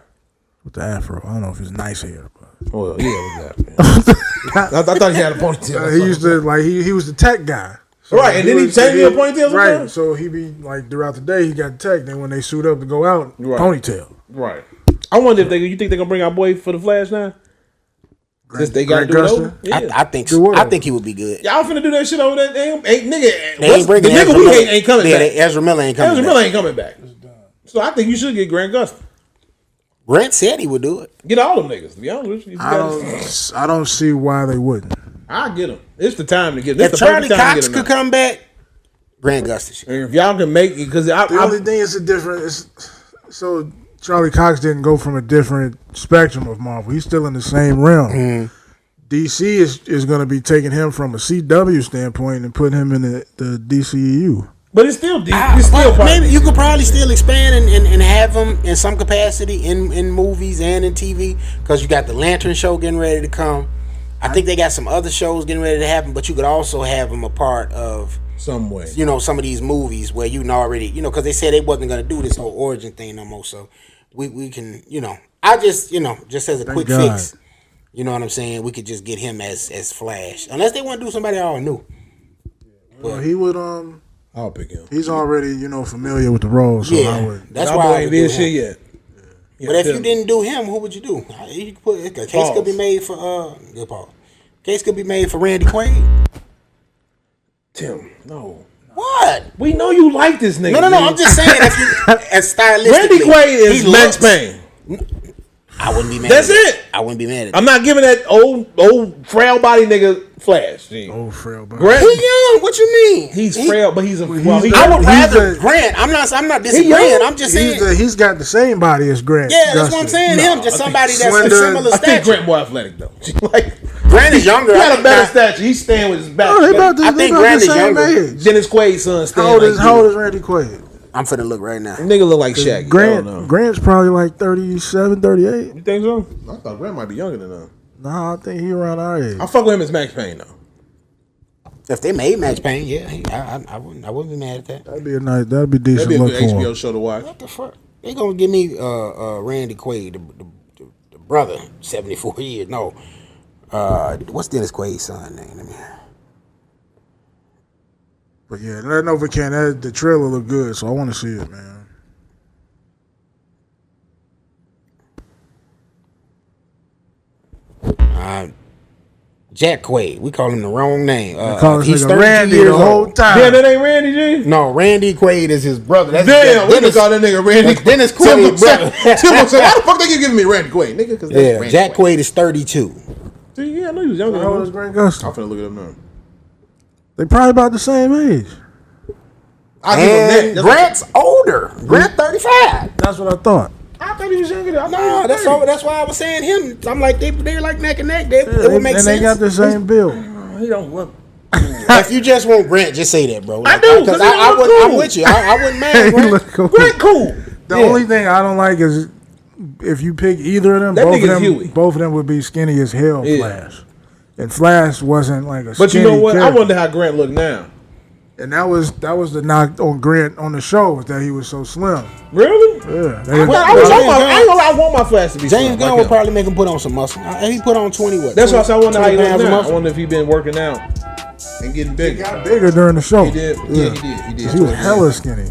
With the afro. I don't know if it's nice hair, but Well, yeah, with that. I thought he had a ponytail. he used to he was the tech guy. So right, and then he changed to a ponytail. Right, Sometimes? so he be like throughout the day he got tech. Then when they suit up to go out, Right. ponytail. Right. I wonder if you think they're gonna bring our boy for the Flash now? Since they got to do it over? Yeah. I think so. I think he would be good. Y'all finna do that shit over there. They ain't nigga. They ain't bringing the nigga Ezra we Miller. hate ain't coming back. Ezra Miller ain't coming Ezra back. Miller ain't coming back. So I think you should get Grant Gustin. Grant said he would do it. Get all them niggas. To be honest with you, I don't see why they wouldn't. I get them. It's the time to get them. If Charlie Cox could come back, Grant Gustin. And if y'all can make it, because The only thing is so Charlie Cox didn't go from a different spectrum of Marvel. He's still in the same realm. Mm-hmm. DC is going to be taking him from a CW standpoint and putting him in the DCEU. But it's still deep. It's still maybe you could probably still expand and have them in some capacity in movies and in TV, because you got the Lantern show getting ready to come. I think they got some other shows getting ready to happen, but you could also have them a part of some way. You know, some of these movies where you already, you know, because they said they wasn't going to do this whole origin thing no more. So we can, you know, I just, you know, just as a quick fix, you know what I'm saying? We could just get him as Flash, unless they want to do somebody all new. Well, he would I'll pick him. He's already, you know, familiar with the role, so I would. That's why I ain't did shit yet. But if you didn't do him, who would you do? You could put a case could be made for good Paul. Case could be made for Randy Quaid. Tim, no. What? We know you like this nigga. No. I'm just saying, if you as stylistically, Randy Quaid is Max Payne. I wouldn't be mad. That's it. I wouldn't be mad at that. I'm not giving that old frail body nigga Flash. Old frail body. Grant, he young. What you mean? He's frail, but he's a. I would rather Grant. I'm not disagreeing. I'm just saying he's got the same body as Grant. Yeah, that's what I'm saying. Him, just somebody that's a similar stature. I think Grant more athletic though. Like Grant is younger. He got a better stature. He's staying with his back. I think Grant is younger. Dennis Quaid's son. How old is Randy Quaid? I'm finna look right now. Nigga look like Shaq. Grant's probably like 37, 38. You think so? I thought Grant might be younger than that. Nah, I think he around our age. I fuck with him as Max Payne though. If they made Max Payne, yeah, I wouldn't be mad at that. That'd be that'd be decent. That'd be a good look HBO for show to watch. What the fuck? They gonna give me Randy Quaid, the brother, 74 years. No, what's Dennis Quaid's son name? But yeah, that Novocaine, the trailer look good, so I want to see it, man. Jack Quaid. We call him the wrong name. He's 32 Randy years the whole time. Yeah, that ain't Randy G. No, Randy Quaid is his brother. That's Damn, we just call that nigga Randy. Dennis Quaid, brother. Tim said, "Why the fuck they keep giving me Randy Quaid, nigga?" Because yeah, Jack Quaid is 32. See, yeah, I know he was younger. How old is Grant Gustin? I'm finna look it up now. They probably about the same age. And Grant's older. Grant 35. That's what I thought. I thought he was younger. No, that's why I was saying him. I'm like they're like neck and neck. They would make sense. And they got the same build. He don't look. If you just want Grant, just say that, bro. Like, I do because I'm with you. I wouldn't mind Grant. Cool. Grant cool. The only thing I don't like is if you pick either of them, both of them would be skinny as hell. Flash. And Flash wasn't like a skinny. But you know what? Character. I wonder how Grant look now. And that was the knock on Grant on the show, was that he was so slim. Really? Yeah. I want my Flash to be James slim. Gunn would probably make him put on some muscle. He put on 20 what? That's why I wonder how he looks now. I wonder if he been working out and getting bigger. He got bigger during the show. He did. Yeah, he did. He was hella skinny.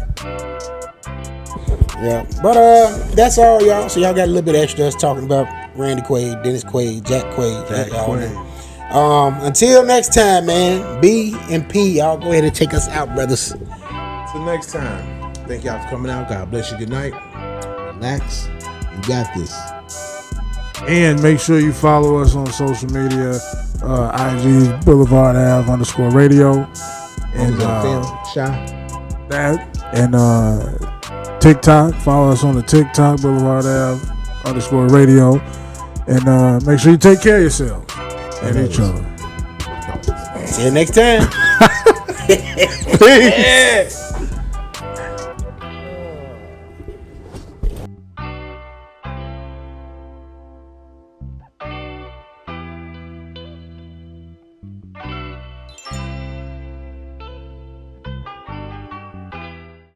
Yeah. But that's all, y'all. So y'all got a little bit extra us talking about Randy Quaid, Dennis Quaid, Jack Quaid. Until next time, man. B and P, y'all go ahead and take us out, brothers. Till next time. Thank y'all for coming out. God bless you. Good night. Relax. You got this. And make sure you follow us on social media. IG BlvdAve _radio. And that. And TikTok. Follow us on the TikTok, BlvdAve _radio. And make sure you take care of yourselves and each other. See you next time. Peace.